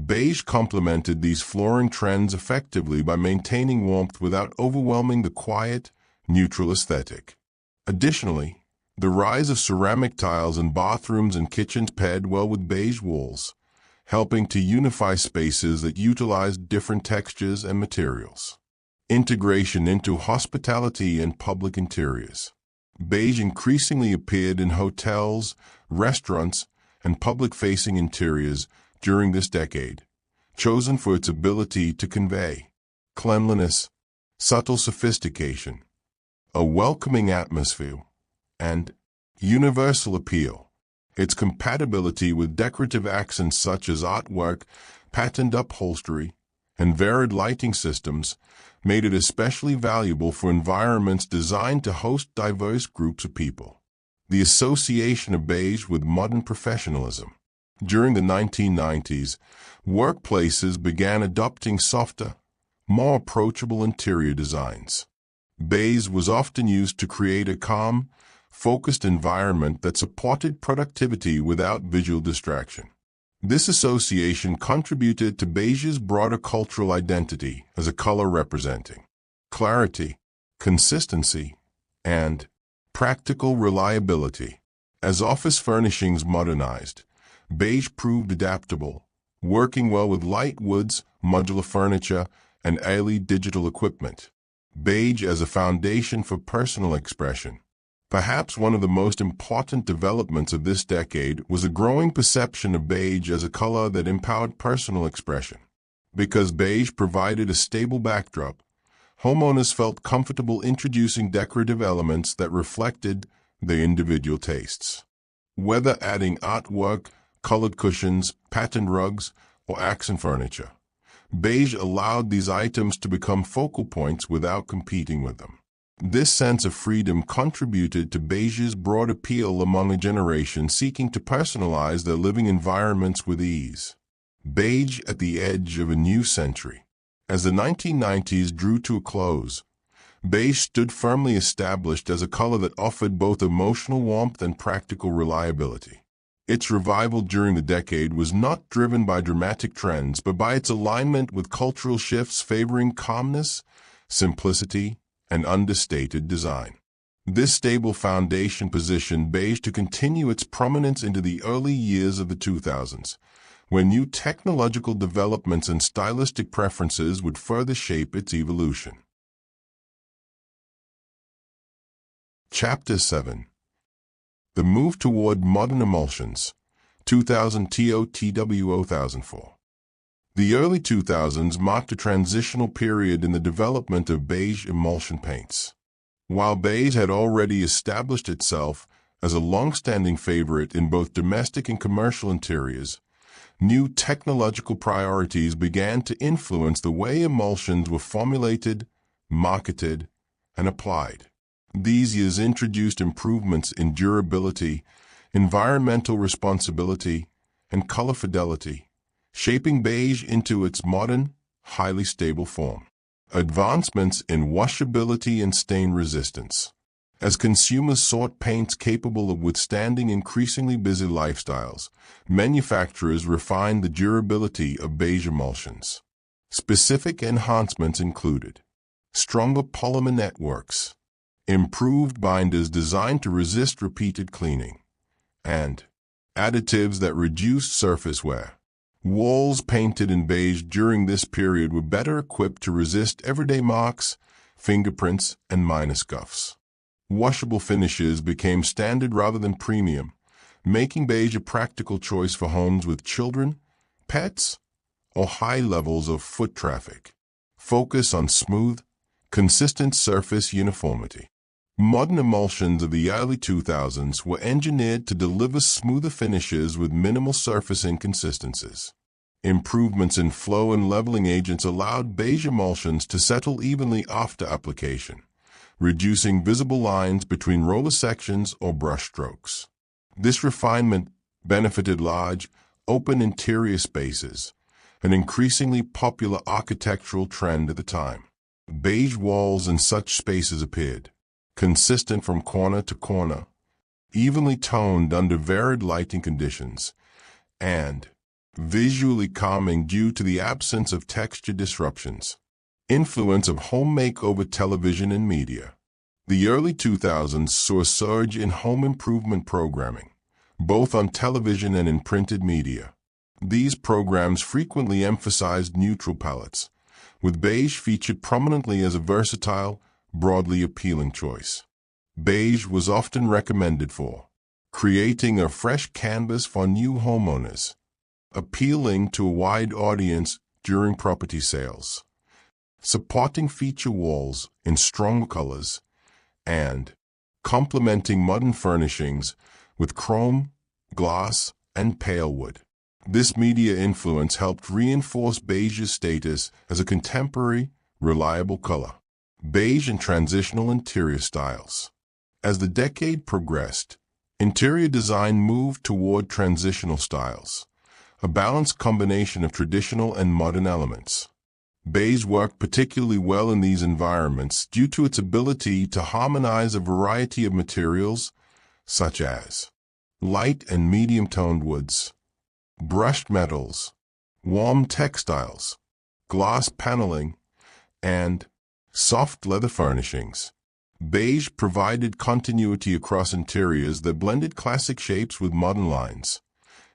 Beige complemented these flooring trends effectively by maintaining warmth without overwhelming the quiet, neutral aesthetic. Additionally, the rise of ceramic tiles in bathrooms and kitchens paired well with beige walls, helping to unify spaces that utilized different textures and materials. Integration into hospitality and public interiors. Beige increasingly appeared in hotels, restaurants, and public-facing interiors during this decade, chosen for its ability to convey cleanliness, subtle sophistication, a welcoming atmosphere, and universal appeal. Its compatibility with decorative accents such as artwork, patterned upholstery, and varied lighting systems made it especially valuable for environments designed to host diverse groups of people. The association of beige with modern professionalism. During the 1990s, workplaces began adopting softer, more approachable interior designs. Beige was often used to create a calm, focused environment that supported productivity without visual distraction. This association contributed to beige's broader cultural identity as a color representing clarity, consistency, and practical reliability. As office furnishings modernized, beige proved adaptable, working well with light woods, modular furniture, and early digital equipment. Beige as a foundation for personal expression. Perhaps one of the most important developments of this decade was a growing perception of beige as a color that empowered personal expression. Because beige provided a stable backdrop, homeowners felt comfortable introducing decorative elements that reflected their individual tastes. Whether adding artwork, colored cushions, patterned rugs, or accent furniture, beige allowed these items to become focal points without competing with them. This sense of freedom contributed to beige's broad appeal among a generation seeking to personalize their living environments with ease. Beige at the edge of a new century. As the 1990s drew to a close, beige stood firmly established as a color that offered both emotional warmth and practical reliability. Its revival during the decade was not driven by dramatic trends, but by its alignment with cultural shifts favoring calmness, simplicity, and understated design. This stable foundation positioned beige to continue its prominence into the early years of the 2000s, when new technological developments and stylistic preferences would further shape its evolution. Chapter 7. The Move Toward Modern Emulsions, 2000 TOTW-2004. The early 2000s marked a transitional period in the development of beige emulsion paints. While beige had already established itself as a long-standing favorite in both domestic and commercial interiors, New technological priorities began to influence the way emulsions were formulated, marketed, and applied. These years introduced improvements in durability, environmental responsibility, and color fidelity, shaping beige into its modern, highly stable form. Advancements in washability and stain resistance. As consumers sought paints capable of withstanding increasingly busy lifestyles, manufacturers refined the durability of beige emulsions. Specific enhancements included stronger polymer networks, improved binders designed to resist repeated cleaning, and additives that reduced surface wear. Walls painted in beige during this period were better equipped to resist everyday marks, fingerprints, and minor scuffs. Washable finishes became standard rather than premium, making beige a practical choice for homes with children, pets, or high levels of foot traffic. Focus on smooth, consistent surface uniformity. Modern emulsions of the early 2000s were engineered to deliver smoother finishes with minimal surface inconsistencies. Improvements in flow and leveling agents allowed beige emulsions to settle evenly after application, reducing visible lines between roller sections or brush strokes. This refinement benefited large, open interior spaces, an increasingly popular architectural trend at the time. Beige walls in such spaces appeared consistent from corner to corner, evenly toned under varied lighting conditions, and visually calming due to the absence of texture disruptions. Influence of home makeover television and media. The early 2000s saw a surge in home improvement programming, both on television and in printed media. These programs frequently emphasized neutral palettes, with beige featured prominently as a versatile, broadly appealing choice. Beige was often recommended for creating a fresh canvas for new homeowners, appealing to a wide audience during property sales, supporting feature walls in strong colors, and complementing modern furnishings with chrome, gloss, and pale wood. This media influence helped reinforce beige's status as a contemporary, reliable color. Beige and transitional interior styles. As the decade progressed, interior design moved toward transitional styles, a balanced combination of traditional and modern elements. Beige worked particularly well in these environments due to its ability to harmonize a variety of materials, such as light and medium-toned woods, brushed metals, warm textiles, gloss paneling, and soft leather furnishings. Beige provided continuity across interiors that blended classic shapes with modern lines,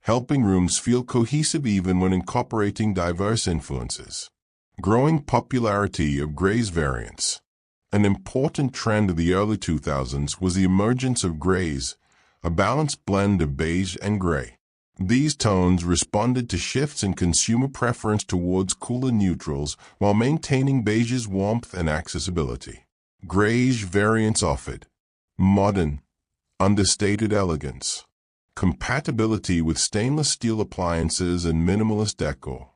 helping rooms feel cohesive even when incorporating diverse influences. Growing popularity of grays variants. An important trend of the early 2000s was the emergence of grays, a balanced blend of beige and gray. These tones responded to shifts in consumer preference towards cooler neutrals while maintaining beige's warmth and accessibility. Grayish variants offered modern, understated elegance, compatibility with stainless steel appliances and minimalist decor,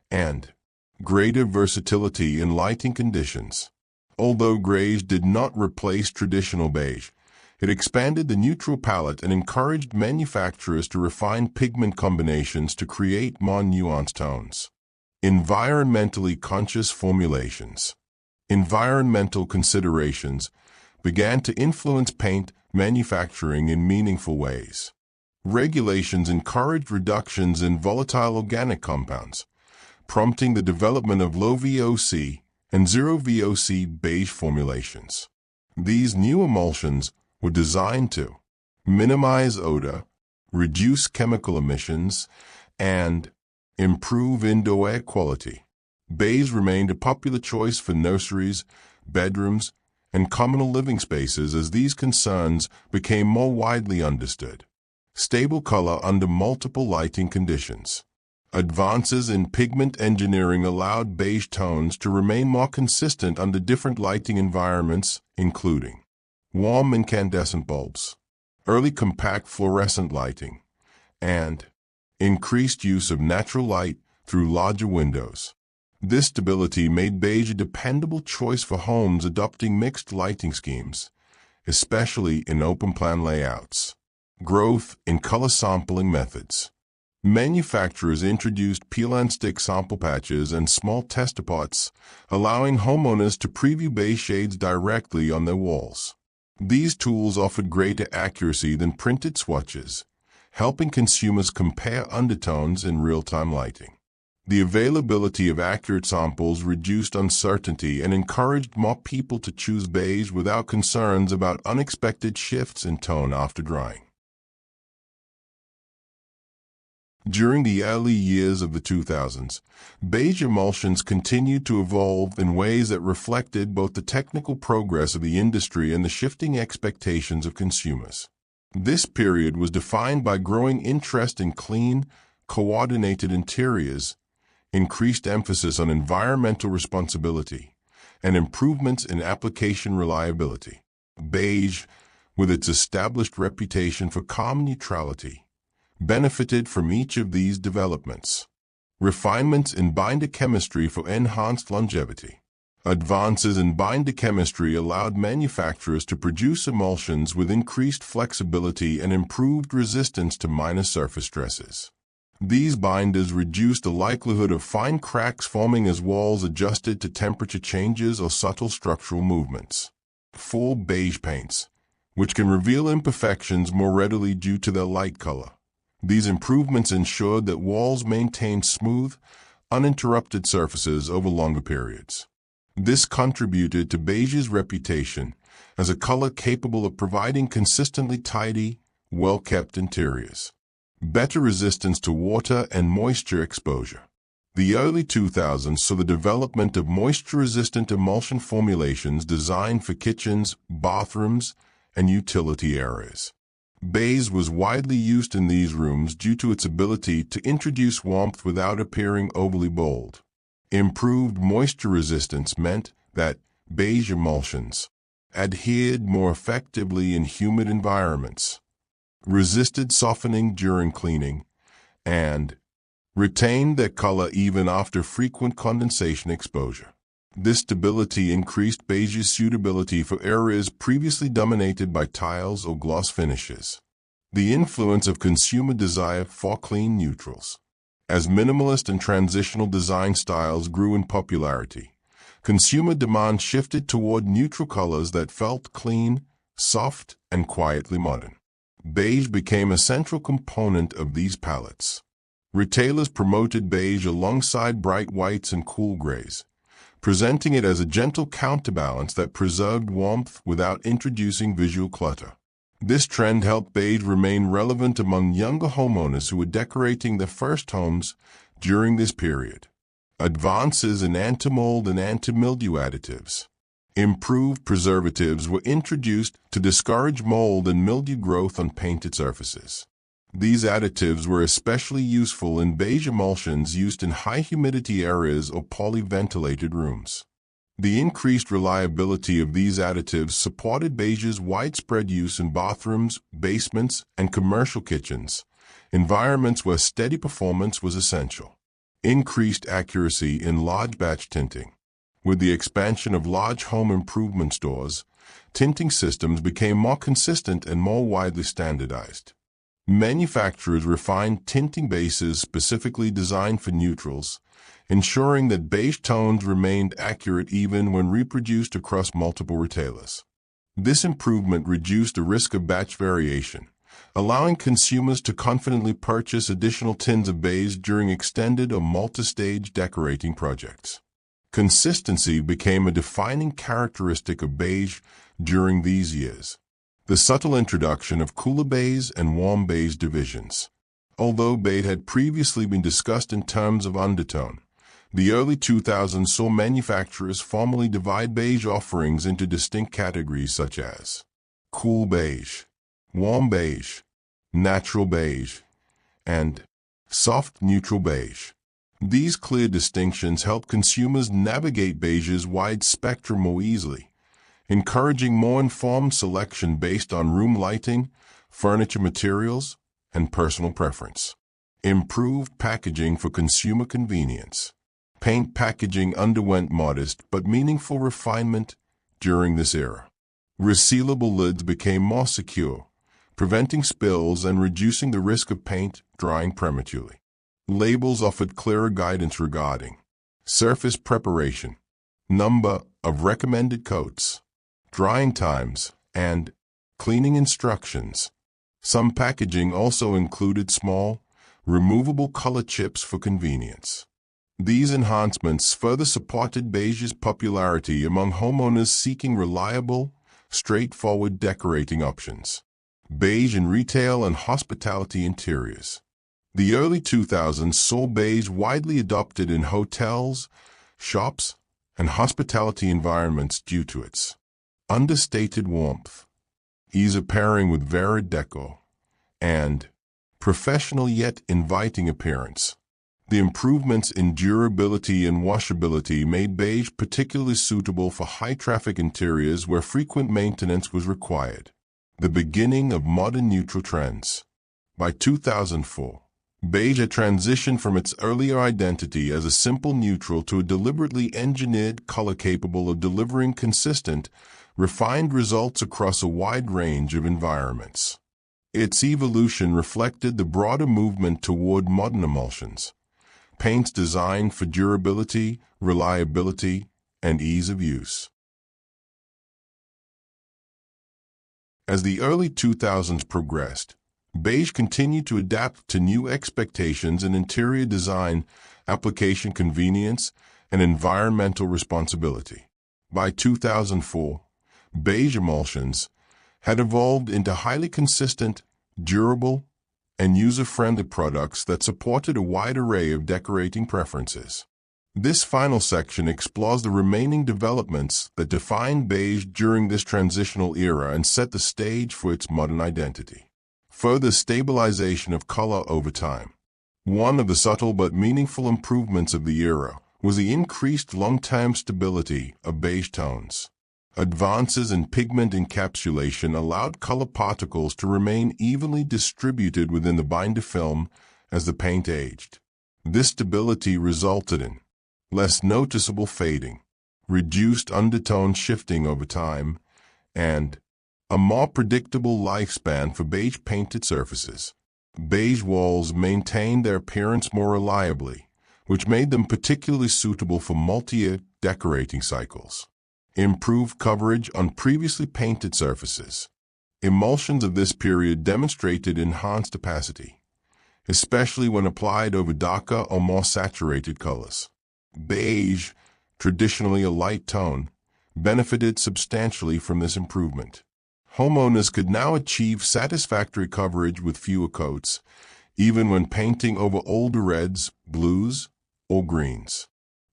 and greater versatility in lighting conditions. Although grays did not replace traditional beige, it expanded the neutral palette and encouraged manufacturers to refine pigment combinations to create more nuanced tones. Environmentally conscious formulations. Environmental considerations began to influence paint manufacturing in meaningful ways. Regulations encouraged reductions in volatile organic compounds, prompting the development of low VOC and zero VOC beige formulations. These new emulsions were designed to minimize odor, reduce chemical emissions, and improve indoor air quality. Beige remained a popular choice for nurseries, bedrooms, and communal living spaces as these concerns became more widely understood. Stable color under multiple lighting conditions. Advances in pigment engineering allowed beige tones to remain more consistent under different lighting environments, including warm incandescent bulbs, early compact fluorescent lighting, and increased use of natural light through larger windows. This stability made beige a dependable choice for homes adopting mixed lighting schemes, especially in open-plan layouts. Growth in color sampling methods. Manufacturers introduced peel-and-stick sample patches and small tester pots, allowing homeowners to preview beige shades directly on their walls. These tools offered greater accuracy than printed swatches, helping consumers compare undertones in real-time lighting. The availability of accurate samples reduced uncertainty and encouraged more people to choose beige without concerns about unexpected shifts in tone after drying. During the early years of the 2000s, beige emulsions continued to evolve in ways that reflected both the technical progress of the industry and the shifting expectations of consumers. This period was defined by growing interest in clean, coordinated interiors, increased emphasis on environmental responsibility, and improvements in application reliability. Beige, with its established reputation for calm neutrality, benefited from each of these developments. Refinements in binder chemistry for enhanced longevity. Advances in binder chemistry allowed manufacturers to produce emulsions with increased flexibility and improved resistance to minor surface stresses. These binders reduced the likelihood of fine cracks forming as walls adjusted to temperature changes or subtle structural movements. Full beige paints, which can reveal imperfections more readily due to their light color. These improvements ensured that walls maintained smooth, uninterrupted surfaces over longer periods. This contributed to beige's reputation as a color capable of providing consistently tidy, well-kept interiors. Better resistance to water and moisture exposure. The early 2000s saw the development of moisture-resistant emulsion formulations designed for kitchens, bathrooms, and utility areas. Beige was widely used in these rooms due to its ability to introduce warmth without appearing overly bold. Improved moisture resistance meant that beige emulsions adhered more effectively in humid environments, resisted softening during cleaning, and retained their color even after frequent condensation exposure. This stability increased beige's suitability for areas previously dominated by tiles or gloss finishes. The influence of consumer desire for clean neutrals. As minimalist and transitional design styles grew in popularity, consumer demand shifted toward neutral colors that felt clean, soft, and quietly modern. Beige became a central component of these palettes. Retailers promoted beige alongside bright whites and cool grays, presenting it as a gentle counterbalance that preserved warmth without introducing visual clutter. This trend helped beige remain relevant among younger homeowners who were decorating their first homes during this period. Advances in anti-mold and anti-mildew additives. Improved preservatives were introduced to discourage mold and mildew growth on painted surfaces. These additives were especially useful in beige emulsions used in high-humidity areas or poorly ventilated rooms. The increased reliability of these additives supported beige's widespread use in bathrooms, basements, and commercial kitchens, environments where steady performance was essential. Increased accuracy in large batch tinting. With the expansion of large home improvement stores, tinting systems became more consistent and more widely standardized. Manufacturers refined tinting bases specifically designed for neutrals, ensuring that beige tones remained accurate even when reproduced across multiple retailers. This improvement reduced the risk of batch variation, allowing consumers to confidently purchase additional tins of beige during extended or multi-stage decorating projects. Consistency became a defining characteristic of beige during these years. The subtle introduction of cooler beige and warm beige divisions. Although beige had previously been discussed in terms of undertone, the early 2000s saw manufacturers formally divide beige offerings into distinct categories such as cool beige, warm beige, natural beige, and soft neutral beige. These clear distinctions help consumers navigate beige's wide spectrum more easily, encouraging more informed selection based on room lighting, furniture materials, and personal preference. Improved packaging for consumer convenience. Paint packaging underwent modest but meaningful refinement during this era. Resealable lids became more secure, preventing spills and reducing the risk of paint drying prematurely. Labels offered clearer guidance regarding surface preparation, number of recommended coats, drying times, and cleaning instructions. Some packaging also included small, removable color chips for convenience. These enhancements further supported Beige's popularity among homeowners seeking reliable, straightforward decorating options. Beige in retail and hospitality interiors. The early 2000s saw beige widely adopted in hotels, shops, and hospitality environments due to its understated warmth, ease of pairing with varied decor, and professional yet inviting appearance. The improvements in durability and washability made beige particularly suitable for high-traffic interiors where frequent maintenance was required. The beginning of modern neutral trends. By 2004, beige had transitioned from its earlier identity as a simple neutral to a deliberately engineered color capable of delivering consistent, refined results across a wide range of environments. Its evolution reflected the broader movement toward modern emulsions, paints designed for durability, reliability, and ease of use. As the early 2000s progressed, beige continued to adapt to new expectations in interior design, application convenience, and environmental responsibility. By 2004, beige emulsions had evolved into highly consistent, durable, and user-friendly products that supported a wide array of decorating preferences. This final section explores the remaining developments that defined beige during this transitional era and set the stage for its modern identity. Further stabilization of color over time. One of the subtle but meaningful improvements of the era was the increased long-term stability of beige tones. Advances in pigment encapsulation allowed color particles to remain evenly distributed within the binder film as the paint aged. This stability resulted in less noticeable fading, reduced undertone shifting over time, and a more predictable lifespan for beige painted surfaces. Beige walls maintained their appearance more reliably, which made them particularly suitable for multi-year decorating cycles. Improved coverage on previously painted surfaces. Emulsions of this period demonstrated enhanced opacity, especially when applied over darker or more saturated colors. Beige, traditionally a light tone, benefited substantially from this improvement. Homeowners could now achieve satisfactory coverage with fewer coats, even when painting over older reds, blues, or greens.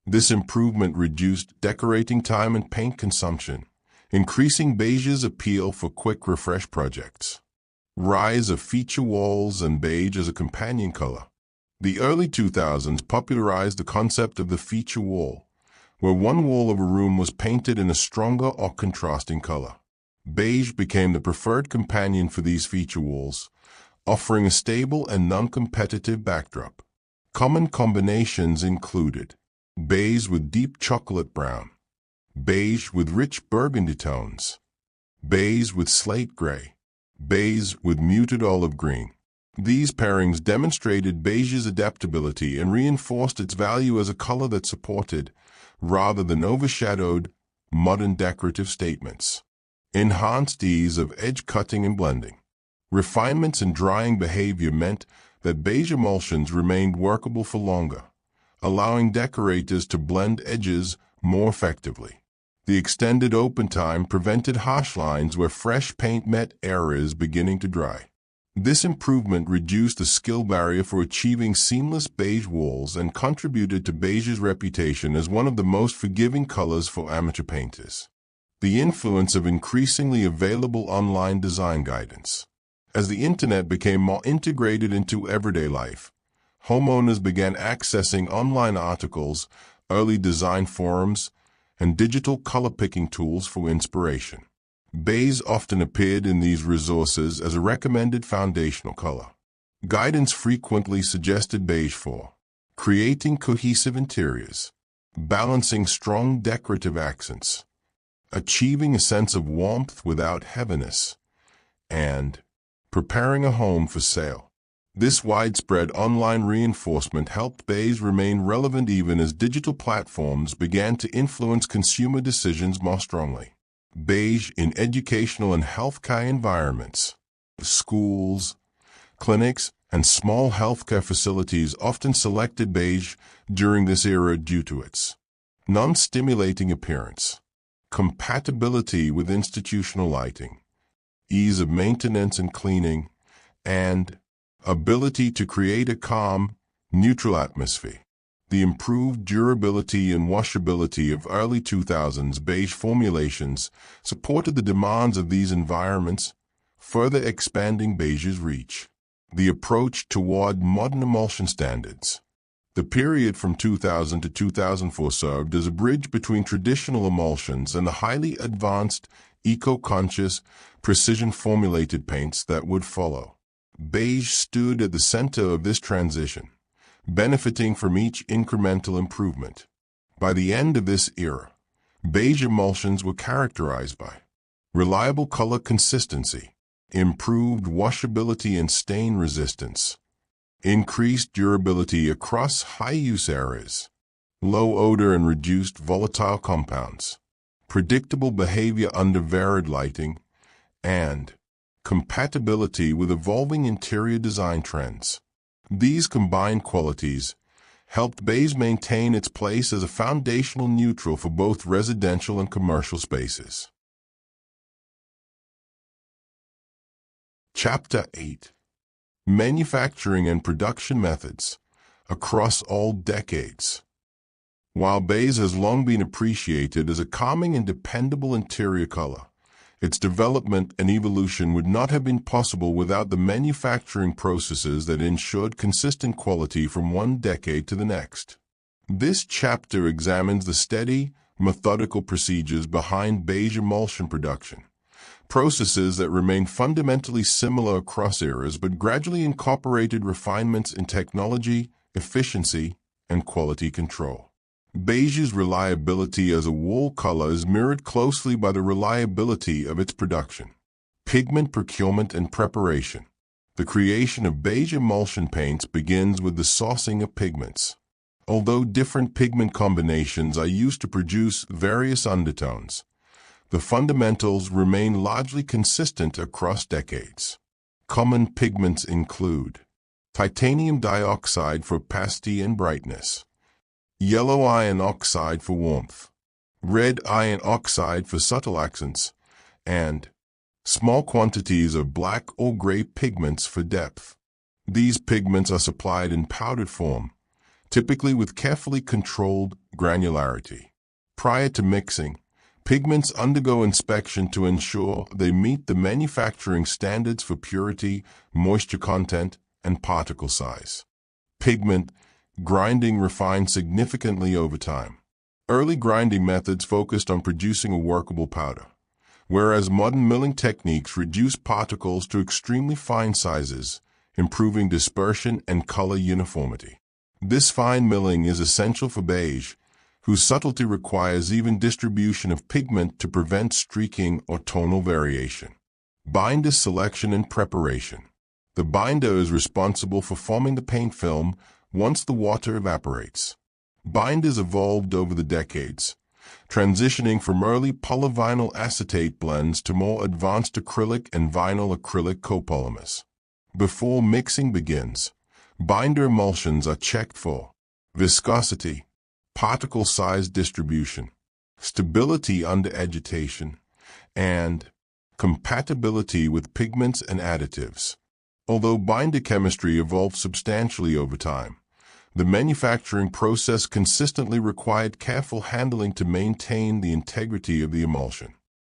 This improvement reduced decorating time and paint consumption, increasing beige's appeal for quick refresh projects. Rise of feature walls and beige as a companion color. The early 2000s popularized the concept of the feature wall, where one wall of a room was painted in a stronger or contrasting color. Beige became the preferred companion for these feature walls, offering a stable and non-competitive backdrop. Common combinations included beige with deep chocolate brown, beige with rich burgundy tones, beige with slate gray, beige with muted olive green. These pairings demonstrated beige's adaptability and reinforced its value as a color that supported, rather than overshadowed, modern decorative statements. Enhanced ease of edge cutting and blending. Refinements in drying behavior meant that beige emulsions remained workable for longer, allowing decorators to blend edges more effectively. The extended open time prevented harsh lines where fresh paint met areas beginning to dry. This improvement reduced the skill barrier for achieving seamless beige walls and contributed to beige's reputation as one of the most forgiving colors for amateur painters. The influence of increasingly available online design guidance. As the internet became more integrated into everyday life, homeowners began accessing online articles, early design forums, and digital color-picking tools for inspiration. Beige often appeared in these resources as a recommended foundational color. Guidance frequently suggested beige for creating cohesive interiors, balancing strong decorative accents, achieving a sense of warmth without heaviness, and preparing a home for sale. This widespread online reinforcement helped beige remain relevant even as digital platforms began to influence consumer decisions more strongly. Beige in educational and healthcare environments. Schools, clinics, and small healthcare facilities often selected beige during this era due to its non-stimulating appearance, compatibility with institutional lighting, ease of maintenance and cleaning, and ability to create a calm, neutral atmosphere. The improved durability and washability of early 2000s beige formulations supported the demands of these environments, further expanding beige's reach. The approach toward modern emulsion standards. The period from 2000 to 2004 served as a bridge between traditional emulsions and the highly advanced, eco-conscious, precision-formulated paints that would follow. Beige stood at the center of this transition, benefiting from each incremental improvement. By the end of this era, beige emulsions were characterized by reliable color consistency, improved washability and stain resistance, increased durability across high-use areas, low odor and reduced volatile compounds, predictable behavior under varied lighting, and compatibility with evolving interior design trends. These combined qualities helped beige maintain its place as a foundational neutral for both residential and commercial spaces. Chapter 8. Manufacturing and Production Methods Across All Decades. While beige has long been appreciated as a calming and dependable interior color, its development and evolution would not have been possible without the manufacturing processes that ensured consistent quality from one decade to the next. This chapter examines the steady, methodical procedures behind beige emulsion production. Processes that remain fundamentally similar across eras but gradually incorporated refinements in technology, efficiency, and quality control. Beige's reliability as a wool color is mirrored closely by the reliability of its production. Pigment procurement and preparation. The creation of beige emulsion paints begins with the sourcing of pigments. Although different pigment combinations are used to produce various undertones, the fundamentals remain largely consistent across decades. Common pigments include titanium dioxide for opacity and brightness, yellow iron oxide for warmth, red iron oxide for subtle accents, and small quantities of black or gray pigments for depth. These pigments are supplied in powdered form, typically with carefully controlled granularity. Prior to mixing, pigments undergo inspection to ensure they meet the manufacturing standards for purity, moisture content, and particle size. Pigment grinding refined significantly over time. Early grinding methods focused on producing a workable powder, whereas modern milling techniques reduce particles to extremely fine sizes, improving dispersion and color uniformity. This fine milling is essential for beige, whose subtlety requires even distribution of pigment to prevent streaking or tonal variation. Binder selection and preparation. The binder is responsible for forming the paint film once the water evaporates. Binders evolved over the decades, transitioning from early polyvinyl acetate blends to more advanced acrylic and vinyl acrylic copolymers. Before mixing begins, binder emulsions are checked for viscosity, particle size distribution, stability under agitation, and compatibility with pigments and additives. Although binder chemistry evolved substantially over time, the manufacturing process consistently required careful handling to maintain the integrity of the emulsion.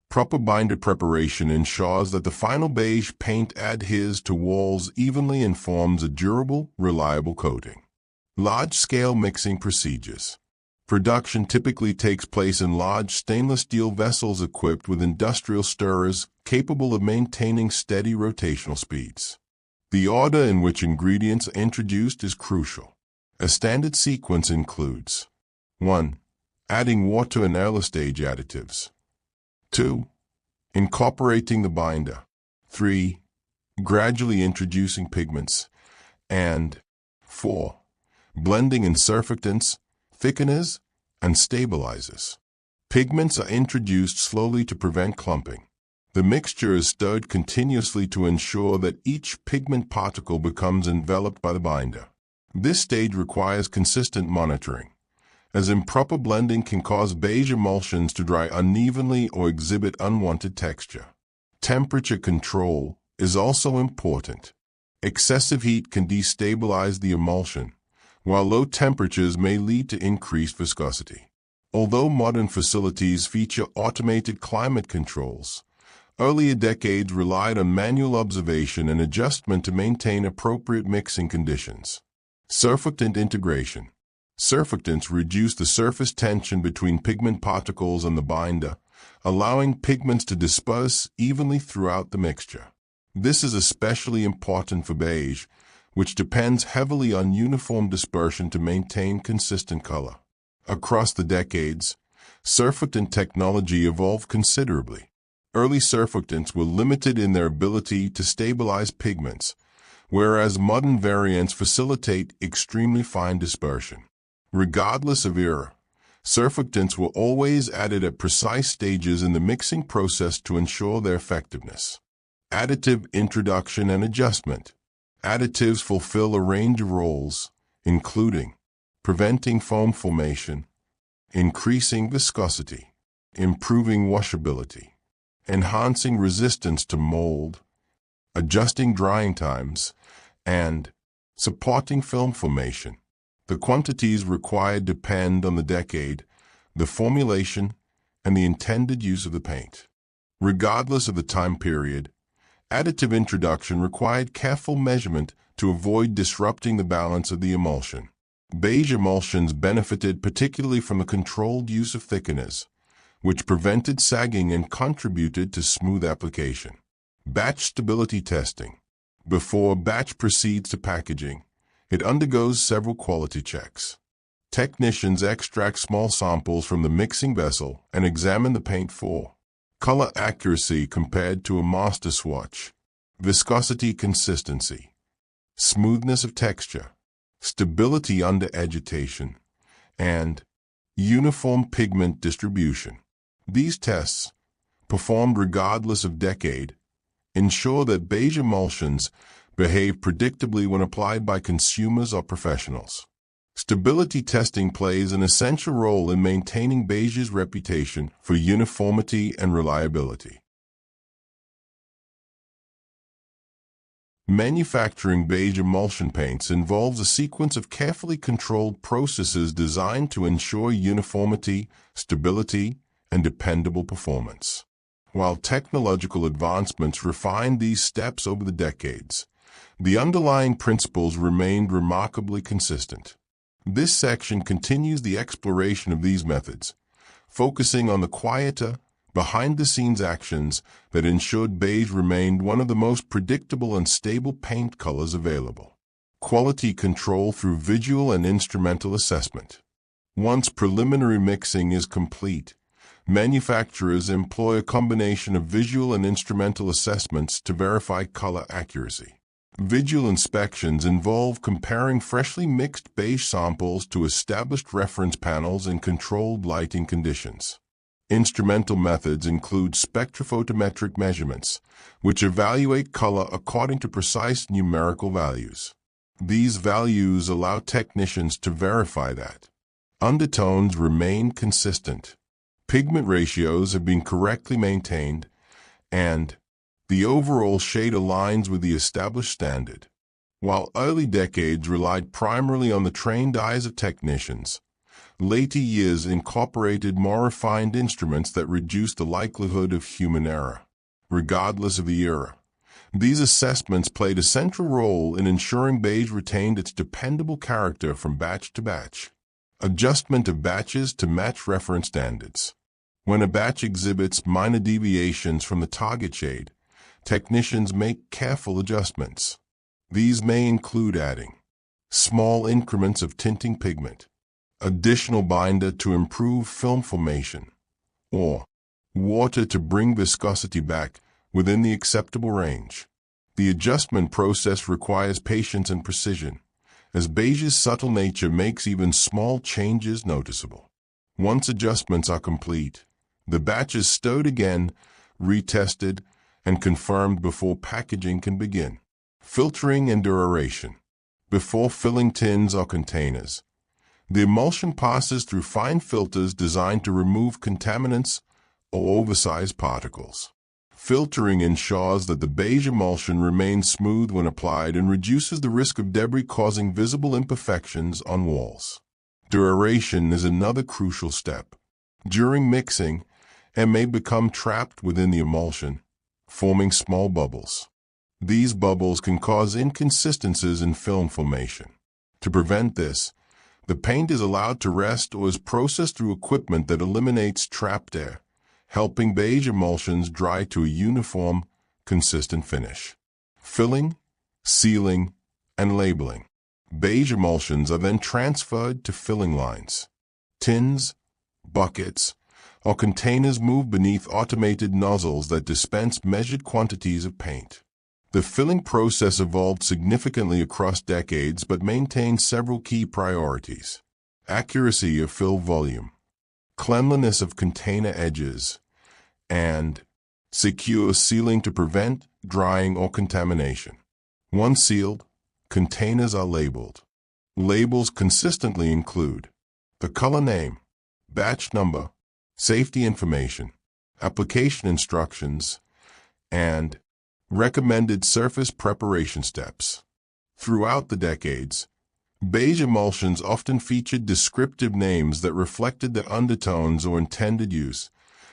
Proper binder preparation ensures that the final beige paint adheres to walls evenly and forms a durable, reliable coating. Large-scale mixing procedures. Production typically takes place in large stainless steel vessels equipped with industrial stirrers capable of maintaining steady rotational speeds. The order in which ingredients are introduced is crucial. A standard sequence includes 1. Adding water and early stage additives. 2. Incorporating the binder. 3. Gradually introducing pigments. And 4. Blending in surfactants, thickeners, and stabilizers. Pigments are introduced slowly to prevent clumping. The mixture is stirred continuously to ensure that each pigment particle becomes enveloped by the binder. This stage requires consistent monitoring, as improper blending can cause beige emulsions to dry unevenly or exhibit unwanted texture. Temperature control is also important. Excessive heat can destabilize the emulsion, while low temperatures may lead to increased viscosity. Although modern facilities feature automated climate controls, earlier decades relied on manual observation and adjustment to maintain appropriate mixing conditions. Surfactant integration. Surfactants reduce the surface tension between pigment particles and the binder, allowing pigments to disperse evenly throughout the mixture. This is especially important for beige, which depends heavily on uniform dispersion to maintain consistent color. Across the decades, surfactant technology evolved considerably. Early surfactants were limited in their ability to stabilize pigments, whereas modern variants facilitate extremely fine dispersion. Regardless of era, surfactants were always added at precise stages in the mixing process to ensure their effectiveness. Additive introduction and adjustment. Additives fulfill a range of roles, including preventing foam formation, increasing viscosity, improving washability, enhancing resistance to mold, adjusting drying times, and supporting film formation. The quantities required depend on the decade, the formulation, and the intended use of the paint. Regardless of the time period, additive introduction required careful measurement to avoid disrupting the balance of the emulsion. Beige emulsions benefited particularly from the controlled use of thickeners, which prevented sagging and contributed to smooth application. Batch stability testing. Before a batch proceeds to packaging, it undergoes several quality checks. Technicians extract small samples from the mixing vessel and examine the paint for color accuracy compared to a master swatch, viscosity consistency, smoothness of texture, stability under agitation, and uniform pigment distribution. These tests, performed regardless of decade, ensure that beige emulsions behave predictably when applied by consumers or professionals. Stability testing plays an essential role in maintaining beige's reputation for uniformity and reliability. Manufacturing beige emulsion paints involves a sequence of carefully controlled processes designed to ensure uniformity, stability, and dependable performance. While technological advancements refined these steps over the decades, the underlying principles remained remarkably consistent. This section continues the exploration of these methods, focusing on the quieter, behind-the-scenes actions that ensured beige remained one of the most predictable and stable paint colors available. Quality control through visual and instrumental assessment. Once preliminary mixing is complete, manufacturers employ a combination of visual and instrumental assessments to verify color accuracy. Visual inspections involve comparing freshly mixed beige samples to established reference panels in controlled lighting conditions. Instrumental methods include spectrophotometric measurements, which evaluate color according to precise numerical values. These values allow technicians to verify that undertones remain consistent, pigment ratios have been correctly maintained, and the overall shade aligns with the established standard. While early decades relied primarily on the trained eyes of technicians, later years incorporated more refined instruments that reduced the likelihood of human error. Regardless of the era, these assessments played a central role in ensuring beige retained its dependable character from batch to batch. Adjustment of batches to match reference standards. When a batch exhibits minor deviations from the target shade, technicians make careful adjustments. These may include adding small increments of tinting pigment, additional binder to improve film formation, or water to bring viscosity back within the acceptable range. The adjustment process requires patience and precision, as beige's subtle nature makes even small changes noticeable. Once adjustments are complete, the batch is stirred again, retested, and confirmed before packaging can begin. Filtering and aeration. Before filling tins or containers, the emulsion passes through fine filters designed to remove contaminants or oversized particles. Filtering ensures that the beige emulsion remains smooth when applied and reduces the risk of debris causing visible imperfections on walls. Aeration is another crucial step. During mixing, it may become trapped within the emulsion, forming small bubbles. These bubbles can cause inconsistencies in film formation. To prevent this, the paint is allowed to rest or is processed through equipment that eliminates trapped air, helping beige emulsions dry to a uniform, consistent finish. Filling, sealing, and labeling. Beige emulsions are then transferred to filling lines. Tins, buckets, or containers move beneath automated nozzles that dispense measured quantities of paint. The filling process evolved significantly across decades but maintained several key priorities: accuracy of fill volume, cleanliness of container edges, and secure sealing to prevent drying or contamination. Once sealed, containers are labeled. Labels consistently include the color name, batch number, safety information, application instructions, and recommended surface preparation steps. Throughout the decades, beige emulsions often featured descriptive names that reflected their undertones or intended use,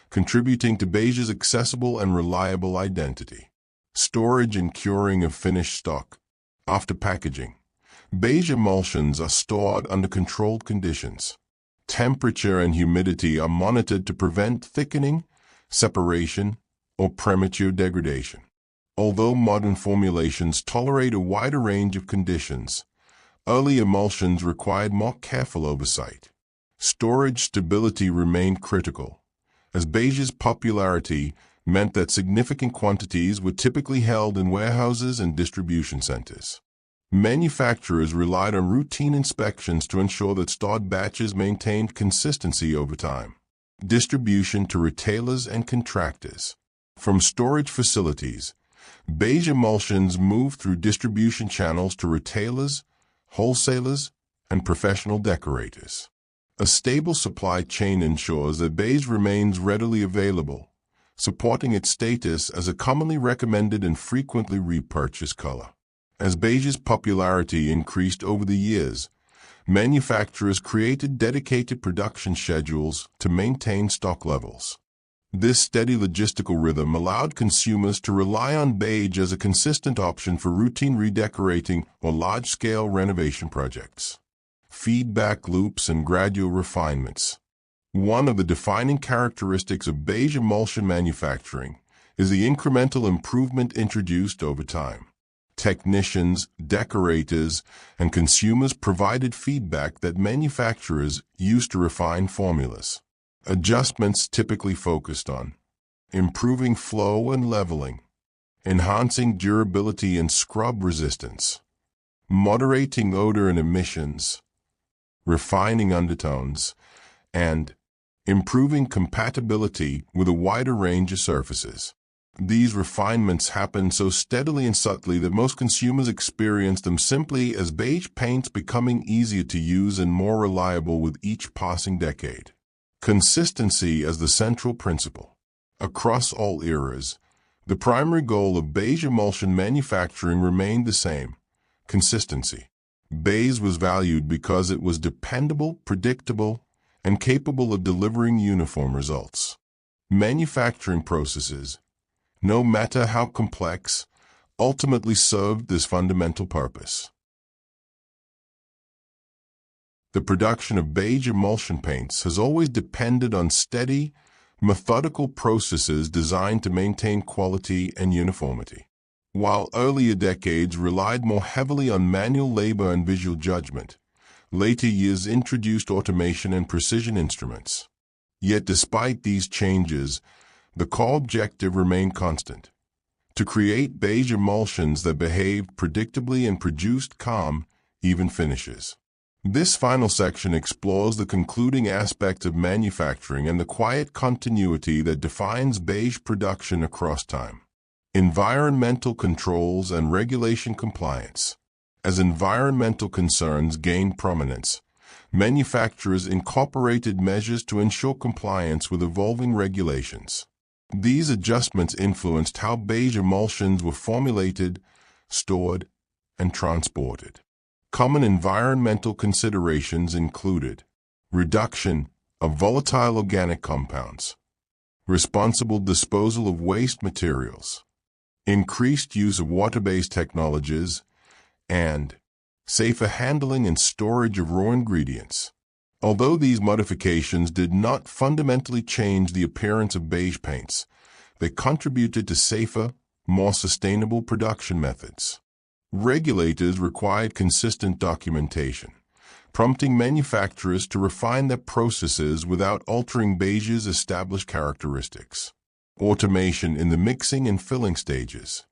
contributing to beige's accessible and reliable identity. Storage and curing of finished stock. After packaging, beige emulsions are stored under controlled conditions. Temperature and humidity are monitored to prevent thickening, separation, or premature degradation. Although modern formulations tolerate a wider range of conditions, early emulsions required more careful oversight. Storage stability remained critical, as beige's popularity meant that significant quantities were typically held in warehouses and distribution centers. Manufacturers relied on routine inspections to ensure that stored batches maintained consistency over time. Distribution to retailers and contractors. From storage facilities, beige emulsions move through distribution channels to retailers, wholesalers, and professional decorators. A stable supply chain ensures that beige remains readily available, supporting its status as a commonly recommended and frequently repurchased color. As beige's popularity increased over the years, manufacturers created dedicated production schedules to maintain stock levels. This steady logistical rhythm allowed consumers to rely on beige as a consistent option for routine redecorating or large-scale renovation projects. Feedback loops and gradual refinements. One of the defining characteristics of beige emulsion manufacturing is the incremental improvement introduced over time. Technicians, decorators, and consumers provided feedback that manufacturers used to refine formulas. Adjustments typically focused on improving flow and leveling, enhancing durability and scrub resistance, moderating odor and emissions, refining undertones, and improving compatibility with a wider range of surfaces. These refinements happen so steadily and subtly that most consumers experience them simply as beige paints becoming easier to use and more reliable with each passing decade. Consistency as the central principle. Across all eras, the primary goal of beige emulsion manufacturing remained the same: consistency. Beige was valued because it was dependable, predictable, and capable of delivering uniform results. Manufacturing processes, no matter how complex, ultimately served this fundamental purpose. The production of beige emulsion paints has always depended on steady, methodical processes designed to maintain quality and uniformity. While earlier decades relied more heavily on manual labor and visual judgment, later years introduced automation and precision instruments. Yet despite these changes, the core objective remained constant: to create beige emulsions that behaved predictably and produced calm, even finishes. This final section explores the concluding aspects of manufacturing and the quiet continuity that defines beige production across time. Environmental controls and regulation compliance. As environmental concerns gained prominence, manufacturers incorporated measures to ensure compliance with evolving regulations. These adjustments influenced how beige emulsions were formulated, stored, and transported. Common environmental considerations included reduction of volatile organic compounds, responsible disposal of waste materials, increased use of water-based technologies, and safer handling and storage of raw ingredients. Although these modifications did not fundamentally change the appearance of beige paints, they contributed to safer, more sustainable production methods. Regulators required consistent documentation, prompting manufacturers to refine their processes without altering beige's established characteristics. Automation in the mixing and filling stages.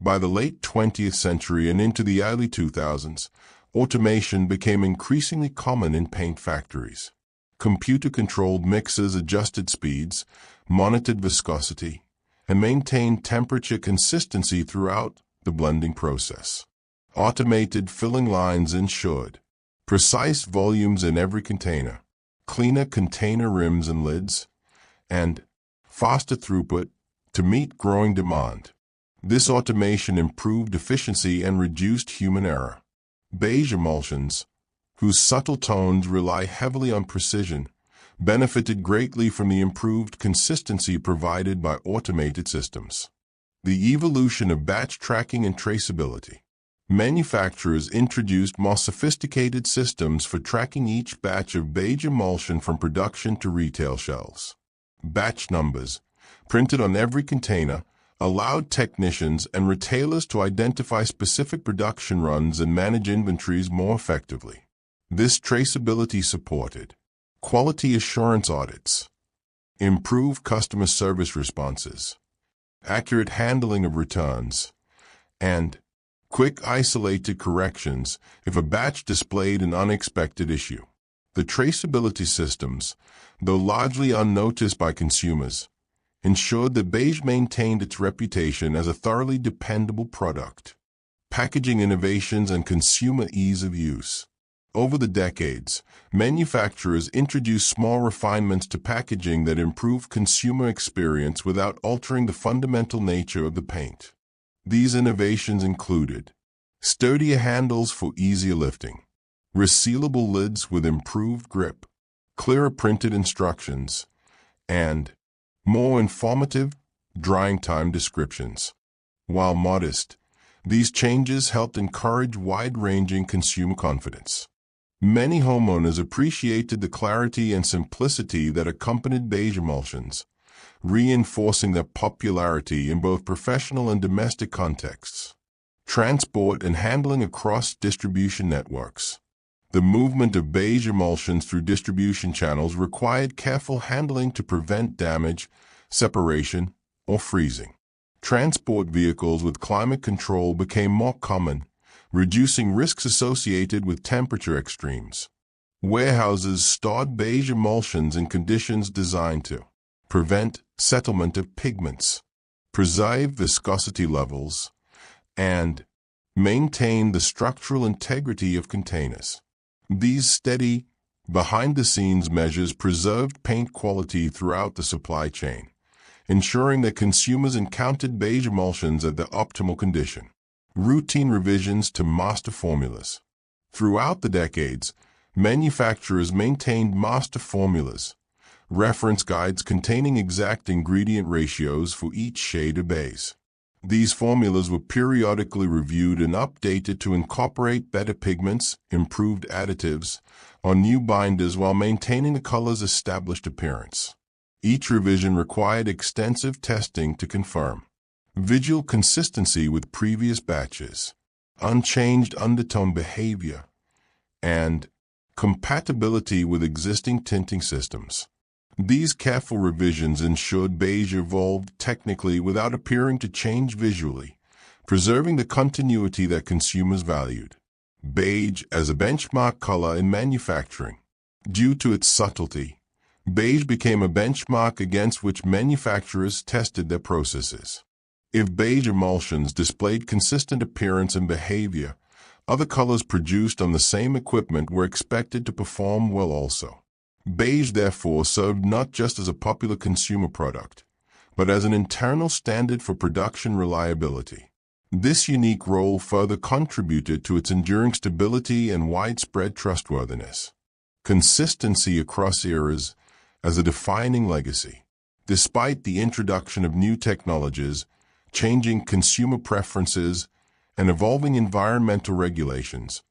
By the late 20th century and into the early 2000s, automation became increasingly common in paint factories. Computer-controlled mixers adjusted speeds, monitored viscosity, and maintained temperature consistency throughout the blending process. Automated filling lines ensured precise volumes in every container, cleaner container rims and lids, and faster throughput to meet growing demand. This automation improved efficiency and reduced human error. Beige emulsions, whose subtle tones rely heavily on precision, benefited greatly from the improved consistency provided by automated systems. The evolution of batch tracking and traceability. Manufacturers introduced more sophisticated systems for tracking each batch of beige emulsion from production to retail shelves. Batch numbers, printed on every container, allowed technicians and retailers to identify specific production runs and manage inventories more effectively. This traceability supported quality assurance audits, improved customer service responses, accurate handling of returns, and quick isolated corrections if a batch displayed an unexpected issue. The traceability systems, though largely unnoticed by consumers, ensured that beige maintained its reputation as a thoroughly dependable product. Packaging innovations and consumer ease of use. Over the decades, manufacturers introduced small refinements to packaging that improved consumer experience without altering the fundamental nature of the paint. These innovations included sturdier handles for easier lifting, resealable lids with improved grip, clearer printed instructions, and more informative drying time descriptions. While modest, these changes helped encourage wide-ranging consumer confidence. Many homeowners appreciated the clarity and simplicity that accompanied beige emulsions, reinforcing their popularity in both professional and domestic contexts. Transport and handling across distribution networks. The movement of beige emulsions through distribution channels required careful handling to prevent damage, separation, or freezing. Transport vehicles with climate control became more common, reducing risks associated with temperature extremes. Warehouses stored beige emulsions in conditions designed to prevent settlement of pigments, preserve viscosity levels, and maintain the structural integrity of containers. These steady, behind-the-scenes measures preserved paint quality throughout the supply chain, ensuring that consumers encountered beige emulsions at their optimal condition. Routine revisions to master formulas. Throughout the decades, manufacturers maintained master formulas, reference guides containing exact ingredient ratios for each shade of beige. These formulas were periodically reviewed and updated to incorporate better pigments, improved additives, or new binders while maintaining the color's established appearance. Each revision required extensive testing to confirm visual consistency with previous batches, unchanged undertone behavior, and compatibility with existing tinting systems. These careful revisions ensured beige evolved technically without appearing to change visually, preserving the continuity that consumers valued. Beige as a benchmark color in manufacturing. Due to its subtlety, beige became a benchmark against which manufacturers tested their processes. If beige emulsions displayed consistent appearance and behavior, other colors produced on the same equipment were expected to perform well also. Beige, therefore, served not just as a popular consumer product, but as an internal standard for production reliability. This unique role further contributed to its enduring stability and widespread trustworthiness. Consistency across eras as a defining legacy. Despite the introduction of new technologies, changing consumer preferences, and evolving environmental regulations,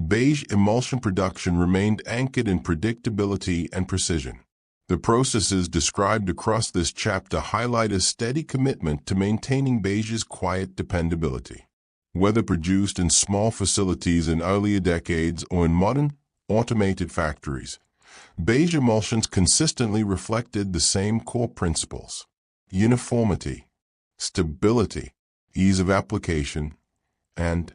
beige emulsion production remained anchored in predictability and precision. The processes described across this chapter highlight a steady commitment to maintaining beige's quiet dependability. Whether produced in small facilities in earlier decades or in modern, automated factories, beige emulsions consistently reflected the same core principles: uniformity, stability, ease of application, and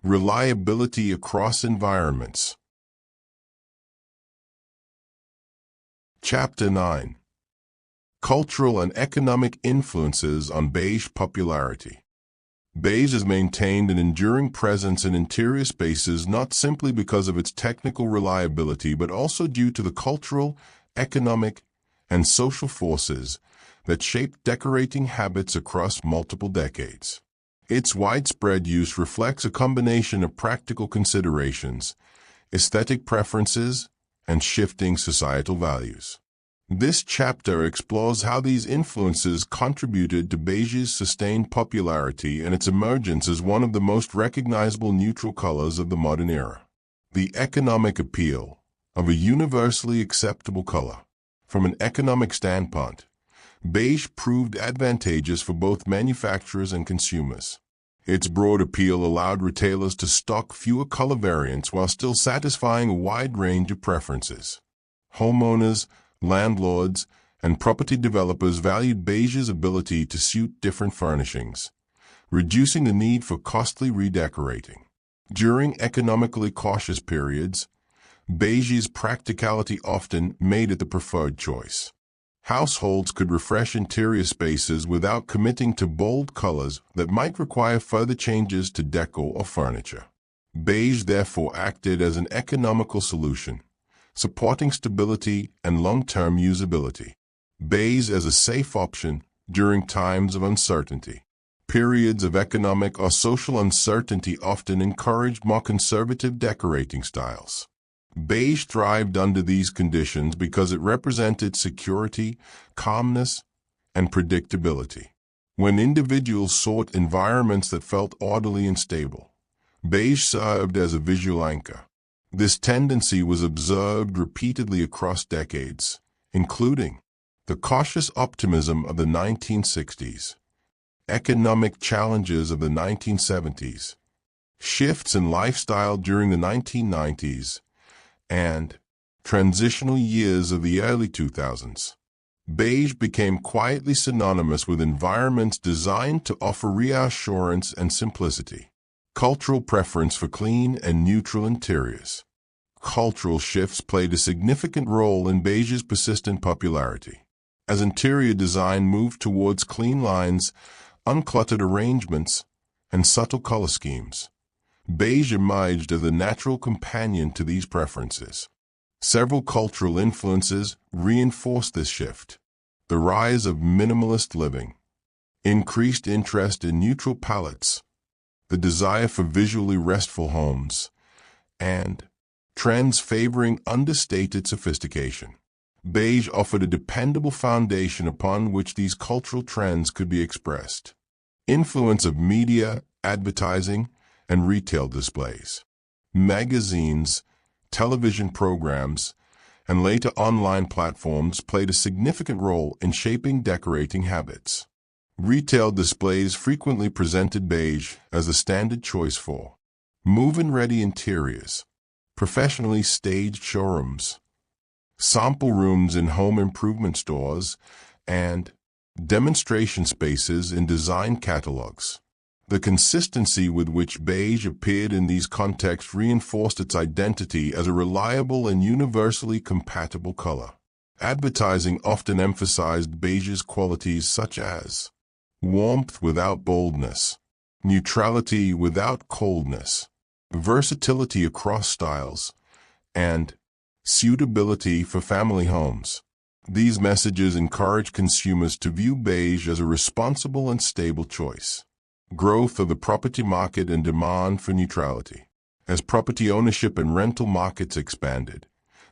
reliability across environments. Chapter 9. Cultural and Economic Influences on Beige Popularity. Beige has maintained an enduring presence in interior spaces not simply because of its technical reliability but also due to the cultural, economic, and social forces that shaped decorating habits across multiple decades. Its widespread use reflects a combination of practical considerations, aesthetic preferences, and shifting societal values. This chapter explores how these influences contributed to beige's sustained popularity and its emergence as one of the most recognizable neutral colors of the modern era. The economic appeal of a universally acceptable color. From an economic standpoint, beige proved advantageous for both manufacturers and consumers. Its broad appeal allowed retailers to stock fewer color variants while still satisfying a wide range of preferences. Homeowners, landlords, and property developers valued beige's ability to suit different furnishings, reducing the need for costly redecorating. During economically cautious periods, beige's practicality often made it the preferred choice. Households could refresh interior spaces without committing to bold colors that might require further changes to decor or furniture. Beige therefore acted as an economical solution, supporting stability and long-term usability. Beige as a safe option during times of uncertainty. Periods of economic or social uncertainty often encouraged more conservative decorating styles. Beige thrived under these conditions because it represented security, calmness, and predictability. When individuals sought environments that felt orderly and stable, beige served as a visual anchor. This tendency was observed repeatedly across decades, including the cautious optimism of the 1960s, economic challenges of the 1970s, shifts in lifestyle during the 1990s, and transitional years of the early 2000s. Beige became quietly synonymous with environments designed to offer reassurance and simplicity. Cultural preference for clean and neutral interiors. Cultural shifts played a significant role in beige's persistent popularity. As interior design moved towards clean lines, uncluttered arrangements, and subtle color schemes, beige emerged as a natural companion to these preferences. Several cultural influences reinforced this shift. The rise of minimalist living, increased interest in neutral palettes, the desire for visually restful homes, and trends favoring understated sophistication. Beige offered a dependable foundation upon which these cultural trends could be expressed. Influence of media, advertising, and retail displays. Magazines, television programs, and later online platforms played a significant role in shaping decorating habits. Retail displays frequently presented beige as a standard choice for move-in-ready interiors, professionally staged showrooms, sample rooms in home improvement stores, and demonstration spaces in design catalogs. The consistency with which beige appeared in these contexts reinforced its identity as a reliable and universally compatible color. Advertising often emphasized beige's qualities such as warmth without boldness, neutrality without coldness, versatility across styles, and suitability for family homes. These messages encourage consumers to view beige as a responsible and stable choice. Growth of the property market and demand for neutrality. As property ownership and rental markets expanded,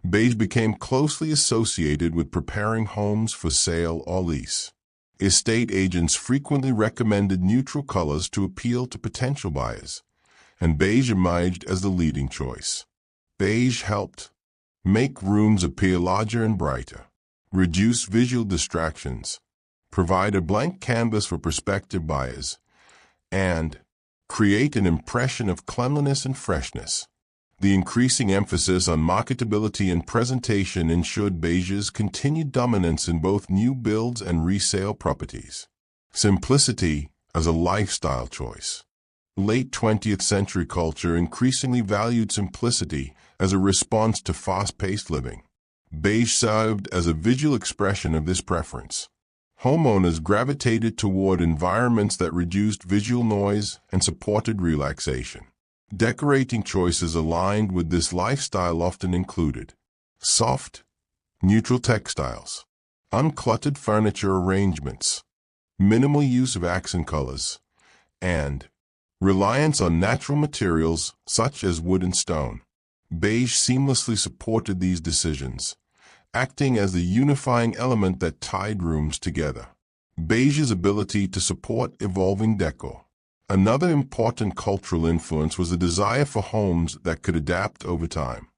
beige became closely associated with preparing homes for sale or lease. Estate agents frequently recommended neutral colors to appeal to potential buyers, and beige emerged as the leading choice. Beige helped make rooms appear larger and brighter, reduce visual distractions, provide a blank canvas for prospective buyers, and create an impression of cleanliness and freshness. The increasing emphasis on marketability and presentation ensured beige's continued dominance in both new builds and resale properties. Simplicity as a lifestyle choice. Late 20th century culture increasingly valued simplicity as a response to fast-paced living. Beige served as a visual expression of this preference. Homeowners gravitated toward environments that reduced visual noise and supported relaxation. Decorating choices aligned with this lifestyle often included soft, neutral textiles, uncluttered furniture arrangements, minimal use of accent colors, and reliance on natural materials such as wood and stone. Beige seamlessly supported these decisions, acting as the unifying element that tied rooms together. Beige's ability to support evolving decor. Another important cultural influence was the desire for homes that could adapt over time.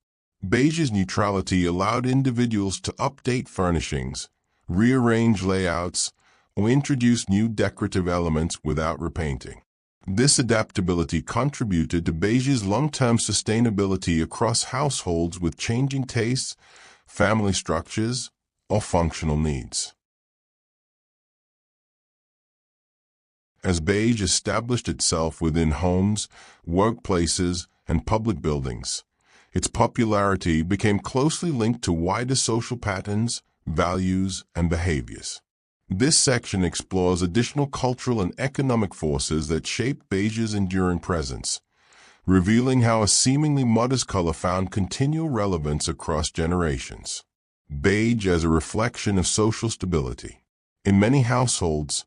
Beige's neutrality allowed individuals to update furnishings, rearrange layouts, or introduce new decorative elements without repainting. This adaptability contributed to beige's long-term sustainability across households with changing tastes, family structures, or functional needs. As beige established itself within homes, workplaces, and public buildings, its popularity became closely linked to wider social patterns, values, and behaviors. This section explores additional cultural and economic forces that shaped beige's enduring presence, revealing how a seemingly modest color found continual relevance across generations. Beige as a reflection of social stability. In many households,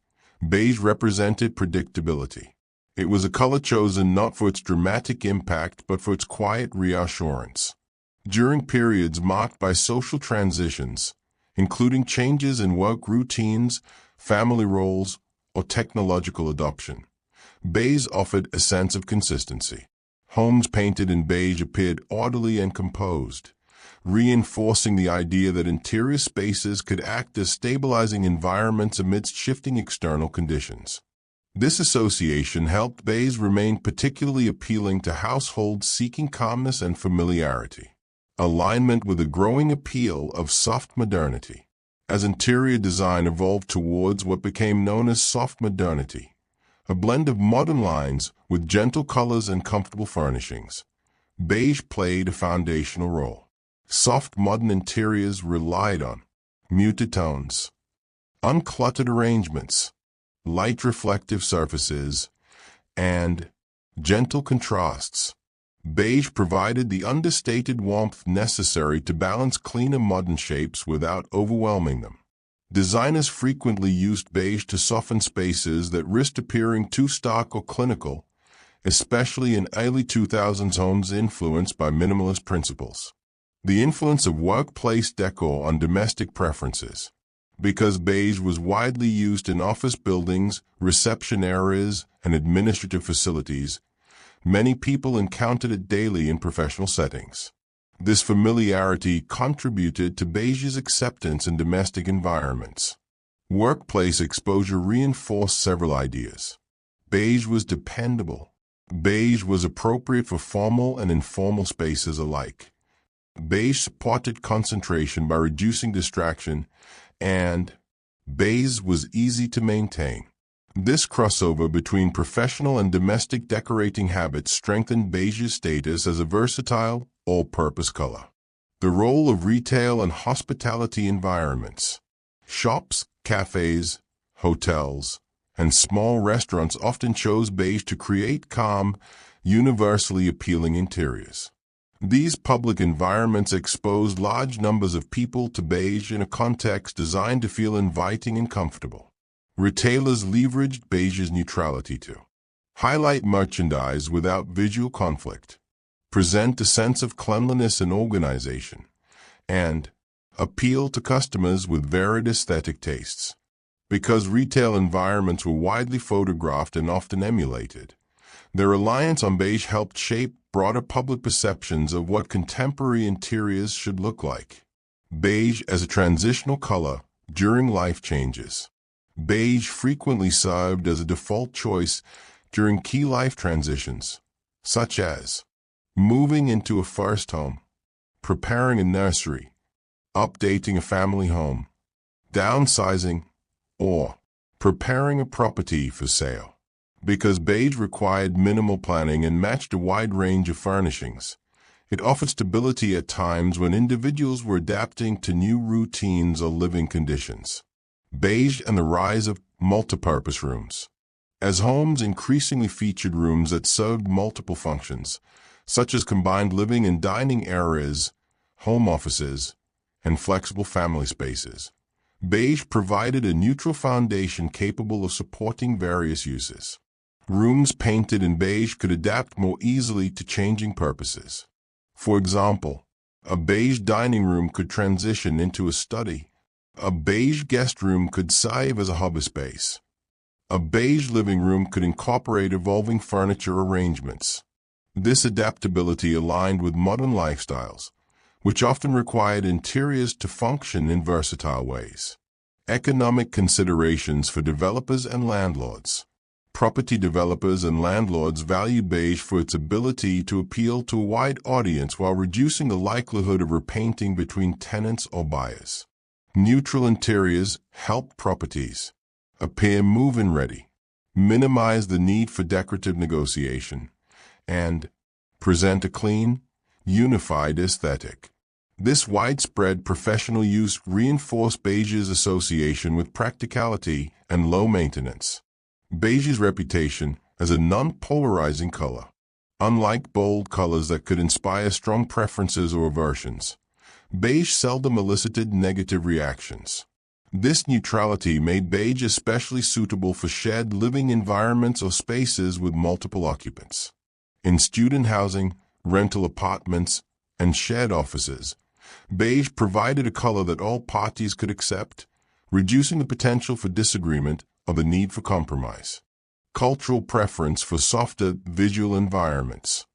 beige represented predictability. It was a color chosen not for its dramatic impact but for its quiet reassurance. During periods marked by social transitions, including changes in work routines, family roles, or technological adoption, beige offered a sense of consistency. Homes painted in beige appeared orderly and composed, reinforcing the idea that interior spaces could act as stabilizing environments amidst shifting external conditions. This association helped beige remain particularly appealing to households seeking calmness and familiarity. Alignment with the growing appeal of soft modernity. As interior design evolved towards what became known as soft modernity, a blend of modern lines with gentle colors and comfortable furnishings, beige played a foundational role. Soft modern interiors relied on muted tones, uncluttered arrangements, light reflective surfaces, and gentle contrasts. Beige provided the understated warmth necessary to balance cleaner modern shapes without overwhelming them. Designers frequently used beige to soften spaces that risked appearing too stark or clinical, especially in early 2000s homes influenced by minimalist principles. The influence of workplace decor on domestic preferences. Because beige was widely used in office buildings, reception areas, and administrative facilities, many people encountered it daily in professional settings. This familiarity contributed to beige's acceptance in domestic environments. Workplace exposure reinforced several ideas. Beige was dependable. Beige was appropriate for formal and informal spaces alike. Beige supported concentration by reducing distraction, and beige was easy to maintain. This crossover between professional and domestic decorating habits strengthened beige's status as a versatile, all-purpose color. The role of retail and hospitality environments. Shops, cafes, hotels, and small restaurants often chose beige to create calm, universally appealing interiors. These public environments exposed large numbers of people to beige in a context designed to feel inviting and comfortable. Retailers leveraged beige's neutrality to highlight merchandise without visual conflict, present a sense of cleanliness and organization, and appeal to customers with varied aesthetic tastes. Because retail environments were widely photographed and often emulated, their reliance on beige helped shape broader public perceptions of what contemporary interiors should look like. Beige as a transitional color during life changes. Beige frequently served as a default choice during key life transitions, such as moving into a first home, preparing a nursery, updating a family home, downsizing, or preparing a property for sale. Because beige required minimal planning and matched a wide range of furnishings, it offered stability at times when individuals were adapting to new routines or living conditions. Beige and the rise of multipurpose rooms. As homes increasingly featured rooms that served multiple functions, such as combined living and dining areas, home offices, and flexible family spaces, beige provided a neutral foundation capable of supporting various uses. Rooms painted in beige could adapt more easily to changing purposes. For example, a beige dining room could transition into a study. A beige guest room could serve as a hobby space. A beige living room could incorporate evolving furniture arrangements. This adaptability aligned with modern lifestyles, which often required interiors to function in versatile ways. Economic considerations for developers and landlords. Property developers and landlords valued beige for its ability to appeal to a wide audience while reducing the likelihood of repainting between tenants or buyers. Neutral interiors help properties appear move-in ready, minimize the need for decorative negotiation, and present a clean, unified aesthetic. This widespread professional use reinforced beige's association with practicality and low maintenance. Beige's reputation as a non-polarizing color. Unlike bold colors that could inspire strong preferences or aversions, beige seldom elicited negative reactions. This neutrality made beige especially suitable for shared living environments or spaces with multiple occupants. In student housing, rental apartments, and shared offices, beige provided a color that all parties could accept, reducing the potential for disagreement or the need for compromise. Cultural preference for softer visual environments.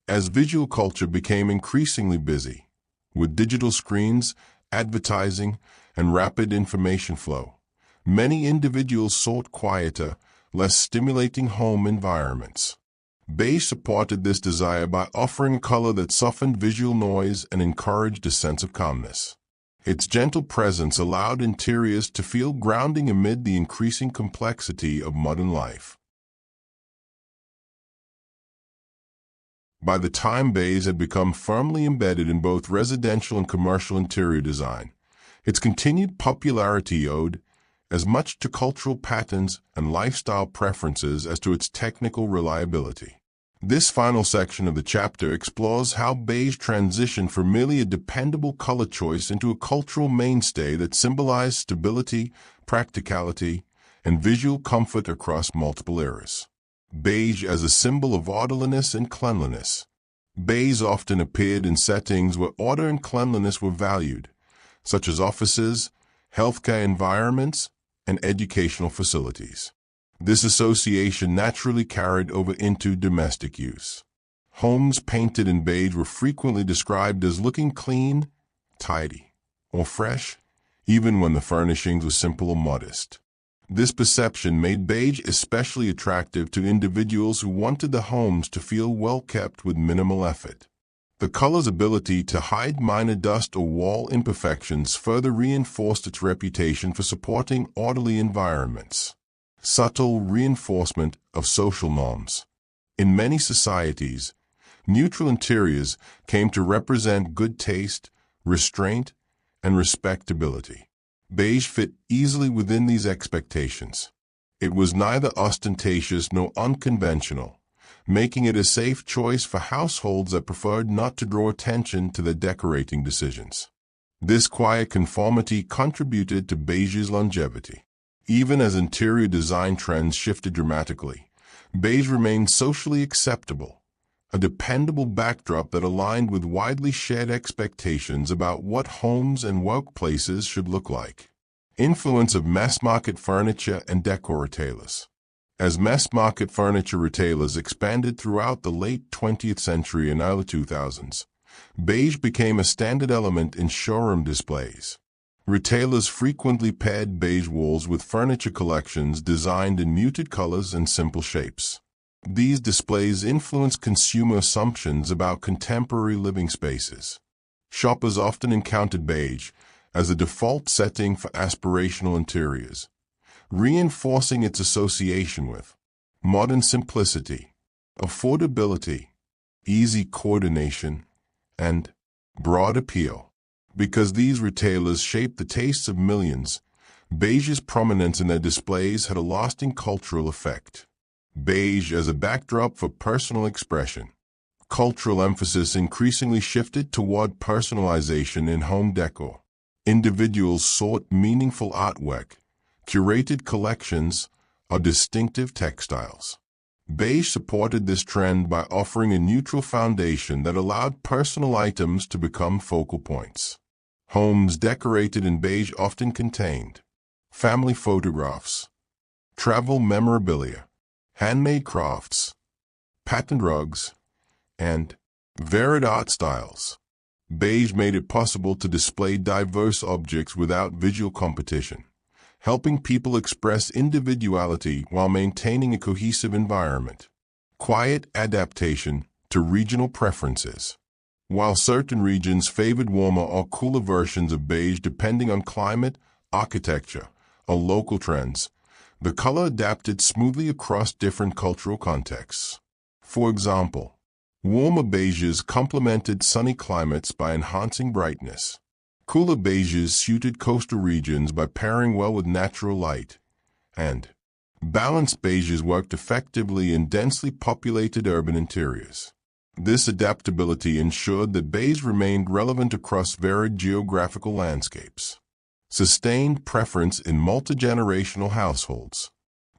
As visual culture became increasingly busy, with digital screens, advertising, and rapid information flow, many individuals sought quieter, less stimulating home environments. Beige supported this desire by offering a color that softened visual noise and encouraged a sense of calmness. Its gentle presence allowed interiors to feel grounding amid the increasing complexity of modern life. By the time beige had become firmly embedded in both residential and commercial interior design, its continued popularity owed as much to cultural patterns and lifestyle preferences as to its technical reliability. This final section of the chapter explores how beige transitioned from merely a dependable color choice into a cultural mainstay that symbolized stability, practicality, and visual comfort across multiple eras. Beige as a symbol of orderliness and cleanliness. Beige often appeared in settings where order and cleanliness were valued, such as offices, healthcare environments, and educational facilities. This association naturally carried over into domestic use. Homes painted in beige were frequently described as looking clean, tidy, or fresh, even when the furnishings were simple or modest. This perception made beige especially attractive to individuals who wanted their homes to feel well kept with minimal effort. The color's ability to hide minor dust or wall imperfections further reinforced its reputation for supporting orderly environments. Subtle reinforcement of social norms. In many societies, neutral interiors came to represent good taste, restraint, and respectability. Beige fit easily within these expectations. It was neither ostentatious nor unconventional, making it a safe choice for households that preferred not to draw attention to their decorating decisions. This quiet conformity contributed to beige's longevity. Even as interior design trends shifted dramatically, beige remained socially acceptable, a dependable backdrop that aligned with widely shared expectations about what homes and workplaces should look like. Influence of mass-market furniture and decor retailers. As mass-market furniture retailers expanded throughout the late 20th century and early 2000s, beige became a standard element in showroom displays. Retailers frequently paired beige walls with furniture collections designed in muted colors and simple shapes. These displays influenced consumer assumptions about contemporary living spaces. Shoppers often encountered beige as a default setting for aspirational interiors, reinforcing its association with modern simplicity, affordability, easy coordination, and broad appeal. Because these retailers shaped the tastes of millions, beige's prominence in their displays had a lasting cultural effect. Beige as a backdrop for personal expression. Cultural emphasis increasingly shifted toward personalization in home decor. Individuals sought meaningful artwork, curated collections, or distinctive textiles. Beige supported this trend by offering a neutral foundation that allowed personal items to become focal points. Homes decorated in beige often contained family photographs, travel memorabilia, handmade crafts, patterned rugs, and varied art styles. Beige made it possible to display diverse objects without visual competition, helping people express individuality while maintaining a cohesive environment. Quiet adaptation to regional preferences. While certain regions favored warmer or cooler versions of beige depending on climate, architecture, or local trends, the color adapted smoothly across different cultural contexts. For example, warmer beiges complemented sunny climates by enhancing brightness. Cooler beiges suited coastal regions by pairing well with natural light, and balanced beiges worked effectively in densely populated urban interiors. This adaptability ensured that beige remained relevant across varied geographical landscapes. Sustained preference in multi-generational households.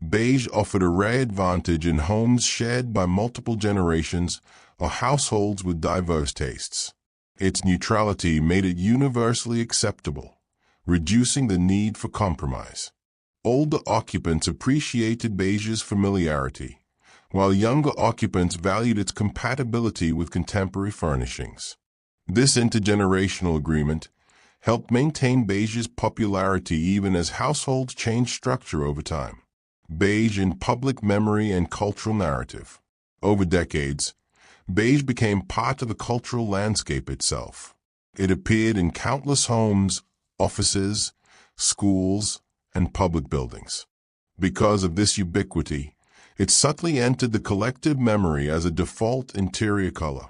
Beige offered a rare advantage in homes shared by multiple generations or households with diverse tastes. Its neutrality made it universally acceptable, reducing the need for compromise. Older occupants appreciated beige's familiarity, while younger occupants valued its compatibility with contemporary furnishings. This intergenerational agreement helped maintain beige's popularity even as households changed structure over time. Beige in public memory and cultural narrative. Over decades, beige became part of the cultural landscape itself. It appeared in countless homes, offices, schools, and public buildings. Because of this ubiquity, it subtly entered the collective memory as a default interior color,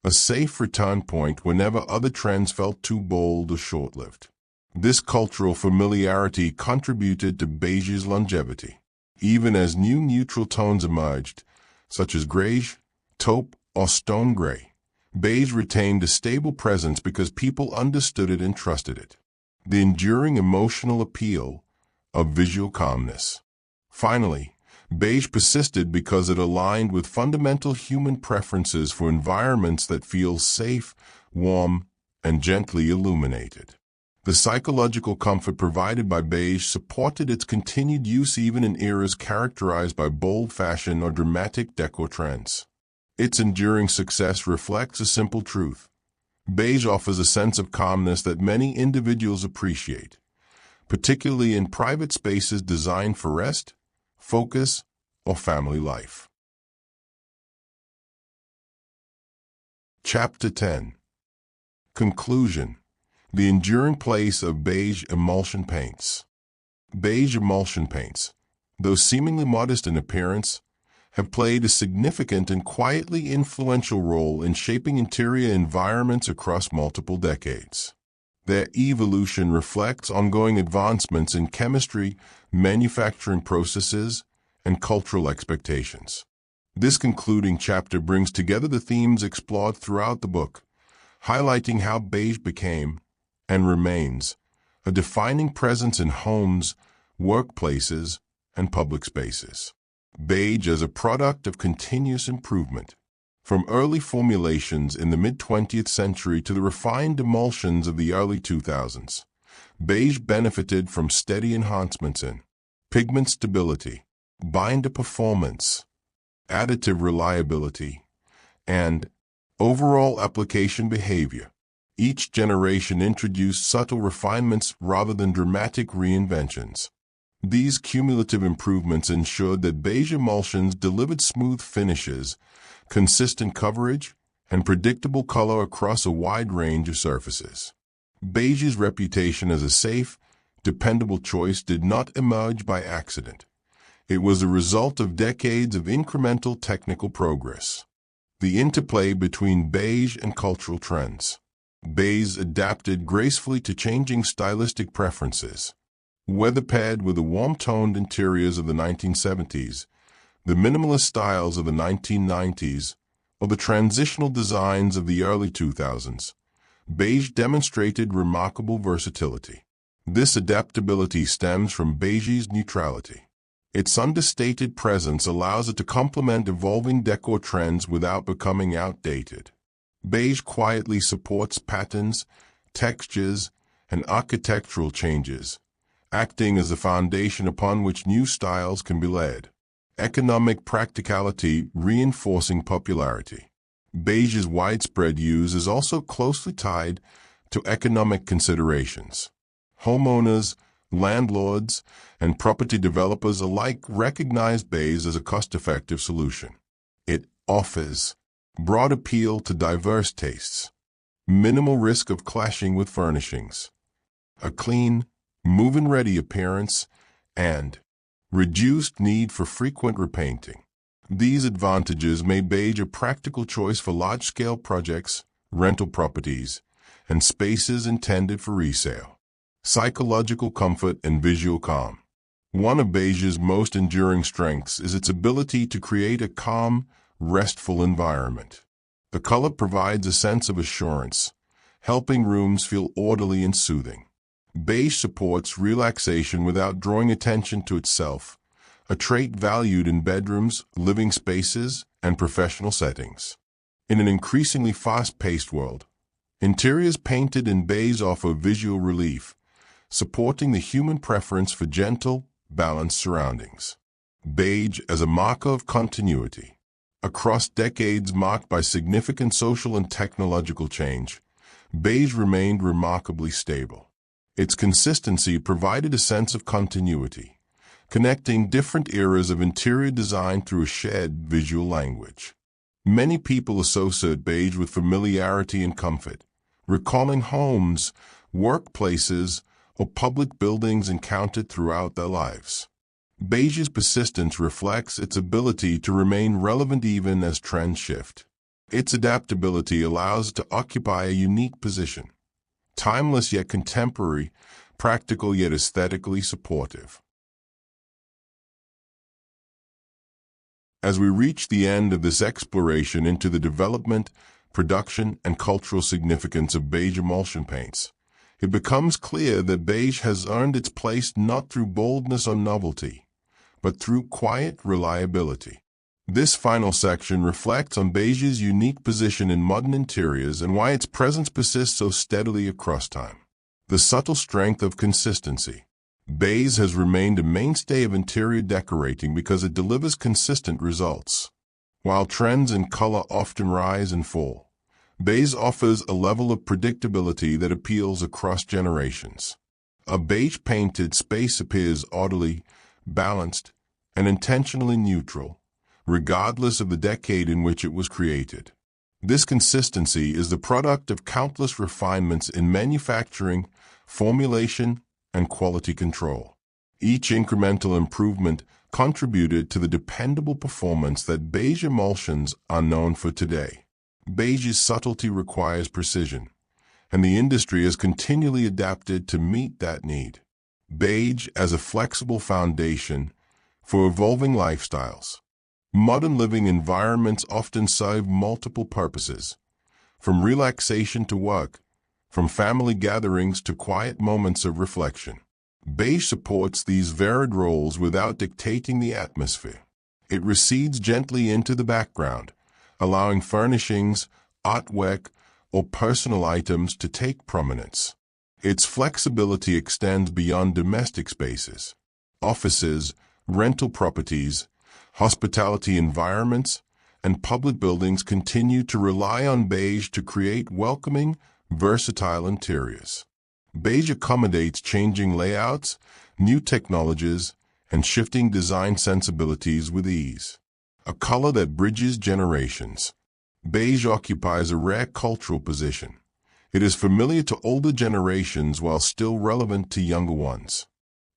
a safe return point whenever other trends felt too bold or short-lived. This cultural familiarity contributed to beige's longevity. Even as new neutral tones emerged, such as grayish, taupe, or stone gray, beige retained a stable presence because people understood it and trusted it. The enduring emotional appeal of visual calmness. Finally, beige persisted because it aligned with fundamental human preferences for environments that feel safe, warm, and gently illuminated. The psychological comfort provided by beige supported its continued use even in eras characterized by bold fashion or dramatic decor trends. Its enduring success reflects a simple truth. Beige offers a sense of calmness that many individuals appreciate, particularly in private spaces designed for rest, focus, or family life. Chapter 10. Conclusion: the enduring place of beige emulsion paints. Beige emulsion paints, though seemingly modest in appearance, have played a significant and quietly influential role in shaping interior environments across multiple decades. Their evolution reflects ongoing advancements in chemistry, manufacturing processes, and cultural expectations. This concluding chapter brings together the themes explored throughout the book, highlighting how beige became, and remains, a defining presence in homes, workplaces, and public spaces. Beige as a product of continuous improvement. From early formulations in the mid-20th century to the refined emulsions of the early 2000s, beige benefited from steady enhancements in pigment stability, binder performance, additive reliability, and overall application behavior. Each generation introduced subtle refinements rather than dramatic reinventions. These cumulative improvements ensured that beige emulsions delivered smooth finishes, consistent coverage, and predictable color across a wide range of surfaces. Beige's reputation as a safe, dependable choice did not emerge by accident. It was a result of decades of incremental technical progress. The interplay between beige and cultural trends. Beige adapted gracefully to changing stylistic preferences. Whether paired with the warm-toned interiors of the 1970s, the minimalist styles of the 1990s, or the transitional designs of the early 2000s, beige demonstrated remarkable versatility. This adaptability stems from beige's neutrality. Its understated presence allows it to complement evolving decor trends without becoming outdated. Beige quietly supports patterns, textures, and architectural changes, acting as the foundation upon which new styles can be laid. Economic practicality reinforcing popularity. Beige's widespread use is also closely tied to economic considerations. Homeowners, landlords, and property developers alike recognize beige as a cost-effective solution. It offers broad appeal to diverse tastes, minimal risk of clashing with furnishings, a clean, move-in-ready appearance, and reduced need for frequent repainting. These advantages made beige a practical choice for large-scale projects, rental properties, and spaces intended for resale. Psychological comfort and visual calm. One of beige's most enduring strengths is its ability to create a calm, restful environment. The color provides a sense of assurance, helping rooms feel orderly and soothing. Beige supports relaxation without drawing attention to itself, a trait valued in bedrooms, living spaces, and professional settings. In an increasingly fast-paced world, interiors painted in beige offer visual relief, supporting the human preference for gentle, balanced surroundings. Beige as a marker of continuity. Across decades marked by significant social and technological change, beige remained remarkably stable. Its consistency provided a sense of continuity, connecting different eras of interior design through a shared visual language. Many people associate beige with familiarity and comfort, recalling homes, workplaces, or public buildings encountered throughout their lives. Beige's persistence reflects its ability to remain relevant even as trends shift. Its adaptability allows it to occupy a unique position, timeless yet contemporary, practical yet aesthetically supportive. As we reach the end of this exploration into the development, production, and cultural significance of beige emulsion paints, it becomes clear that beige has earned its place not through boldness or novelty, but through quiet reliability. This final section reflects on beige's unique position in modern interiors and why its presence persists so steadily across time. The subtle strength of consistency. Beige has remained a mainstay of interior decorating because it delivers consistent results. While trends in color often rise and fall, beige offers a level of predictability that appeals across generations. A beige painted space appears orderly, balanced, and intentionally neutral, regardless of the decade in which it was created. This consistency is the product of countless refinements in manufacturing, formulation, and quality control. Each incremental improvement contributed to the dependable performance that beige emulsions are known for today. Beige's subtlety requires precision, and the industry has continually adapted to meet that need. Beige as a flexible foundation for evolving lifestyles. Modern living environments often serve multiple purposes, from relaxation to work, from family gatherings to quiet moments of reflection. Beige supports these varied roles without dictating the atmosphere. It recedes gently into the background, allowing furnishings, artwork, or personal items to take prominence. Its flexibility extends beyond domestic spaces. Offices, rental properties, hospitality environments, and public buildings continue to rely on beige to create welcoming, versatile interiors. Beige accommodates changing layouts, new technologies, and shifting design sensibilities with ease. A color that bridges generations. Beige occupies a rare cultural position. It is familiar to older generations while still relevant to younger ones.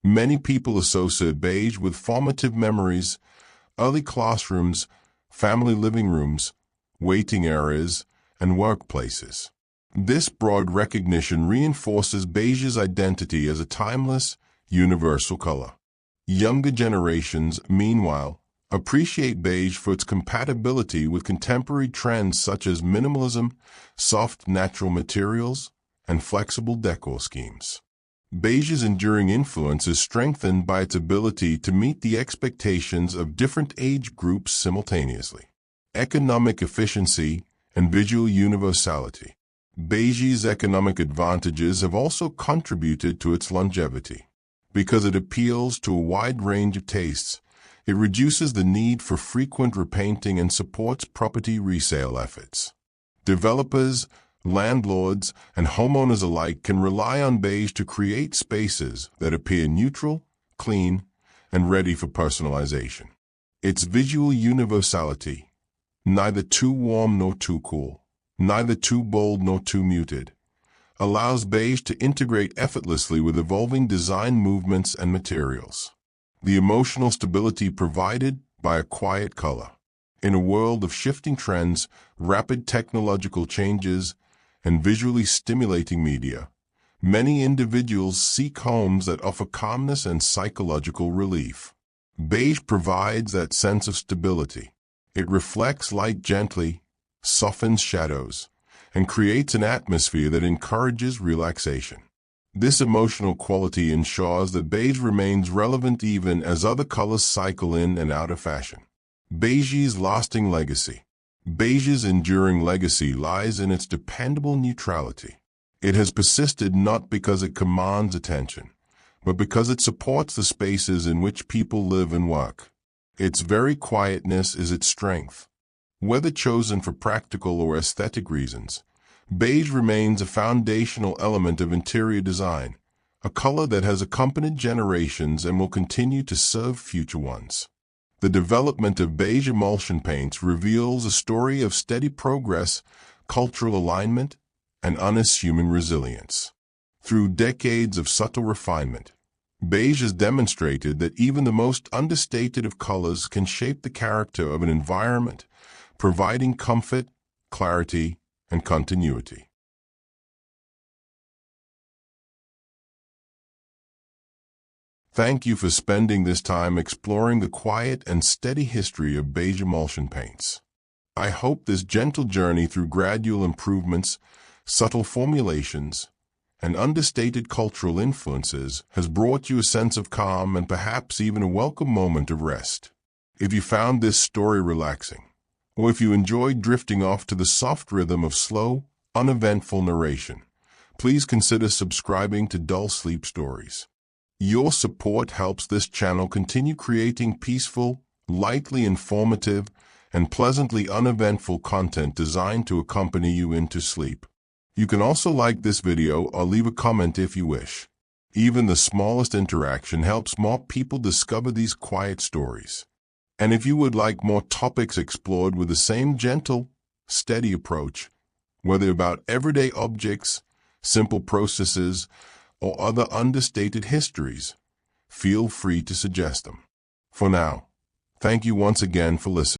Many people associate beige with formative memories, early classrooms, family living rooms, waiting areas, and workplaces. This broad recognition reinforces beige's identity as a timeless, universal color. Younger generations, meanwhile, appreciate beige for its compatibility with contemporary trends such as minimalism, soft natural materials, and flexible decor schemes. Beige's enduring influence is strengthened by its ability to meet the expectations of different age groups simultaneously. Economic efficiency and visual universality. Beige's economic advantages have also contributed to its longevity. Because it appeals to a wide range of tastes, it reduces the need for frequent repainting and supports property resale efforts. Developers, landlords, and homeowners alike can rely on beige to create spaces that appear neutral, clean, and ready for personalization. Its visual universality, neither too warm nor too cool, neither too bold nor too muted, allows beige to integrate effortlessly with evolving design movements and materials. The emotional stability provided by a quiet color. In a world of shifting trends, rapid technological changes, and visually stimulating media, many individuals seek homes that offer calmness and psychological relief. Beige provides that sense of stability. It reflects light gently, softens shadows, and creates an atmosphere that encourages relaxation. This emotional quality ensures that beige remains relevant even as other colors cycle in and out of fashion. Beige's lasting legacy. Beige's enduring legacy lies in its dependable neutrality. It has persisted not because it commands attention, but because it supports the spaces in which people live and work. Its very quietness is its strength. Whether chosen for practical or aesthetic reasons, beige remains a foundational element of interior design, a color that has accompanied generations and will continue to serve future ones. The development of beige emulsion paints reveals a story of steady progress, cultural alignment, and unassuming resilience. Through decades of subtle refinement, beige has demonstrated that even the most understated of colors can shape the character of an environment, providing comfort, clarity, and continuity. Thank you for spending this time exploring the quiet and steady history of beige emulsion paints. I hope this gentle journey through gradual improvements, subtle formulations, and understated cultural influences has brought you a sense of calm and perhaps even a welcome moment of rest. If you found this story relaxing, or if you enjoyed drifting off to the soft rhythm of slow, uneventful narration, please consider subscribing to Dull Sleep Stories. Your support helps this channel continue creating peaceful, lightly informative, and pleasantly uneventful content designed to accompany you into sleep. You can also like this video or leave a comment if you wish. Even the smallest interaction helps more people discover these quiet stories. And if you would like more topics explored with the same gentle, steady approach, whether about everyday objects, simple processes, or other understated histories, feel free to suggest them. For now, thank you once again for listening.